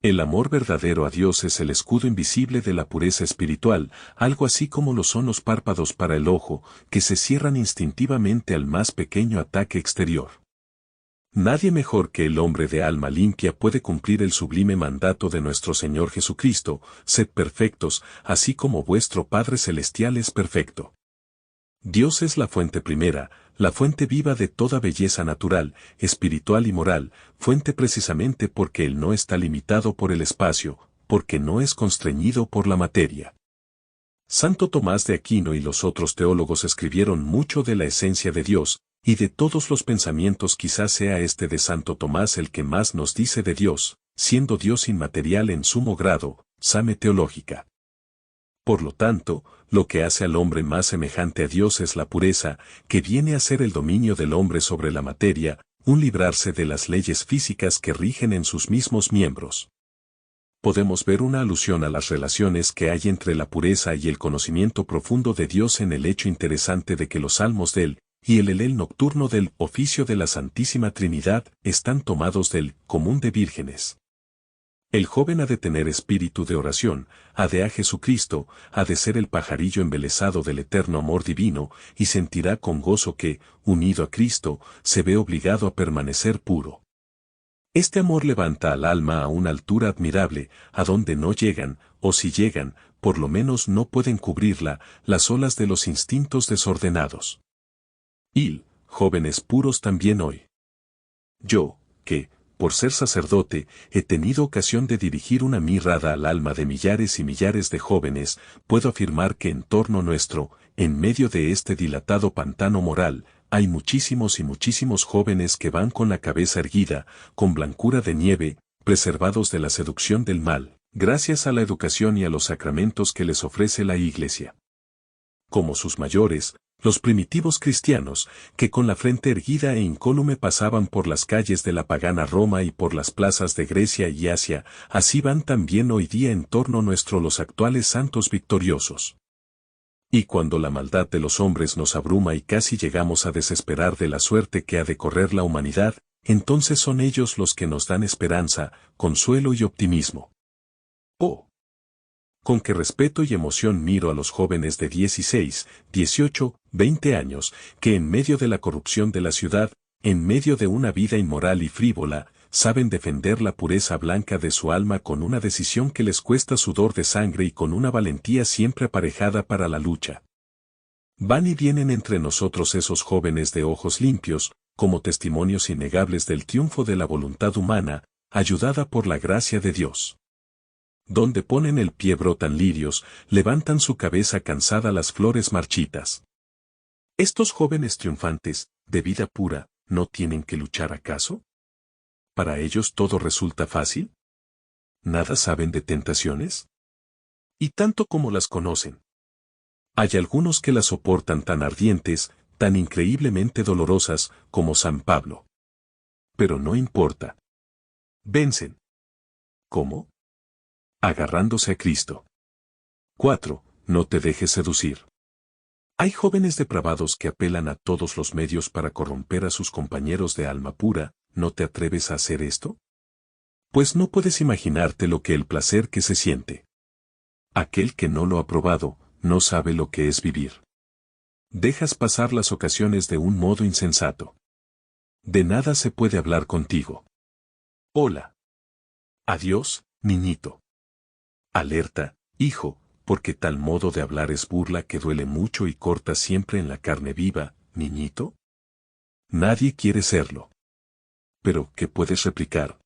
El amor verdadero a Dios es el escudo invisible de la pureza espiritual, algo así como lo son los párpados para el ojo, que se cierran instintivamente al más pequeño ataque exterior. Nadie mejor que el hombre de alma limpia puede cumplir el sublime mandato de nuestro Señor Jesucristo: sed perfectos, así como vuestro Padre Celestial es perfecto. Dios es la fuente primera, la fuente viva de toda belleza natural, espiritual y moral, fuente precisamente porque Él no está limitado por el espacio, porque no es constreñido por la materia. Santo Tomás de Aquino y los otros teólogos escribieron mucho de la esencia de Dios, y de todos los pensamientos quizás sea este de Santo Tomás el que más nos dice de Dios, siendo Dios inmaterial en sumo grado, Same Teológica. Por lo tanto, lo que hace al hombre más semejante a Dios es la pureza, que viene a ser el dominio del hombre sobre la materia, un librarse de las leyes físicas que rigen en sus mismos miembros. Podemos ver una alusión a las relaciones que hay entre la pureza y el conocimiento profundo de Dios en el hecho interesante de que los salmos del y el Elel nocturno del oficio de la Santísima Trinidad están tomados del común de vírgenes. El joven ha de tener espíritu de oración, ha de a Jesucristo, ha de ser el pajarillo embelesado del eterno amor divino, y sentirá con gozo que, unido a Cristo, se ve obligado a permanecer puro. Este amor levanta al alma a una altura admirable, a donde no llegan, o si llegan, por lo menos no pueden cubrirla, las olas de los instintos desordenados. Y, jóvenes puros también hoy. Yo, que, por ser sacerdote, he tenido ocasión de dirigir una mirada al alma de millares y millares de jóvenes, puedo afirmar que en torno nuestro, en medio de este dilatado pantano moral, hay muchísimos y muchísimos jóvenes que van con la cabeza erguida, con blancura de nieve, preservados de la seducción del mal, gracias a la educación y a los sacramentos que les ofrece la Iglesia. Como sus mayores, los primitivos cristianos, que con la frente erguida e incólume pasaban por las calles de la pagana Roma y por las plazas de Grecia y Asia, así van también hoy día en torno nuestro los actuales santos victoriosos. Y cuando la maldad de los hombres nos abruma y casi llegamos a desesperar de la suerte que ha de correr la humanidad, entonces son ellos los que nos dan esperanza, consuelo y optimismo. Oh, con qué respeto y emoción miro a los jóvenes de 16, 18, 20 años, que en medio de la corrupción de la ciudad, en medio de una vida inmoral y frívola, saben defender la pureza blanca de su alma con una decisión que les cuesta sudor de sangre y con una valentía siempre aparejada para la lucha. Van y vienen entre nosotros esos jóvenes de ojos limpios, como testimonios innegables del triunfo de la voluntad humana, ayudada por la gracia de Dios. Donde ponen el pie brotan lirios, levantan su cabeza cansada las flores marchitas. Estos jóvenes triunfantes, de vida pura, ¿no tienen que luchar acaso? ¿Para ellos todo resulta fácil? ¿Nada saben de tentaciones? Y tanto como las conocen. Hay algunos que las soportan tan ardientes, tan increíblemente dolorosas, como San Pablo. Pero no importa. Vencen. ¿Cómo? Agarrándose a Cristo. 4. No te dejes seducir. Hay jóvenes depravados que apelan a todos los medios para corromper a sus compañeros de alma pura. ¿No te atreves a hacer esto? Pues no puedes imaginarte lo que el placer que se siente. Aquel que no lo ha probado, no sabe lo que es vivir. Dejas pasar las ocasiones de un modo insensato. De nada se puede hablar contigo. Hola. Adiós, niñito. Alerta, hijo, porque tal modo de hablar es burla que duele mucho y corta siempre en la carne viva, niñito. Nadie quiere serlo. Pero, ¿qué puedes replicar?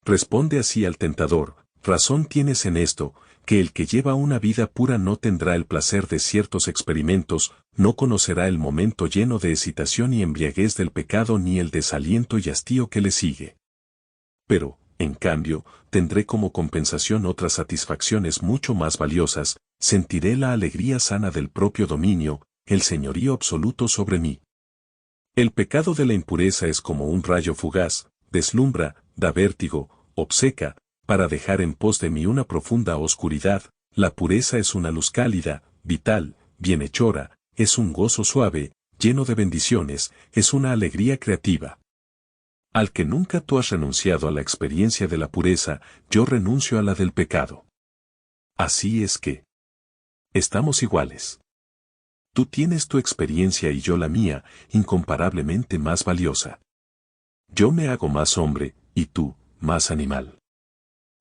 Responde así al tentador: razón tienes en esto, que el que lleva una vida pura no tendrá el placer de ciertos experimentos, no conocerá el momento lleno de excitación y embriaguez del pecado ni el desaliento y hastío que le sigue. Pero, en cambio, tendré como compensación otras satisfacciones mucho más valiosas, sentiré la alegría sana del propio dominio, el señorío absoluto sobre mí. El pecado de la impureza es como un rayo fugaz, deslumbra, da vértigo, obceca, para dejar en pos de mí una profunda oscuridad. La pureza es una luz cálida, vital, bienhechora, es un gozo suave, lleno de bendiciones, es una alegría creativa. Al que nunca tú has renunciado a la experiencia de la pureza, yo renuncio a la del pecado. Así es que estamos iguales. Tú tienes tu experiencia y yo la mía, incomparablemente más valiosa. Yo me hago más hombre, y tú, más animal.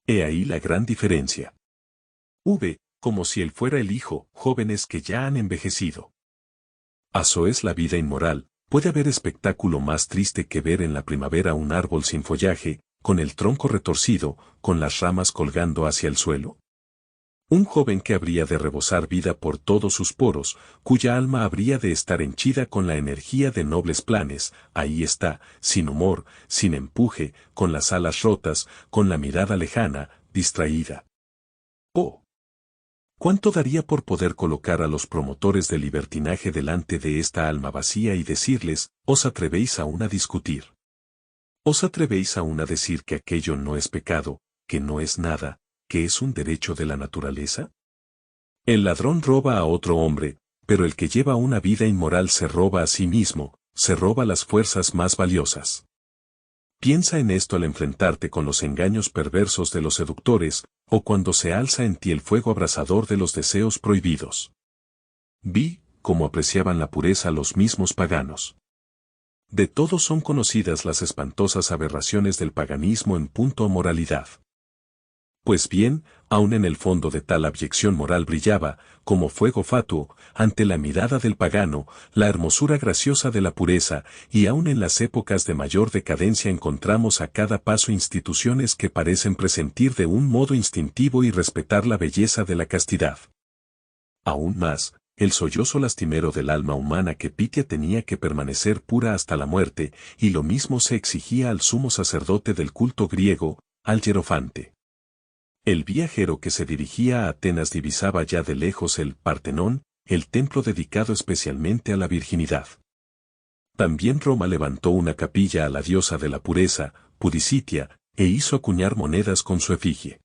He ahí la gran diferencia. Como si él fuera el hijo, jóvenes que ya han envejecido. Aso es la vida inmoral. ¿Puede haber espectáculo más triste que ver en la primavera un árbol sin follaje, con el tronco retorcido, con las ramas colgando hacia el suelo? Un joven que habría de rebosar vida por todos sus poros, cuya alma habría de estar henchida con la energía de nobles planes, ahí está, sin humor, sin empuje, con las alas rotas, con la mirada lejana, distraída. Oh, ¿cuánto daría por poder colocar a los promotores del libertinaje delante de esta alma vacía y decirles, os atrevéis aún a discutir? ¿Os atrevéis aún a decir que aquello no es pecado, que no es nada, que es un derecho de la naturaleza? El ladrón roba a otro hombre, pero el que lleva una vida inmoral se roba a sí mismo, se roba las fuerzas más valiosas. Piensa en esto al enfrentarte con los engaños perversos de los seductores, o cuando se alza en ti el fuego abrasador de los deseos prohibidos. Vi cómo apreciaban la pureza los mismos paganos. De todos son conocidas las espantosas aberraciones del paganismo en punto a moralidad. Pues bien, aun en el fondo de tal abyección moral brillaba, como fuego fatuo, ante la mirada del pagano, la hermosura graciosa de la pureza, y aun en las épocas de mayor decadencia encontramos a cada paso instituciones que parecen presentir de un modo instintivo y respetar la belleza de la castidad. Aún más, el sollozo lastimero del alma humana que Pitia tenía que permanecer pura hasta la muerte, y lo mismo se exigía al sumo sacerdote del culto griego, al Hierofante. El viajero que se dirigía a Atenas divisaba ya de lejos el Partenón, el templo dedicado especialmente a la virginidad. También Roma levantó una capilla a la diosa de la pureza, Pudicitia, e hizo acuñar monedas con su efigie.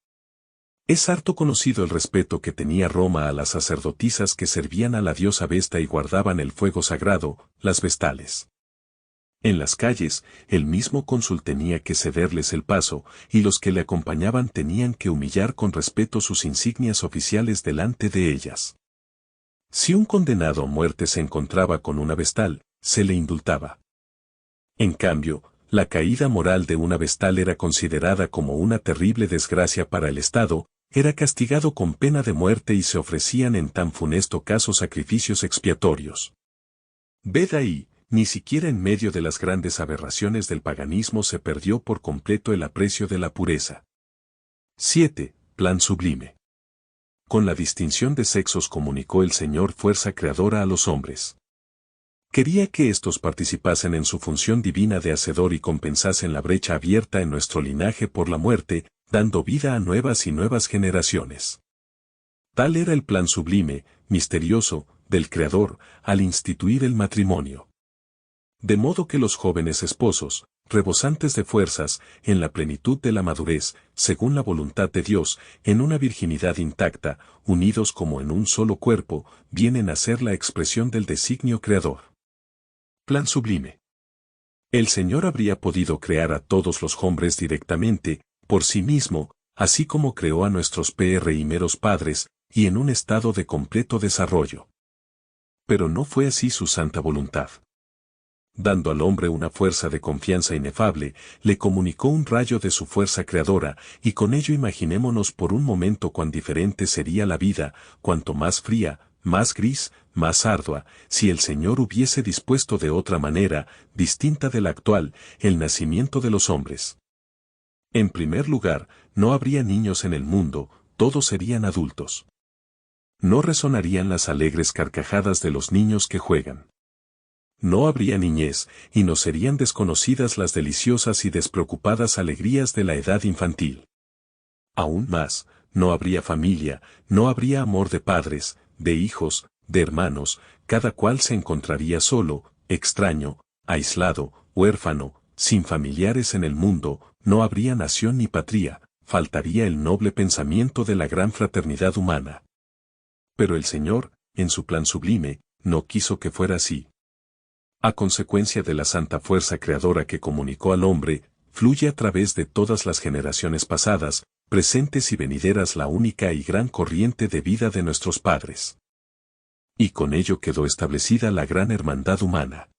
Es harto conocido el respeto que tenía Roma a las sacerdotisas que servían a la diosa Vesta y guardaban el fuego sagrado, las vestales. En las calles, el mismo cónsul tenía que cederles el paso, y los que le acompañaban tenían que humillar con respeto sus insignias oficiales delante de ellas. Si un condenado a muerte se encontraba con una vestal, se le indultaba. En cambio, la caída moral de una vestal era considerada como una terrible desgracia para el Estado, era castigado con pena de muerte y se ofrecían en tan funesto caso sacrificios expiatorios. Ved ahí, ni siquiera en medio de las grandes aberraciones del paganismo se perdió por completo el aprecio de la pureza. 7. Plan sublime. Con la distinción de sexos comunicó el Señor fuerza creadora a los hombres. Quería que éstos participasen en su función divina de hacedor y compensasen la brecha abierta en nuestro linaje por la muerte, dando vida a nuevas y nuevas generaciones. Tal era el plan sublime, misterioso, del Creador, al instituir el matrimonio. De modo que los jóvenes esposos, rebosantes de fuerzas, en la plenitud de la madurez, según la voluntad de Dios, en una virginidad intacta, unidos como en un solo cuerpo, vienen a ser la expresión del designio creador. Plan sublime. El Señor habría podido crear a todos los hombres directamente, por sí mismo, así como creó a nuestros primeros padres, y en un estado de completo desarrollo. Pero no fue así su santa voluntad. Dando al hombre una fuerza de confianza inefable, le comunicó un rayo de su fuerza creadora, y con ello imaginémonos por un momento cuán diferente sería la vida, cuanto más fría, más gris, más ardua, si el Señor hubiese dispuesto de otra manera, distinta de la actual, el nacimiento de los hombres. En primer lugar, no habría niños en el mundo, todos serían adultos. No resonarían las alegres carcajadas de los niños que juegan. No habría niñez, y nos serían desconocidas las deliciosas y despreocupadas alegrías de la edad infantil. Aún más, no habría familia, no habría amor de padres, de hijos, de hermanos, cada cual se encontraría solo, extraño, aislado, huérfano, sin familiares en el mundo, no habría nación ni patria, faltaría el noble pensamiento de la gran fraternidad humana. Pero el Señor, en su plan sublime, no quiso que fuera así. A consecuencia de la santa fuerza creadora que comunicó al hombre, fluye a través de todas las generaciones pasadas, presentes y venideras la única y gran corriente de vida de nuestros padres. Y con ello quedó establecida la gran hermandad humana.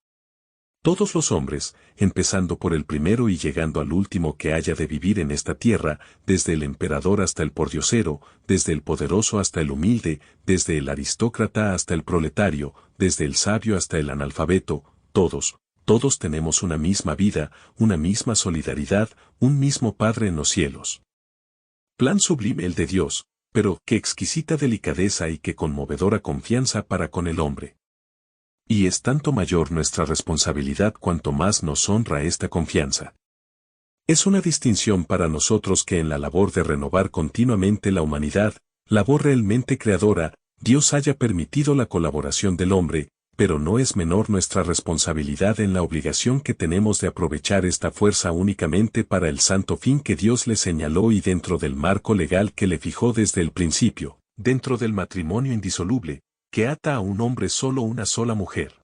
Todos los hombres, empezando por el primero y llegando al último que haya de vivir en esta tierra, desde el emperador hasta el pordiosero, desde el poderoso hasta el humilde, desde el aristócrata hasta el proletario, desde el sabio hasta el analfabeto, todos tenemos una misma vida, una misma solidaridad, un mismo Padre en los cielos. Plan sublime el de Dios, pero qué exquisita delicadeza y qué conmovedora confianza para con el hombre. Y es tanto mayor nuestra responsabilidad cuanto más nos honra esta confianza. Es una distinción para nosotros que en la labor de renovar continuamente la humanidad, labor realmente creadora, Dios haya permitido la colaboración del hombre, pero no es menor nuestra responsabilidad en la obligación que tenemos de aprovechar esta fuerza únicamente para el santo fin que Dios le señaló y dentro del marco legal que le fijó desde el principio, dentro del matrimonio indisoluble, que ata a un hombre solo una sola mujer.